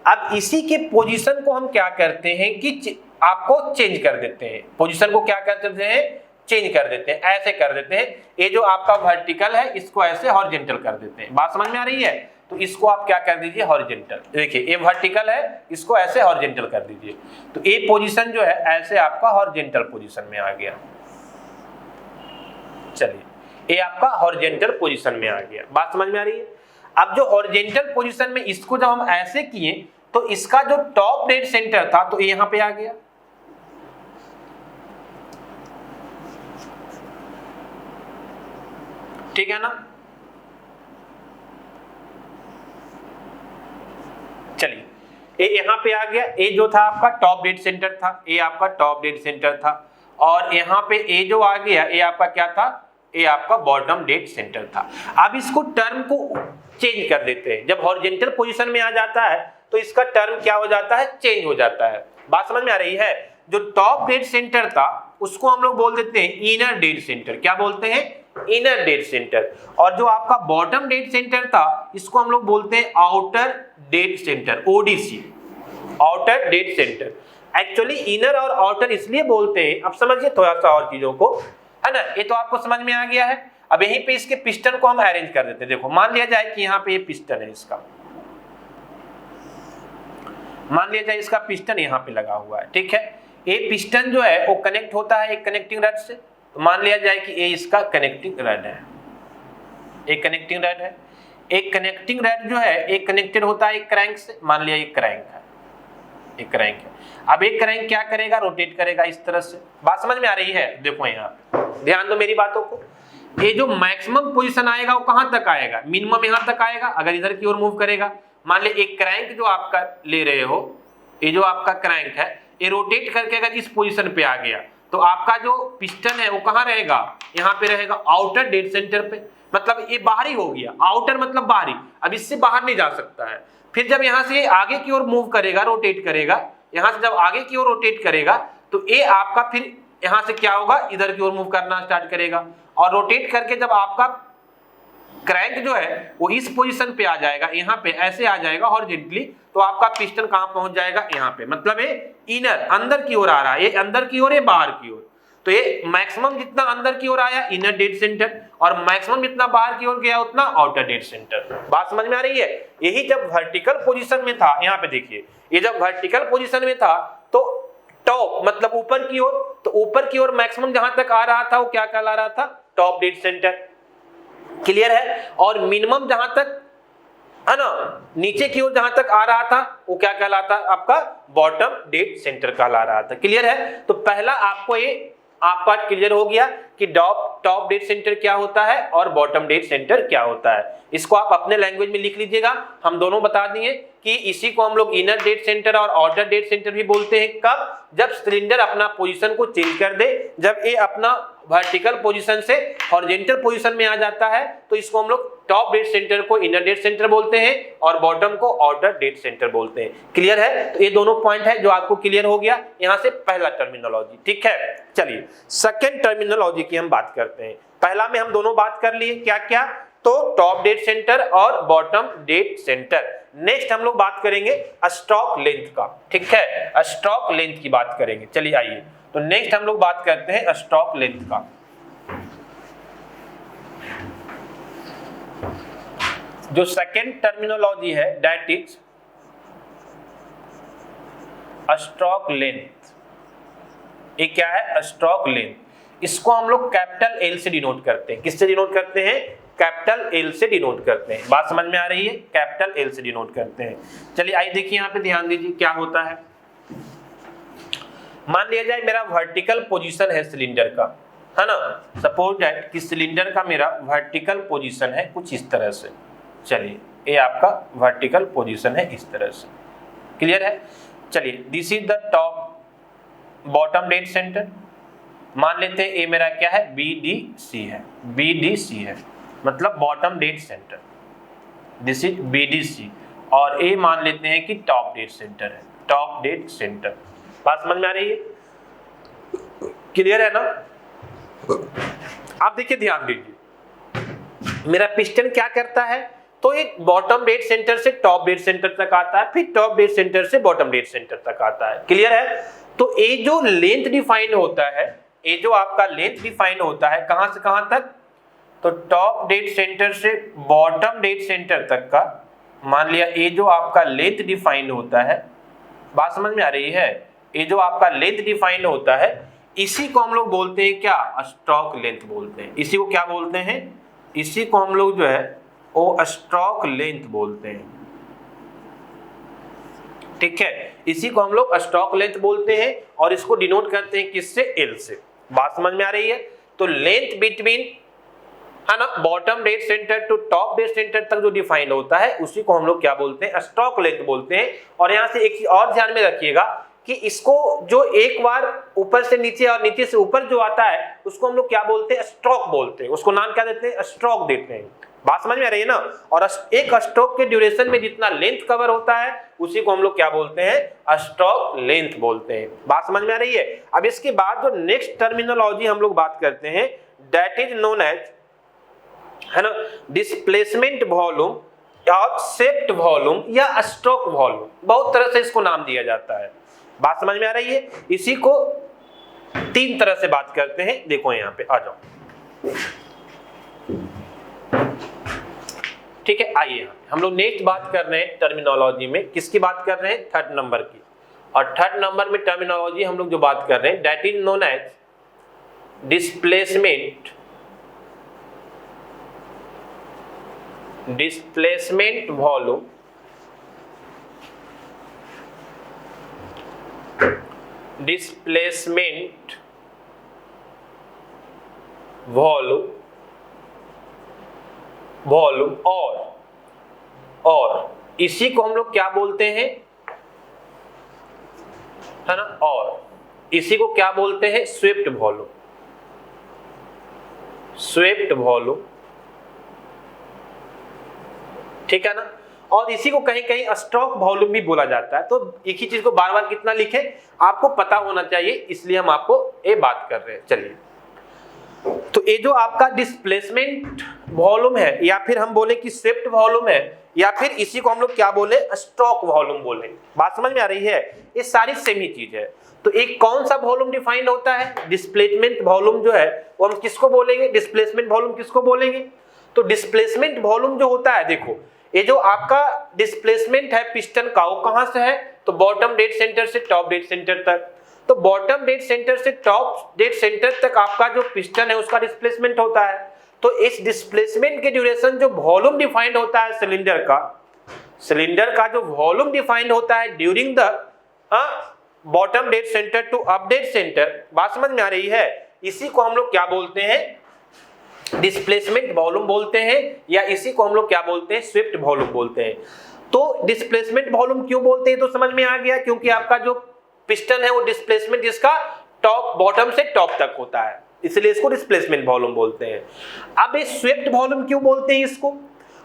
S1: अब इसी के पोजीशन को हम क्या करते हैं कि आपको चेंज कर देते हैं। पोजीशन को क्या कर देते हैं, चेंज कर देते हैं, ऐसे कर देते हैं। ये जो आपका वर्टिकल है इसको ऐसे हॉरिजॉन्टल कर देते हैं। बात समझ में आ रही है। तो इसको आप क्या कर दीजिए, हॉरिजॉन्टल। देखिए ये वर्टिकल है, इसको ऐसे हॉरिजॉन्टल कर दीजिए। तो ये पोजीशन जो है ऐसे आपका हॉरिजॉन्टल पोजीशन में आ गया। चलिए ये आपका हॉरिजॉन्टल पोजीशन में आ गया। बात समझ में आ रही है। अब जो हॉरिजॉन्टल पोजीशन में इसको जब हम ऐसे किए तो इसका जो टॉप डेड सेंटर था तो ये यहां पे आ गया। ठीक है ना। चलिए ये यहां पे आ गया। ये जो था आपका टॉप डेड सेंटर था, ये आपका टॉप डेड सेंटर था और यहां पे ये जो आ गया ये आपका क्या था, ये आपका बॉटम डेड सेंटर था। अब इसको टर्म को चेंज कर देते हैं। जब हॉरिजॉन्टल पोजीशन में आ जाता है तो इसका टर्म क्या हो जाता है, चेंज हो जाता है। बात समझ में आ रही है। जो टॉप डेड सेंटर था उसको हम लोग बोल देते हैं इनर डेड सेंटर। क्या बोलते हैं, इनर डेड सेंटर। और जो आपका बॉटम डेड सेंटर था इसको हम लोग बोलते हैं outer dead centre, ODC, outer dead centre. Actually inner और आउटर इसलिए बोलते हैं, अब समझिए थोड़ा सा और चीजों को, है ना। ये तो आपको समझ में आ गया है। अब यहीं पे इसके पिस्टन को हम अरेंज कर देते हैं। देखो मान लिया जाए कि यहाँ पे ये पिस्टन है इसका, मान लिया जाए इसका पिस्टन यहाँ पे लगा हुआ है, ठीक है। ये पिस्टन जो है वो कनेक्ट होता है एक कनेक्टिंग रड से। तो मान लिया जाए कि ये इसका कनेक्टिंग रड है, एक कनेक्टिंग रड है। एक कनेक्टिंग रड जो है एक कनेक्टेड होता है एक क्रैंक से। मान लिया ये क्रैंक है, एक क्रैंक है। अब एक क्रैंक क्या करेगा, रोटेट करेगा इस तरह से। बात समझ में आ रही है। देखो यहाँ ध्यान दो मेरी बातों को। ये जो मैक्सिमम पोजीशन आएगा वो कहां तक आएगा, मिनिमम यहां तक आएगा। अगर इधर की ओर मूव करेगा, मान ले एक क्रैंक जो आपका ले रहे हो, ये जो आपका क्रैंक है ये रोटेट करके अगर इस पोजीशन पे आ गया तो आपका जो पिस्टन है वो कहां रहेगा, यहाँ पे रहेगा आउटर डेड सेंटर पे। मतलब ये बाहरी हो गया, आउटर मतलब बाहरी, अब इससे बाहर नहीं जा सकता है। फिर जब यहाँ से आगे की ओर मूव करेगा, रोटेट करेगा, यहाँ से जब आगे की ओर रोटेट करेगा तो ये आपका फिर यहाँ से क्या होगा, इधर की ओर मूव करना स्टार्ट करेगा। और रोटेट करके जब आपका क्रैंक जो है वो इस पोजीशन पे आ जाएगा, यहाँ पे ऐसे आ जाएगा हॉरिजॉन्टली, तो आपका पिस्टन कहाँ पहुंच जाएगा, यहाँ पे। मतलब ये इनर अंदर की ओर आ रहा है, ये अंदर की ओर, ये बाहर की ओर। तो ये मैक्सिमम जितना अंदर की ओर आया इनर डेड सेंटर, और मैक्सिमम जितना बाहर की ओर गया उतना आउटर डेड सेंटर। बात समझ में आ रही है। यही जब वर्टिकल पोजीशन में था, यहाँ पे देखिए, ये जब वर्टिकल पोजीशन में था तो टॉप मतलब ऊपर की ओर, तो ऊपर की ओर मैक्सिमम जहां तक आ रहा था वो क्या कहला रहा था, टॉप डेड सेंटर। क्लियर है। और मिनिमम जहां तक है ना, नीचे की ओर जहां तक आ रहा था वो क्या कहलाता, आपका बॉटम डेड सेंटर कहला रहा था। क्लियर है। तो पहला आपको ये आपका क्लियर हो गया कि टॉप डेड सेंटर क्या होता है और बॉटम डेड सेंटर क्या होता है। इसको आप अपने लैंग्वेज में लिख लीजिएगा। हम दोनों बता दिए कि इसी को हम लोग इनर डेड सेंटर और आउटर डेड सेंटर भी बोलते हैं। कब, जब सिलेंडर अपना पोजीशन को चेंज कर दे, जब ये अपना वर्टिकल पोजीशन से हॉरिजॉन्टल पोजीशन में आ जाता है तो इसको हम लोग टॉप डेड सेंटर को इनर डेड सेंटर बोलते हैं और बॉटम को आउटर डेड सेंटर बोलते हैं। क्लियर है। तो ये दोनों पॉइंट है जो आपको क्लियर हो गया। यहां से पहला टर्मिनोलॉजी, ठीक है। चलिए सेकंड टर्मिनोलॉजी की हम बात करते हैं। पहला में हम दोनों बात कर लिए, क्या क्या, तो टॉप डेड सेंटर और बॉटम डेड सेंटर। नेक्स्ट हम लोग बात करेंगे स्ट्रोक लेंथ का, ठीक है। स्ट्रोक लेंथ की बात करेंगे। चलिए आइए, तो नेक्स्ट हम लोग बात करते हैं स्ट्रोक लेंथ का। जो सेकंड टर्मिनोलॉजी है दैट इज स्ट्रोक लेंथ। ये क्या है, स्ट्रोक लेंथ। इसको हम लोग कैपिटल एल से डिनोट करते हैं। किससे डिनोट करते हैं, कैपिटल एल से डिनोट करते हैं। बात समझ में आ रही है, कैपिटल एल से डिनोट करते हैं। चलिए आइए देखिए, यहाँ पे ध्यान दीजिए क्या होता है। मान लिया जाए मेरा वर्टिकल पोजीशन है सिलेंडर का, है ना। सपोज दैट कि सिलेंडर का मेरा वर्टिकल पोजीशन है कुछ इस तरह से, चलिए ये आपका वर्टिकल पोजीशन है इस तरह से, क्लियर है। चलिए this is the top bottom dead centre, मान लेते हैं ए मेरा क्या है, BDC है, BDC है मतलब bottom dead centre, this is BDC, और ए मान लेते हैं कि टॉप डेड सेंटर है, टॉप डेड सेंटर। बात समझ में आ रही है, क्लियर है ना। आप देखिए ध्यान दीजिए, मेरा पिस्टन क्या करता है, तो एक बॉटम डेड सेंटर से टॉप डेड सेंटर तक आता है, फिर टॉप डेड सेंटर से बॉटम डेड सेंटर तक आता है, क्लियर है। तो ये जो लेंथ डिफाइन होता है, ये जो आपका लेंथ डिफाइन होता है कहां से कहां तक, तो टॉप डेड सेंटर से बॉटम डेड सेंटर तक का, मान लिया ये जो आपका लेंथ डिफाइन होता है, बात समझ में आ रही है, ये जो आपका लेंथ डिफाइन होता है इसी को हम लोग बोलते हैं क्या, स्ट्रोक लेंथ बोलते हैं। इसी को क्या बोलते हैं, इसी को हम लोग जो है वो स्ट्रोक लेंथ बोलते हैं, ठीक है। इसी को हम लोग स्ट्रोक लेंथ बोलते हैं और इसको डिनोट करते हैं किससे, एल से। बात समझ में आ रही है। तो लेंथ बिटवीन है ना bottom dead centre to top dead centre तक जो डिफाइन होता है उसी को हम लोग क्या बोलते हैं, स्ट्रोक लेंथ बोलते हैं। और यहाँ से एक चीज और ध्यान में रखिएगा कि इसको जो एक बार ऊपर से नीचे और नीचे से ऊपर जो आता है उसको हम लोग क्या बोलते हैं, स्ट्रोक बोलते हैं, उसको नाम क्या देते हैं, स्ट्रोक देते हैं। बात समझ में आ रही है ना। और एक स्ट्रोक के ड्यूरेशन में जितना लेंथ कवर होता है उसी को हम लोग क्या बोलते हैं, स्ट्रोक लेंथ बोलते हैं। बात समझ में आ रही है। अब इसके बाद जो नेक्स्ट टर्मिनोलॉजी हम लोग बात करते हैं दैट इज नोन एज, है ना, डिस्प्लेसमेंट वॉल्यूम और शेप्ड वॉल्यूम या स्ट्रोक वॉल्यूम, बहुत तरह से इसको नाम दिया जाता है। बात समझ में आ रही है। इसी को तीन तरह से बात करते हैं, देखो यहाँ पे आ जाओ, ठीक है। आइए हम लोग नेक्स्ट बात कर रहे हैं टर्मिनोलॉजी में, किसकी बात कर रहे हैं, थर्ड नंबर की। और थर्ड नंबर में टर्मिनोलॉजी हम लोग जो बात कर रहे हैं that is known as displacement, displacement volume, displacement volume, volume और इसी को हम लोग क्या बोलते हैं, है ना, और इसी को क्या बोलते हैं, स्वेप्ट वॉल्यूम, स्वेप्ट वॉल्यूम, ठीक है ना। और इसी को कहीं कहीं स्ट्रोक वॉल्यूम भी बोला जाता है। तो एक ही चीज को बार बार कितना लिखे आपको पता होना चाहिए, इसलिए हम आपको ये बात कर रहे हैं। चलिए, तो ये जो आपका डिस्प्लेसमेंट वॉल्यूम है या फिर हम बोले कि स्वेप्ट वॉल्यूम है या फिर इसी को हम लोग क्या बोले, स्ट्रोक वॉल्यूम बोले। बात समझ में आ रही है। ये सारी सेम ही चीज है। तो एक कौन सा वॉल्यूम डिफाइंड होता है, डिस्प्लेसमेंट वॉल्यूम जो है वो हम किसको बोलेंगे, डिस्प्लेसमेंट वॉल्यूम किसको बोलेंगे। तो डिस्प्लेसमेंट वॉल्यूम जो होता है, देखो ये जो आपका डिस्प्लेसमेंट है पिस्टन का वो कहां से है, तो बॉटम डेड सेंटर से टॉप डेड सेंटर तक। तो बॉटम डेड सेंटर से टॉप डेड सेंटर तक आपका जो पिस्टन है उसका डिस्प्लेसमेंट होता है। तो इस डिस्प्लेसमेंट के ड्यूरेशन जो वॉल्यूम डिफाइंड होता है सिलेंडर का, सिलेंडर का जो वॉल्यूम डिफाइंड होता है during the bottom dead centre to up dead centre, बात समझ में आ रही है। इसी को हम लोग क्या बोलते हैं, डिस्प्लेसमेंट वॉल्यूम बोलते हैं या इसी को हम लोग क्या बोलते हैं, स्वेप्ट वॉल्यूम बोलते हैं। तो डिस्प्लेसमेंट वॉल्यूम क्यों बोलते हैं तो समझ में आ गया, क्योंकि आपका जो पिस्टन है वो डिस्प्लेसमेंट इसका टॉप बॉटम से टॉप तक होता है, इसलिए इसको डिस्प्लेसमेंट वॉल्यूम बोलते हैं। अब ये स्वेप्ट वॉल्यूम क्यों बोलते हैं इसको,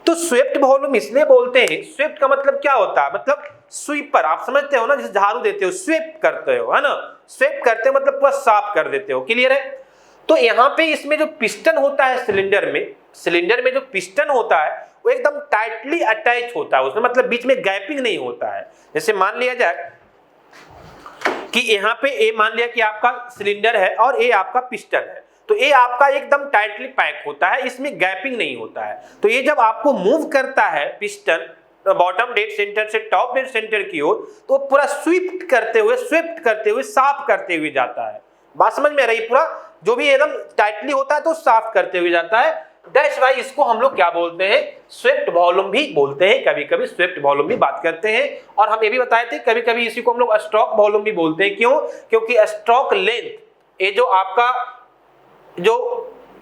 S1: तो स्वेप्ट वॉल्यूम इसलिए बोलते हैं, स्वेप्ट का मतलब क्या होता है, मतलब स्वीपर, आप समझते हो ना, जैसे झाड़ू देते हो स्वेप करते हो, है ना, स्वेप करते हो मतलब पूरा साफ कर देते हो, क्लियर है। तो यहाँ पे इसमें जो पिस्टन होता है सिलेंडर में जो पिस्टन होता है वो एकदम टाइटली अटैच होता है उसमें, मतलब बीच में गैपिंग नहीं होता है। जैसे मान लिया जाए कि यहाँ पे ये मान लिया कि आपका सिलेंडर है और ये आपका पिस्टन है, तो ये आपका एकदम टाइटली पैक होता है, इसमें गैपिंग नहीं होता है। तो ये जब आपको मूव करता है पिस्टन बॉटम डेड सेंटर से टॉप डेड सेंटर की ओर, तो पूरा स्वेप्ट करते हुए साफ करते हुए जाता है। बात समझ में आ रही, पूरा जो भी एकदम टाइटली होता है तो साफ करते हुए जाता है। दैट्स व्हाई इसको हम लोग क्या बोलते हैं, स्वेप्ट वॉल्यूम भी बोलते हैं, कभी कभी स्वेप्ट वॉल्यूम भी बात करते हैं। और हम ये भी बताए थे कभी कभी इसी को हम लोग स्ट्रोक वॉल्यूम भी बोलते हैं। क्यों, क्योंकि स्ट्रोक लेंथ, ये जो आपका जो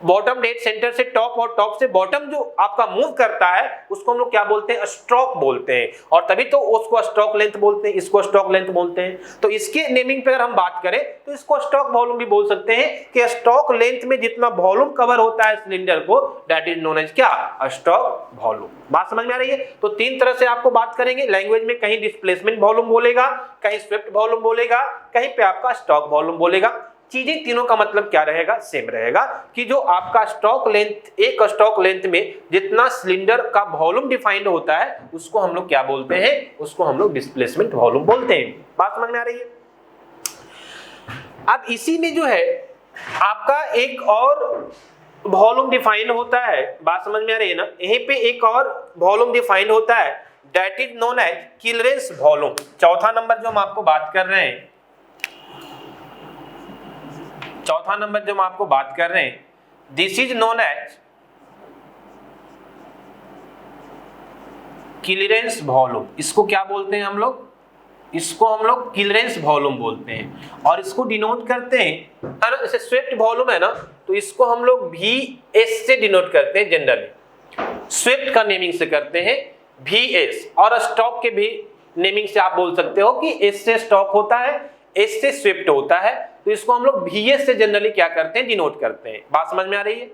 S1: बॉटम डेड सेंटर से टॉप और टॉप से बॉटम जो आपका मूव करता है उसको हम लोग क्या बोलते हैं, स्ट्रोक बोलते हैं। और तभी तो उसको स्ट्रोक लेंथ बोलते हैं, इसको स्ट्रोक लेंथ बोलते हैं। तो इसके नेमिंग पे अगर हम बात करें तो इसको स्ट्रोक वॉल्यूम भी बोल सकते हैं कि स्ट्रोक लेंथ में जितना वॉल्यूम कवर होता है सिलेंडर को, दैट इज नोन एज क्या, स्ट्रोक वॉल्यूम। बात समझ में आ रही है? तो तीन तरह से आपको बात करेंगे लैंग्वेज में, कहीं डिस्प्लेसमेंट वॉल्यूम बोलेगा, कहीं स्वेप्ट वॉल्यूम बोलेगा, कहीं पे आपका स्ट्रोक वॉल्यूम बोलेगा। चीजें तीनों का मतलब क्या रहेगा, सेम रहेगा कि जो आपका स्ट्रोक लेंथ, एक स्ट्रोक लेंथ में जितना सिलेंडर का वॉल्यूम डिफाइंड होता है उसको हम लोग क्या बोलते हैं, उसको हम लोग डिस्प्लेसमेंट वॉल्यूम बोलते हैं। बात समझ में आ रही है? अब इसी में जो है आपका एक और वॉल्यूम डिफाइंड होता है, बात समझ में आ रही है ना, यहीं पे एक और वॉल्यूम डिफाइंड होता है, that is known as clearance volume. चौथा नंबर जो हम आपको बात कर रहे हैं, चौथा नंबर जो हम आपको बात कर रहे हैं, this is known as clearance volume. इसको क्या बोलते हैं हम लोग, इसको हम लोग क्लियरेंस वॉल्यूम बोलते हैं। और इसको डिनोट करते हैं, जैसे स्वेप्ट वॉल्यूम है ना, तो इसको हम लोग VS से डिनोट करते हैं जनरली, स्वेप्ट का नेमिंग से करते हैं VS। और स्टॉक के भी नेमिंग से आप बोल सकते हो कि S से स्टॉक होता है, S से स्वेप्ट होता है, तो इसको हम लोग VS से जनरली क्या करते हैं, डिनोट करते हैं। बात समझ में आ रही है?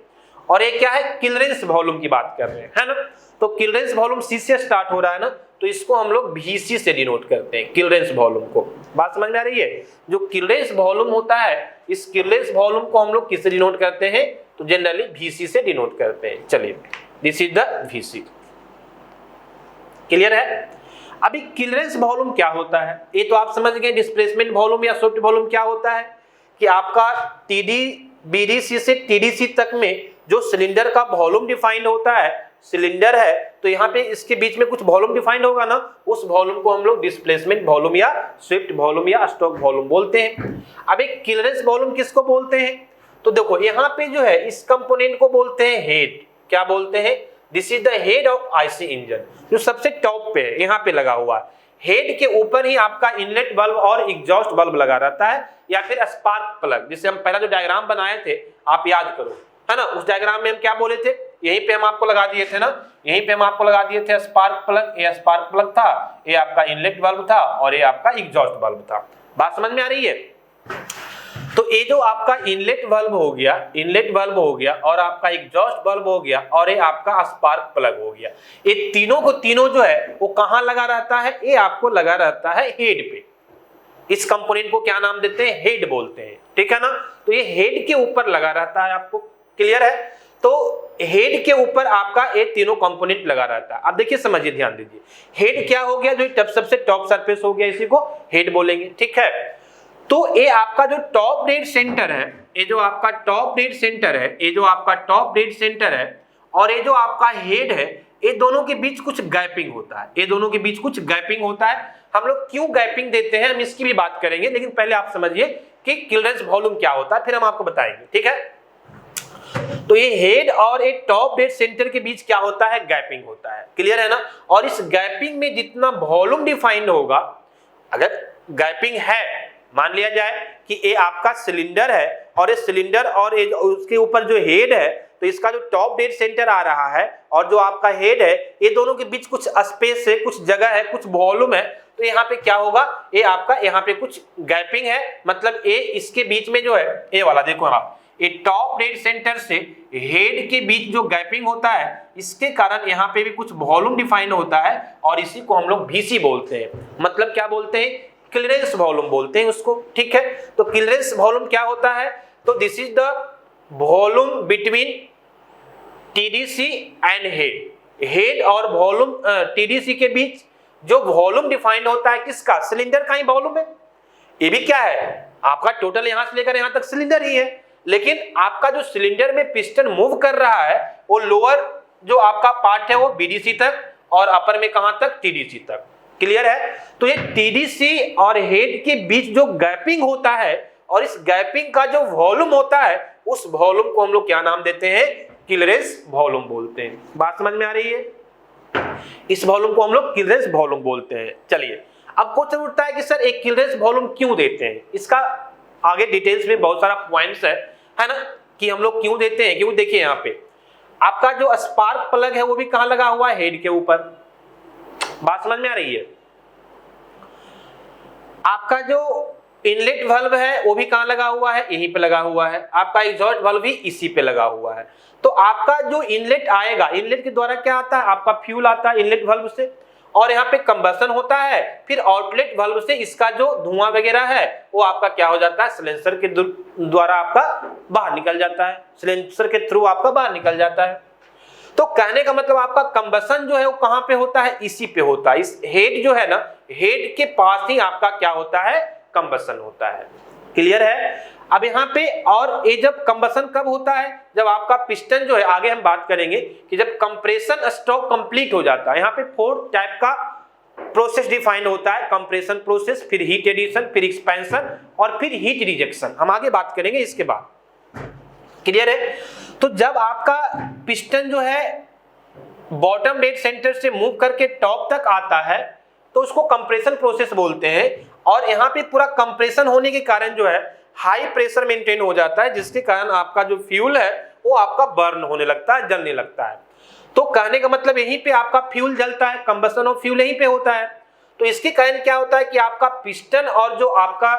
S1: और एक क्या है, क्लियरेंस वॉल्यूम की बात कर रहे हैं, है ना। तो क्लियरेंस वॉल्यूम C से स्टार्ट हो रहा है ना, तो इसको हम लोग VC से डिनोट करते हैं क्लियरेंस वॉल्यूम को। बात समझ में आ रही है? जो क्लियरेंस वॉल्यूम होता है, इस क्लियरेंस वॉल्यूम को हम लोग किससे डिनोट करते हैं, तो जनरली VC से डिनोट करते हैं। चलिए, this is the VC। Clear है? अभी क्लियरेंस वॉल्यूम क्या होता है, ये तो आप समझ गए। डिस्प्लेसमेंट वॉल्यूम या स्वेप्ट वॉल्यूम क्या होता है कि आपका BDC से TDC तक में जो सिलेंडर का वॉल्यूम डिफाइंड होता है, सिलेंडर है तो यहाँ पे इसके बीच में कुछ वॉल्यूम डिफाइंड होगा ना, उस वॉल्यूम को हम लोग डिस्प्लेसमेंट वॉल्यूम या स्वेप्ट वॉल्यूम या स्ट्रोक वॉल्यूम बोलते हैं। अब एक क्लियरेंस वॉल्यूम किसको बोलते हैं, तो देखो यहाँ पे जो है इस कंपोनेंट को बोलते हैं हेड। क्या बोलते हैं? This is the head of IC engine, जो सबसे टॉप पे है, यहाँ पे लगा हुआ है। हेड के ऊपर ही आपका इनलेट बल्ब और एग्जॉस्ट बल्ब लगा रहता है, या फिर स्पार्क प्लग, जिसे हम पहला जो डायग्राम बनाए थे आप याद करो, है ना। उस डायग्राम में हम क्या बोले थे, यहीं पे हम आपको लगा दिए थे ना, यहीं पे हम आपको लगा दिए थे स्पार्क प्लग। ये स्पार्क प्लग था, ये आपका इनलेट बल्ब था, और ये आपका एग्जॉस्ट बल्ब था। बात समझ में आ रही है? तो ये जो आपका इनलेट बल्ब हो गया, इनलेट बल्ब हो गया, और आपका एग्जॉस्ट बल्ब हो गया, और ये आपका स्पार्क प्लग हो गया, ये तीनों को तीनों जो है वो कहाँ लगा रहता है, ये आपको लगा रहता है हेड पे। इस कंपोनेंट को क्या नाम देते हैं, हेड बोलते हैं, ठीक है ना। तो ये हेड के ऊपर लगा रहता है, आपको क्लियर है? तो हेड के ऊपर आपका ये तीनों कंपोनेंट लगा रहता है। अब देखिए, समझिए, ध्यान दीजिए, हेड क्या हो गया, जो सबसे टॉप सरफेस हो गया, इसी को हेड बोलेंगे, ठीक है। तो ये आपका जो टॉप डेड सेंटर है, ये जो आपका टॉप डेड सेंटर है, ये जो आपका टॉप डेड सेंटर है, और ये जो आपका हेड है, ये दोनों के बीच कुछ गैपिंग होता है, ये दोनों के बीच कुछ गैपिंग होता है। हम लोग क्यों गैपिंग देते हैं, हम इसकी भी बात करेंगे, लेकिन पहले आप समझिए कि क्लियरेंस वॉल्यूम क्या होता है, फिर हम आपको बताएंगे, ठीक है। तो ये हेड और एक टॉप डेड सेंटर के बीच क्या होता है, गैपिंग होता है, क्लियर है ना। और इस गैपिंग में जितना वॉल्यूम डिफाइंड होगा, अगर गैपिंग है, मान लिया जाए कि ये आपका सिलेंडर है, और ये सिलेंडर और उसके ऊपर जो हेड है, तो इसका जो टॉप डेड सेंटर आ रहा है और जो आपका हेड है, ये दोनों के बीच कुछ स्पेस है, कुछ जगह है, कुछ वॉल्यूम है। तो यहाँ पे क्या होगा, ये आपका यहाँ पे कुछ गैपिंग है, मतलब ये इसके बीच में जो है, ये वाला देखो आप, ये टॉप डेड सेंटर से हेड के बीच जो गैपिंग होता है, इसके कारण यहाँ पे भी कुछ वॉल्यूम डिफाइन होता है, और इसी को हम लोग VC बोलते हैं। मतलब क्या बोलते हैं, क्लियरेंस वॉल्यूम बोलते हैं उसको, ठीक है। तो क्लियरेंस वॉल्यूम क्या होता है, तो this is the volume between TDC and head. Head और वॉल्यूम TDC के बीच जो वॉल्यूम डिफाइंड होता है, किसका, सिलेंडर का ही वॉल्यूम है। ये भी क्या है, आपका टोटल यहां से लेकर यहां तक सिलेंडर ही है, लेकिन आपका जो सिलेंडर में पिस्टन मूव कर रहा है, वो लोअर जो आपका पार्ट है वो BDC तक, और अपर में कहां तक, TDC तक, क्लियर है। तो ये TDC और हेड के बीच जो गैपिंग होता है, और इस गैपिंग का जो वॉल्यूम होता है, उस वॉल्यूम को हम लोग क्या नाम देते हैं, क्लियरेंस वॉल्यूम बोलते हैं। बात समझ में आ रही है? इस वॉल्यूम को हम लोग क्लियरेंस वॉल्यूम बोलते हैं। चलिए, अब क्वेश्चन उठता है कि सर एक क्लियरेंस वॉल्यूम क्यों देते हैं, इसका आगे डिटेल्स में बहुत सारा पॉइंट्स है ना। कि हम लोग क्यों देते हैं, क्यों देखिए यहाँ पे आपका जो स्पार्क प्लग है वो भी कहां लगा हुआ है, हेड के ऊपर। बात समझ में आ रही है। आपका जो इनलेट वाल्व है वो भी कहां लगा हुआ है, यहीं पे लगा हुआ है। आपका एग्जॉस्ट वाल्व भी इसी पे लगा हुआ है। तो आपका जो इनलेट आएगा, इनलेट के द्वारा क्या आता है, आपका फ्यूल आता है इनलेट वाल्व से, और यहाँ पे कंबसन होता है। फिर आउटलेट वाल्व से इसका जो धुआं वगैरह है वो आपका क्या हो जाता है, सिलेंसर के द्वारा आपका बाहर निकल जाता है, सिलेंसर के थ्रू आपका बाहर निकल जाता है। तो कहने का मतलब आपका कंबसन जो है वो कहां पे होता है, इसी पे होता है। इस हेड जो है ना, हेड के पास ही आपका क्या होता है, कंबसन होता है। क्लियर है। अब यहाँ पे और ये जब कंबसन कब होता है, जब आपका पिस्टन जो है, आगे हम बात करेंगे कि जब कंप्रेशन स्ट्रोक कंप्लीट हो जाता है। यहाँ पे 4 टाइप का प्रोसेस डिफाइंड होता है, कंप्रेशन प्रोसेस, फिर हीट एडिशन, फिर एक्सपेंशन और फिर हीट रिजेक्शन। हम आगे बात करेंगे इसके बाद। क्लियर है। तो जब आपका पिस्टन जो है बॉटम डेड सेंटर से मूव करके टॉप तक आता है तो उसको कंप्रेशन प्रोसेस बोलते हैं। और यहाँ पे पूरा कंप्रेशन होने के कारण जो है हाई प्रेशर मेंटेन हो जाता है, जिसके कारण आपका जो फ्यूल है वो आपका बर्न होने लगता है, जलने लगता है। तो कहने का मतलब यहीं पे आपका फ्यूल जलता है, कंबसन ऑफ फ्यूल यहीं पे होता है। तो इसके कारण क्या होता है कि आपका पिस्टन और जो आपका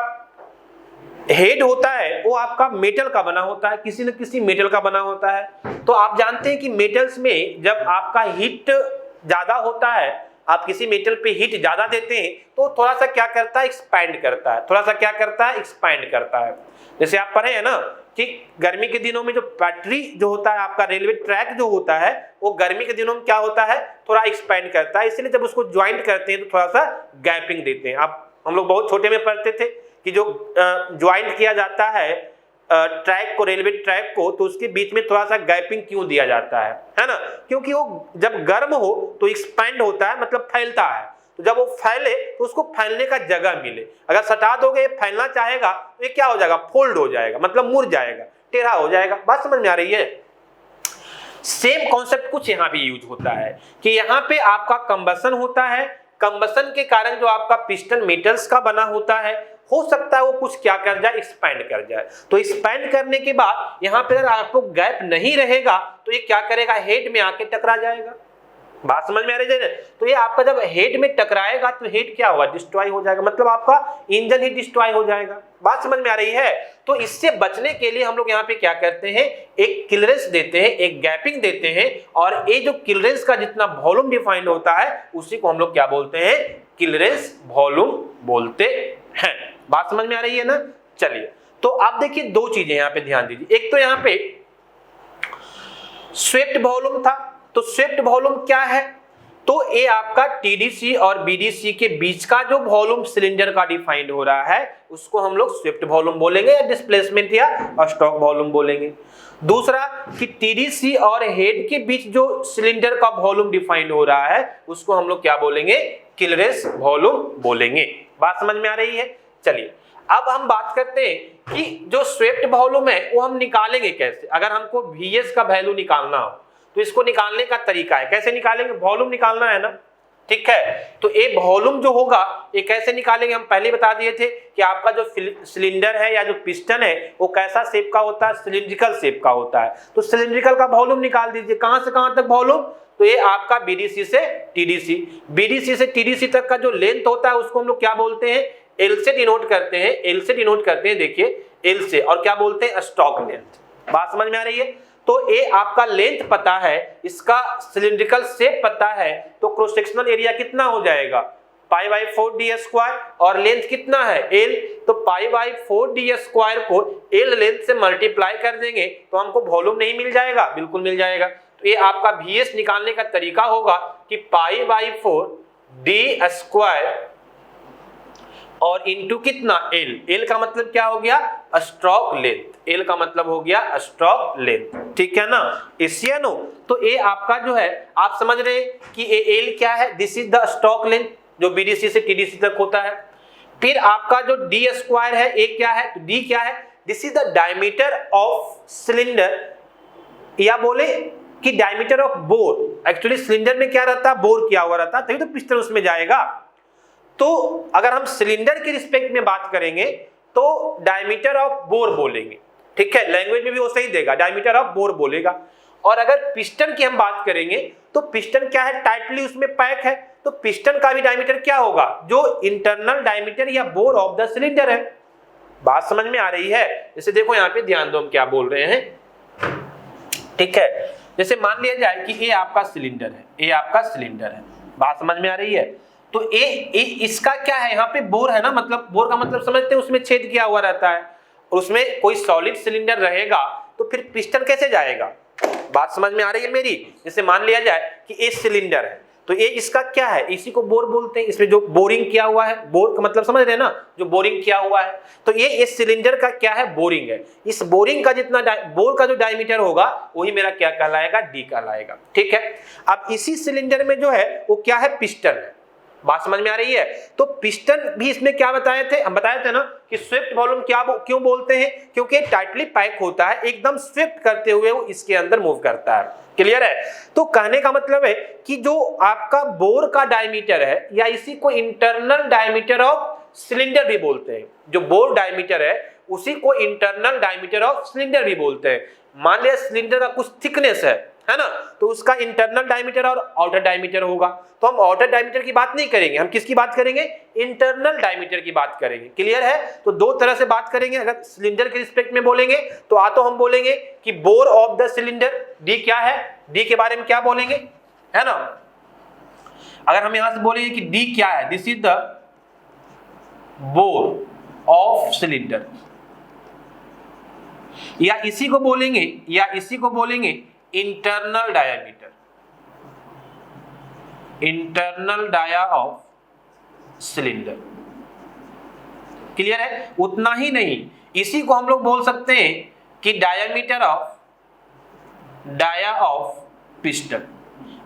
S1: हेड होता है वो आपका मेटल का बना होता है, किसी न किसी मेटल का बना होता है। तो आप जानते हैं कि मेटल्स में जब आपका हीट ज्यादा होता है, आप किसी मेटल पे हीट ज्यादा देते हैं तो थोड़ा सा क्या करता है, एक्सपैंड करता है, थोड़ा सा क्या करता है, एक्सपैंड करता है। जैसे आप पढ़े हैं ना कि गर्मी के दिनों में जो बैटरी जो होता है, आपका रेलवे ट्रैक जो होता है वो गर्मी के दिनों में क्या होता है, थोड़ा एक्सपैंड करता है। इसलिए जब उसको ज्वाइंट करते हैं तो थोड़ा सा गैपिंग देते हैं। आप हम लोग बहुत छोटे में पढ़ते थे कि जो ज्वाइंट किया जाता है ट्रैक को, रेलवे ट्रैक को, तो उसके बीच में थोड़ा सा गैपिंग क्यों दिया जाता है ना, क्योंकि वो जब गर्म हो तो एक्सपैंड होता है, मतलब फैलता है। तो जब वो फैले तो उसको फैलने का जगह मिले। अगर सटा दोगे, फैलना चाहेगा तो ये क्या हो जाएगा, फोल्ड हो जाएगा, मतलब मुड़ जाएगा, टेढ़ा हो जाएगा। बात समझ में आ रही है। सेम कॉन्सेप्ट कुछ यहाँ भी यूज होता है कि यहाँ पे आपका कंबसन होता है, कंबसन के कारण जो आपका पिस्टन मेटल्स का बना होता है, हो सकता है वो कुछ क्या कर जाए, एक्सपैंड कर जाए। तो एक्सपैंड करने के बाद यहाँ पे अगर आपको गैप नहीं रहेगा तो ये क्या करेगा, हेड में आके टकरा जाएगा। बात समझ में आ रही है। तो ये आपका जब हेड में टकराएगा तो हेड क्या होगा, डिस्ट्रॉय हो जाएगा, मतलब आपका इंजन ही डिस्ट्रॉय हो जाएगा। बात समझ में आ रही है। तो इससे बचने के लिए हम लोग यहाँ पे क्या करते हैं, एक क्लियरेंस देते हैं, एक गैपिंग देते हैं, और ये जो क्लियरेंस का जितना वॉल्यूम डिफाइंड होता है उसी को हम लोग क्या बोलते हैं, क्लियरेंस वॉल्यूम बोलते हैं। बात समझ में आ रही है ना। चलिए, तो आप देखिए 2 चीजें यहाँ पे ध्यान दीजिए। एक तो यहाँ पे स्वेप्ट वॉल्यूम था, तो स्वेप्ट वॉल्यूम क्या है, तो ये आपका टीडीसी और बीडीसी के बीच का जो वॉल्यूम सिलेंडर का डिफाइंड हो रहा है उसको हम लोग स्वेप्ट वॉल्यूम बोलेंगे, या डिस्प्लेसमेंट या स्टॉक वॉल्यूम बोलेंगे। दूसरा कि टीडीसी और हेड के बीच जो सिलेंडर का वॉल्यूम डिफाइंड हो रहा है उसको हम लोग क्या बोलेंगे, क्लियरेंस वॉल्यूम बोलेंगे। बात समझ में आ रही है। चलिए, अब हम बात करते हैं कि जो स्वेप्ट वॉल्यूम है वो हम निकालेंगे कैसे। अगर हमको वीएस का वैल्यू निकालना हो तो इसको निकालने का तरीका है, कैसे निकालेंगे, वॉल्यूम निकालना है ना, ठीक है। तो ये वॉल्यूम जो होगा ये कैसे निकालेंगे, हम पहले बता दिए थे कि आपका जो सिलेंडर है या जो पिस्टन है वो कैसा शेप का होता है, सिलिंड्रिकल शेप का होता है। तो सिलिंड्रिकल का वॉल्यूम निकाल दीजिए। कहां से कहां तक वॉल्यूम, तो ये आपका बीडीसी से टीडीसी, बीडीसी से टीडीसी तक का जो लेंथ होता है उसको हम लोग क्या बोलते हैं, एल से डिनोट करते हैं, एल से डिनोट करते हैं, देखिए एल से, और क्या बोलते हैं, स्टॉक लेंथ। बात समझ में आ रही है। तो ये आपका लेंथ पता है, इसका सिलिंड्रिकल शेप पता है, तो क्रॉस सेक्शनल एरिया कितना हो जाएगा, π/4 d स्क्वायर, और लेंथ कितना है, l, तो π/4 d स्क्वायर को l लेंथ से मल्टीप्लाई कर देंगे तो हमको वॉल्यूम नहीं मिल जाएगा, बिल्कुल मिल जाएगा। तो ये आपका vs निकालने का तरीका होगा कि π/4 d स्क्वायर और इंटू कितना, एल का मतलब क्या हो गया, स्ट्रोक लेंथ, एल का मतलब हो गया स्ट्रोक लेंथ, ठीक है ना, एशियनो। तो ये आपका जो है आप समझ रहे हैं कि एल क्या है, this is the stroke length जो बीडीसी से टीडीसी तक होता है। फिर आपका जो डी स्क्वायर है, ए क्या है, तो डी क्या है, this is the diameter of cylinder, या बोले कि diameter of bore. Actually cylinder में क्या रहता है, बोर किया हुआ रहता है, तभी तो पिस्टन उसमें जाएगा। तो अगर हम सिलेंडर के रिस्पेक्ट में बात करेंगे तो डायमीटर ऑफ बोर बोलेंगे, ठीक है, लैंग्वेज में भी वो सही देगा, डायमीटर ऑफ बोर बोलेगा। और अगर पिस्टन की हम बात करेंगे तो पिस्टन क्या है, टाइटली उसमें पैक है, तो पिस्टन का भी डायमीटर क्या होगा, जो इंटरनल डायमीटर या बोर ऑफ द सिलेंडर है। बात समझ में आ रही है? जैसे देखो यहाँ पे ध्यान दो हम क्या बोल रहे हैं, ठीक है। जैसे मान लिया जाए कि ये आपका सिलेंडर है, ये आपका सिलेंडर है, बात समझ में आ रही है? तो ए इसका क्या है, यहाँ पे बोर है ना, मतलब बोर का मतलब समझते हैं, उसमें छेद किया हुआ रहता है, उसमें कोई सॉलिड सिलेंडर रहेगा तो फिर पिस्टन कैसे जाएगा? बात समझ में आ रही है मेरी? जैसे मान लिया जाए कि ये सिलेंडर है, तो ये इसका क्या है, इसी को बोर बोलते हैं, इसमें जो बोरिंग किया हुआ है, बोर का मतलब समझ रहे हैं ना, जो बोरिंग किया हुआ है, तो ये इस सिलेंडर का क्या है, बोरिंग है। इस बोरिंग का जितना बोर का जो डायमीटर होगा वही मेरा क्या कहलाएगा, डी कहलाएगा, ठीक है। अब इसी सिलेंडर में जो है वो क्या है, पिस्टन है। बात समझ में आ रही है? तो पिस्टन भी इसमें क्या बताए थे, हम बताए थे ना कि स्विफ्ट वॉल्यूम क्यों बोलते हैं, क्योंकि टाइटली पैक होता है, एकदम स्विफ्ट करते हुए वो इसके अंदर मूव करता है। क्लियर है? तो कहने का मतलब है कि जो आपका बोर का डायमीटर है, या इसी को इंटरनल डायमीटर ऑफ सिलेंडर भी बोलते हैं, जो बोर डायमीटर है उसी को इंटरनल डायमीटर ऑफ सिलेंडर भी बोलते हैं। मान लिया सिलेंडर का कुछ थिकनेस है ना, तो उसका इंटरनल डायमीटर और आउटर डायमीटर होगा। तो हम आउटर डायमीटर की बात नहीं करेंगे, हम किसकी बात करेंगे, इंटरनल डायमीटर की बात करेंगे। क्लियर है? तो दो तरह से बात करेंगे। अगर सिलेंडर के रिस्पेक्ट में बोलेंगे तो हम बोलेंगे कि bore of the cylinder, D क्या है, डी के बारे में क्या बोलेंगे, है ना। अगर हम यहां से बोलेंगे कि डी क्या है, this is the bore of cylinder, या इसी को बोलेंगे internal diameter, internal dia of cylinder. Clear है? उतना ही नहीं, इसी को हम लोग बोल सकते हैं कि डायमीटर ऑफ पिस्टन।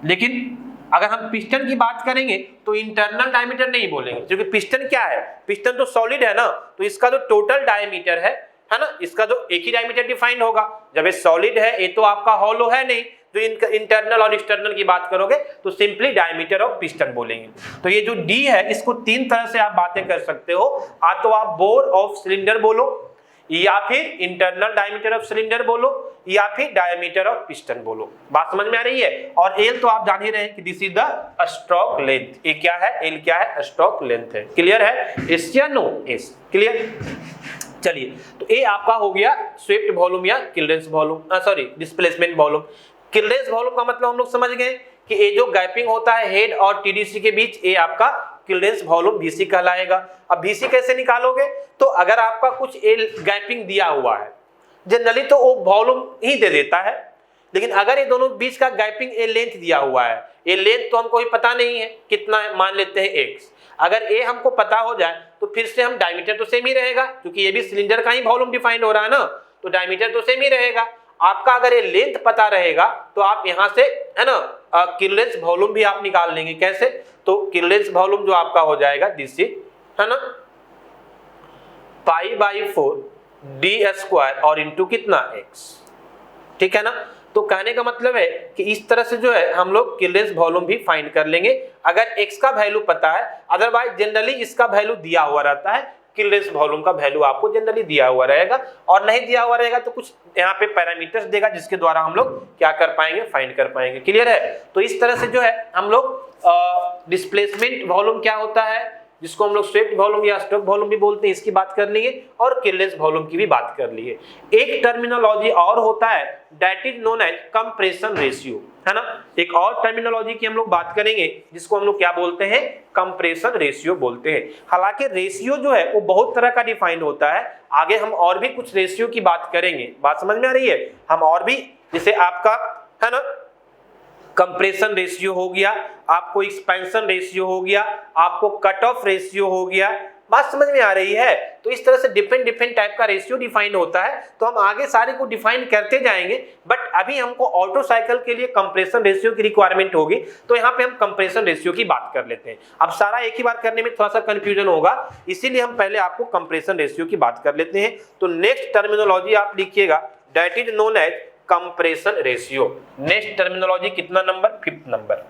S1: लेकिन अगर हम पिस्टन की बात करेंगे तो इंटरनल डायमीटर नहीं बोलेंगे, क्योंकि पिस्टन क्या है, पिस्टन तो सॉलिड है ना, तो इसका जो टोटल डायमीटर है ना, इसका जो एक ही डायमीटर डिफाइंड होगा। जब ये सॉलिड है, ये तो आपका हॉलो है नहीं, तो इंटरनल और एक्सटर्नल की बात करोगे तो सिंपली डायमीटर ऑफ पिस्टन बोलेंगे। तो ये जो डी है, इसको तीन तरह से आप बातें कर सकते हो, तो आप बोर ऑफ सिलेंडर बोलो, या फिर इंटरनल डायमीटर ऑफ सिलेंडर बोलो, या फिर डायमीटर ऑफ पिस्टन बोलो। बात समझ में आ रही है? और एल तो आप जान ही रहे हैं कि this is the stroke length. A क्या है, एल क्या है, स्ट्रोक लेंथ है। क्लियर है? एस या नो एस? क्लियर? चलिए, तो ये आपका हो गया स्वेप्ट वॉल्यूम या clearance volume, sorry displacement volume. Clearance volume का मतलब हम लोग समझ गए कि ये जो गैपिंग होता है हेड और टीडीसी के बीच, ये आपका क्लीयरेंस वॉल्यूम बीसी कहलाएगा। अब बीसी कैसे निकालोगे, तो अगर आपका कुछ गैपिंग दिया हुआ है, जनरली तो वो वॉल्यूम ही दे देता है, लेकिन अगर ये दोनों बीच का गैपिंग ए लेंथ दिया हुआ है, ये लेंथ तो हमको पता नहीं है कितना है, मान लेते हैं x। अगर ए हमको पता हो जाए तो फिर से हम डायमीटर तो सेम ही रहेगा, क्योंकि ये भी सिलेंडर का ही वॉल्यूम डिफाइंड हो रहा है ना, तो डायमीटर तो सेम ही रहेगा। आपका अगर ये लेंथ पता रहेगा तो आप यहाँ से, है ना, क्लीयरेंस वॉल्यूम भी आप निकाल लेंगे। कैसे? तो क्लीयरेंस वॉल्यूम जो आपका हो जाएगा दिस इज, है ना, π/4 d स्क्वायर और इंटू कितना x। ठीक है ना? तो कहने का मतलब है कि इस तरह से जो है हम लोग क्लीयरेंस वॉल्यूम भी फाइंड कर लेंगे अगर x का वैल्यू पता है। अदरवाइज जनरली इसका वैल्यू दिया हुआ रहता है, क्लीयरेंस वॉल्यूम का वैल्यू आपको जनरली दिया हुआ रहेगा, और नहीं दिया हुआ रहेगा तो कुछ यहाँ पे पैरामीटर्स देगा जिसके द्वारा हम लोग क्या कर पाएंगे, फाइंड कर पाएंगे। क्लियर है? तो इस तरह से जो है हम लोग डिस्प्लेसमेंट वॉल्यूम क्या होता है, जिसको हम लोग स्वेप्ट वॉल्यूम या स्ट्रोक वॉल्यूम भी बोलते हैं, इसकी बात कर लिए, और क्लीयरेंस वॉल्यूम की भी बात कर लिए। एक टर्मिनोलॉजी और होता है that is known as compression ratio, है ना। एक और टर्मिनोलॉजी की हम लोग बात करेंगे जिसको हम लोग क्या बोलते हैं, कंप्रेशन रेशियो बोलते हैं। हालांकि रेशियो जो है वो बहुत तरह का डिफाइंड होता है, आगे हम और भी कुछ रेशियो की बात करेंगे। बात समझ में आ रही है? हम और भी, जैसे आपका, है ना, कंप्रेशन रेशियो हो गया, आपको एक्सपेंशन रेशियो हो गया, आपको कट ऑफ रेशियो हो गया। बात समझ में आ रही है? तो इस तरह से डिफरेंट टाइप का रेशियो डिफाइन होता है, तो हम आगे सारे को डिफाइन करते जाएंगे। बट अभी हमको ऑटो साइकिल के लिए कंप्रेशन रेशियो की रिक्वायरमेंट होगी, तो यहाँ पे हम कंप्रेशन रेशियो की बात कर लेते हैं। अब सारा एक ही बार करने में थोड़ा सा कंफ्यूजन होगा, इसीलिए हम पहले आपको कंप्रेशन रेशियो की बात कर लेते हैं। तो नेक्स्ट टर्मिनोलॉजी आप लिखिएगा, that is known as compression ratio. Next terminology कितना number, 5th number.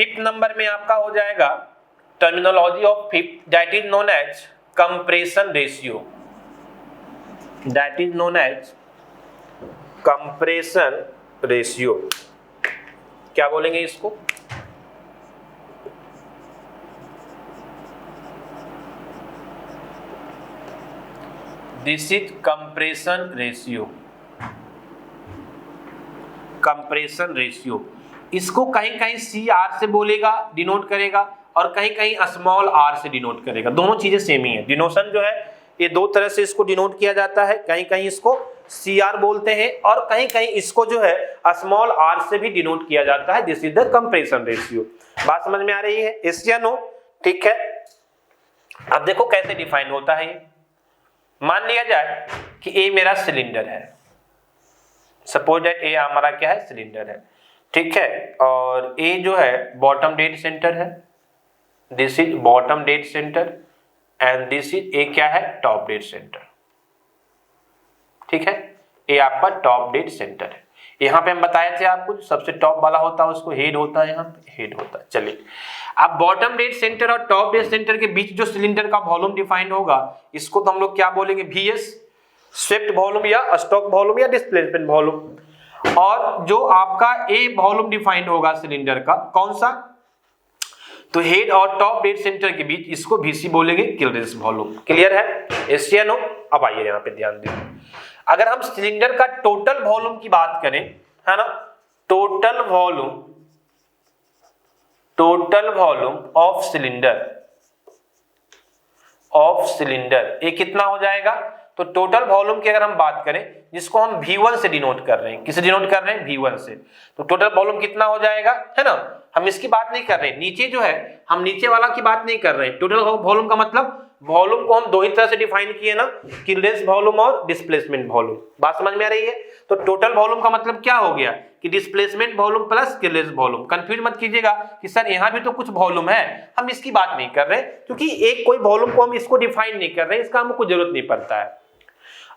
S1: Fifth number में आपका हो जाएगा terminology of fifth, that is known as compression ratio, that is known as compression ratio. क्या बोलेंगे इसको? This is compression ratio, compression ratio. इसको कहीं कहीं सी आर से बोलेगा, डिनोट करेगा, और कहीं कहीं स्मॉल आर से डिनोट करेगा। दोनों चीजें सेम ही है। डिनोशन जो है ये दो तरह से इसको डिनोट किया जाता है, कहीं कहीं इसको सी आर बोलते हैं और कहीं कहीं इसको जो है स्मॉल आर से भी डिनोट किया जाता है। This is the compression ratio. बात समझ में आ रही है? यस या नो? ठीक है। अब देखो कैसे डिफाइन होता है। मान लिया जाए कि ए मेरा सिलेंडर है, सपोज दैट ए हमारा क्या है? सिलेंडर है, ठीक है। और ए जो है बॉटम डेड सेंटर है, this is bottom dead centre and this is a क्या है? टॉप डेड सेंटर, ठीक है। ए आपका टॉप डेड सेंटर है। यहाँ पे हम बताए थे आपको सबसे टॉप वाला होता है उसको हेड होता है, यहाँ पे हेड होता है। चलिए अब बॉटम डेड सेंटर और टॉप डेड सेंटर के बीच जो सिलेंडर का वॉल्यूम डिफाइंड होगा इसको तो हम लोग क्या बोलेंगे? VS, स्वेप्ट वॉल्यूम या स्टॉक वॉल्यूम या डिस्प्लेसमेंट वॉल्यूम। और जो आपका ए वॉल्यूम डिफाइंड होगा सिलेंडर का, कौन सा? तो हेड और टॉप डेड सेंटर के बीच इसको VC बोलेंगे, क्लियरेंस वॉल्यूम। क्लियर है? यस या नो? अब आइए यहाँ पे ध्यान दीजिए। अगर हम सिलेंडर का टोटल वॉल्यूम की बात करें, है ना, टोटल वॉल्यूम ऑफ सिलेंडर ये कितना हो जाएगा? तो टोटल वॉल्यूम की अगर हम बात करें जिसको हम V1 से डिनोट कर रहे हैं, किसे डिनोट कर रहे हैं? V1 से। तो टोटल वॉल्यूम कितना हो जाएगा, है ना। हम इसकी बात नहीं कर रहे हैं, नीचे जो है हम नीचे वाला की बात नहीं कर रहे हैं। टोटल वॉल्यूम का मतलब वॉल्यूम को हम दो ही तरह से डिफाइन किए ना, क्लियरेंस वॉल्यूम और डिस्प्लेसमेंट वॉल्यूम। बात समझ में आ रही है? तो टोटल वॉल्यूम का मतलब क्या हो गया कि displacement volume plus clearance volume. Confuse मत कीजिएगा कि सर यहाँ भी तो कुछ वॉल्यूम है, हम इसकी बात नहीं कर रहे क्योंकि एक कोई वॉल्यूम को हम इसको डिफाइन नहीं कर रहे, इसका हमको जरूरत नहीं पड़ता है।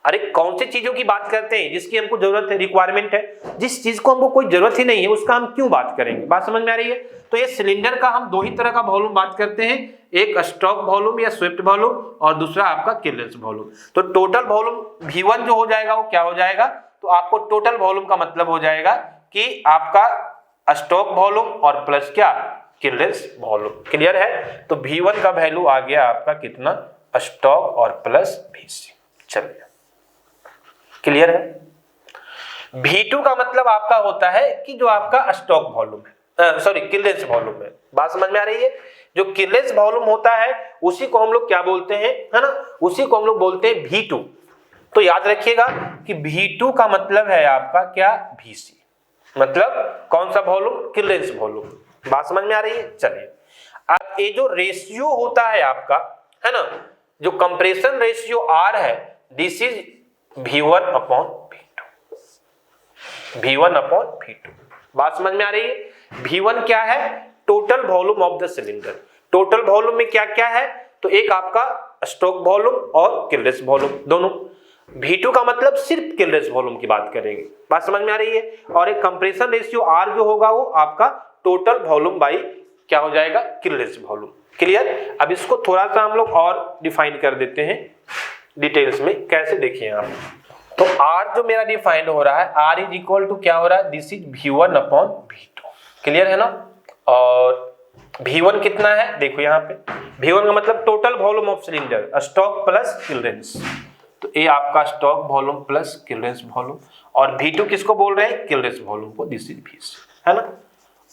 S1: अरे कौन सी चीजों की बात करते हैं जिसकी हमको जरूरत है, रिक्वायरमेंट है। जिस चीज को हमको कोई जरूरत ही नहीं है उसका हम क्यों बात करेंगे? बात समझ में आ रही है? तो ये सिलेंडर का हम दो ही तरह का वॉल्यूम बात करते हैं, एक स्टॉक वॉल्यूम या स्वेप्ट वॉल्यूम और दूसरा आपका क्लियरेंस वॉल्यूम। तो टोटल वॉल्यूम V1 जो हो जाएगा वो क्या हो जाएगा? तो आपको टोटल वॉल्यूम का मतलब हो जाएगा कि आपका स्टॉक वॉल्यूम और प्लस क्या? Clearance volume. क्लियर है? तो V1 का वैल्यू आ गया आपका कितना? स्टॉक और प्लस VC। चलिए क्लियर है? V2 का मतलब आपका होता है कि जो आपका स्टॉक वॉल्यूम है, सॉरी क्लियरेंस वॉल्यूम है। बात समझ में आ रही है? जो क्लियरेंस वॉल्यूम होता है उसी को हम लोग क्या बोलते हैं, है ना, उसी को हम लोग बोलते हैं V2। तो याद रखिएगा कि V2 का मतलब है आपका क्या? VC। मतलब कौन सा वॉल्यूम? Clearance volume. बात समझ में आ रही है? चलिए अब ये जो रेशियो होता है आपका, है ना, जो कंप्रेशन रेशियो R है, this is V1 upon V2। V1 upon V2। बात समझ में आ रही है? V1 क्या है? Total volume of the cylinder. Total volume में क्या क्या है? तो एक आपका स्टॉक वॉल्यूम और क्लियरेंस वॉल्यूम दोनों। V2 का मतलब सिर्फ क्लियरेंस वॉल्यूम की बात करेंगे। बात समझ में आ रही है? और एक कंप्रेशन रेशियो R जो होगा वो आपका टोटल वॉल्यूम बाई क्या हो जाएगा? Clearance volume. क्लियर? अब इसको थोड़ा सा हम लोग और डिफाइन कर देते हैं डिटेल्स में। कैसे देखिए आप, तो R जो मेरा डिफाइंड हो रहा है, R इज इक्वल टू क्या हो रहा है? This is V1 upon V2। Clear है ना? और V1 कितना है? देखो यहाँ पे V1 का मतलब total volume of cylinder, stock plus clearance. तो ये आपका stroke volume plus clearance volume. और V2 किसको बोल रहे हैं? क्लियरेंस वॉल्यूम को। दिस इज VC, है ना।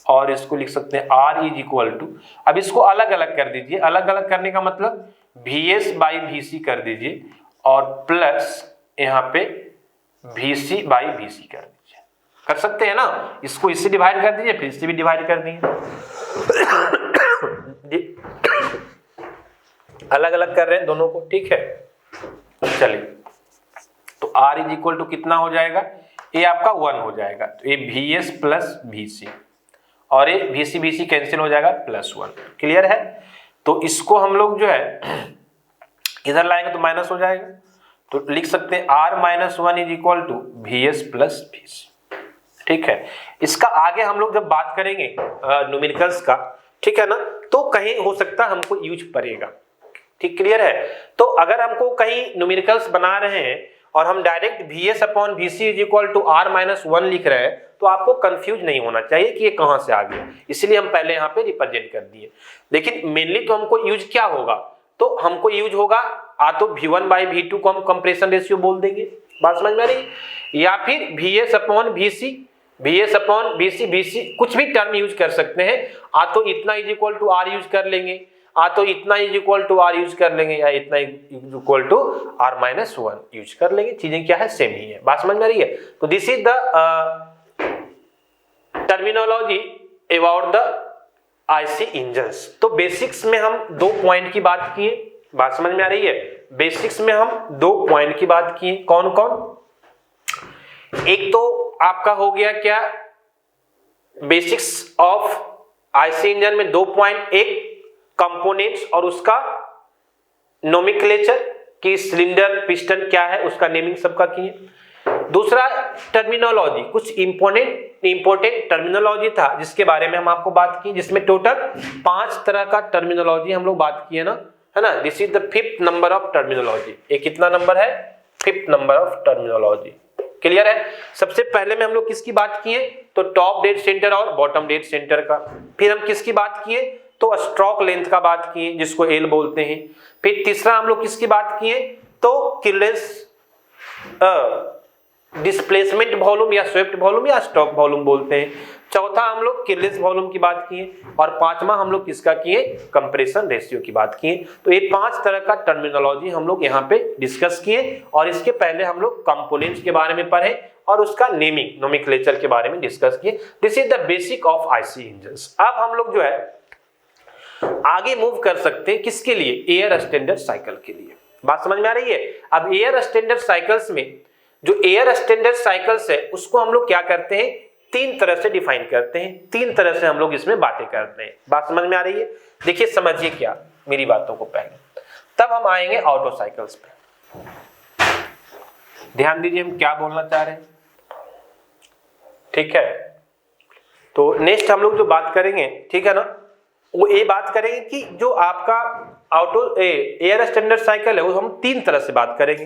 S1: और इसको लिख सकते हैं R इज इक्वल टू, अब इसको अलग अलग कर दीजिए। अलग अलग करने का मतलब VS बाई VC कर दीजिए और प्लस यहाँ पे VC बाई VC कर दीजिए। कर सकते हैं ना? इसको इससे डिवाइड कर दीजिए, फिर इससे भी डिवाइड कर दीजिए। अलग अलग कर रहे हैं दोनों को, ठीक है। चलिए तो R इज इक्वल टू कितना हो जाएगा? ये आपका 1 हो जाएगा। तो ये VS प्लस VC और ये VC VC कैंसिल हो जाएगा, +1। क्लियर है? तो इसको हम लोग जो है इधर लाएंगे तो माइनस हो जाएगा। तो लिख सकते हैं R-1 is equal to VS plus VC। ठीक है, इसका आगे हम लोग जब बात करेंगे न्यूमेरिकल्स का, ठीक है ना, तो कहीं हो सकता है हमको यूज पड़ेगा। ठीक, क्लियर है। तो अगर हमको कहीं न्यूमेरिकल्स बना रहे हैं और हम direct VS upon VC is equal to R-1 लिख रहे हैं, तो आपको कंफ्यूज नहीं होना चाहिए कि ये कहां से आ गया, इसलिए हम पहले यहाँ पे रिप्रेजेंट कर दिए। लेकिन मेनली तो हमको यूज क्या होगा, तो हमको यूज होगा आ तो V1/V2 को हम कंप्रेशन रेशियो बोल देंगे, बात समझ में आ रही, या फिर VS upon VC, VS upon VC कुछ भी टर्म यूज कर सकते हैं। आ तो इतना is equal to R use कर लेंगे, आ तो इतना is equal to R use कर लेंगे, या इतना is equal to R-1 use कर लेंगे। चीजें क्या है, सेम ही है, बात समझ में आ रही है। तो this is the terminology about the IC engines. तो बेसिक्स में हम 2 पॉइंट की बात किए, बात समझ में आ रही है। बेसिक्स में हम 2 पॉइंट की बात किए, कौन कौन, एक तो आपका हो गया क्या, बेसिक्स ऑफ IC इंजन में 2 पॉइंट, एक कंपोनेंट्स और उसका नोमेनक्लेचर कि सिलेंडर पिस्टन क्या है, उसका नेमिंग सबका किए। दूसरा टर्मिनोलॉजी, कुछ इंपोर्टेंट टर्मिनोलॉजी था जिसके बारे में हम आपको बात की, जिसमें टोटल 5 तरह का टर्मिनोलॉजी हम लोग बात किए ना, है ना। This is the 5th number of terminology. ये कितना नंबर है, 5th number of terminology, clear है। सबसे पहले में हम लोग किसकी बात किए, तो टॉप डेड सेंटर और बॉटम डेड सेंटर का। फिर हम किसकी बात किए, तो स्ट्रोक लेंथ का बात किए जिसको L बोलते हैं। फिर तीसरा हम लोग किसकी बात किए, तो क्लियरेंस डिस्प्लेसमेंट वॉल्यूम या स्वेप्ट वॉल्यूम या स्ट्रोक वॉल्यूम बोलते हैं। चौथा हम लोग क्लियरेंस वॉल्यूम की बात किए, और पांचवा हम लोग किसका किए, कंप्रेशन रेशियो की बात किए। तो ये 5 तरह का टर्मिनोलॉजी हम लोग यहाँ पे डिस्कस किए, और इसके पहले हम लोग कंपोनेंट्स के बारे में पढ़े और उसका नेमिंग नोमेनक्लेचर के बारे में डिस्कस किए। This is the basic of IC engines. अब हम लोग जो है आगे मूव कर सकते हैं किसके लिए, एयर स्टैंडर्ड साइकिल के लिए, बात समझ में आ रही है। अब एयर स्टैंडर्ड साइकिल्स में, जो एयर स्टैंडर्ड साइकिल्स है उसको हम लोग क्या करते हैं, 3 तरह से डिफाइन करते हैं, 3 तरह से हम लोग इसमें बातें करते हैं, बात समझ में आ रही है। देखिए समझिए क्या मेरी बातों को पहले, तब हम आएंगे ऑटो साइकिल्स पे। ध्यान दीजिए हम क्या बोलना चाह रहे हैं, ठीक है। तो नेक्स्ट हम लोग जो बात करेंगे, ठीक है ना, वो ये बात करेंगे कि जो आपका ऑटो एयर स्टैंडर्ड साइकिल है वो हम 3 तरह से बात करेंगे।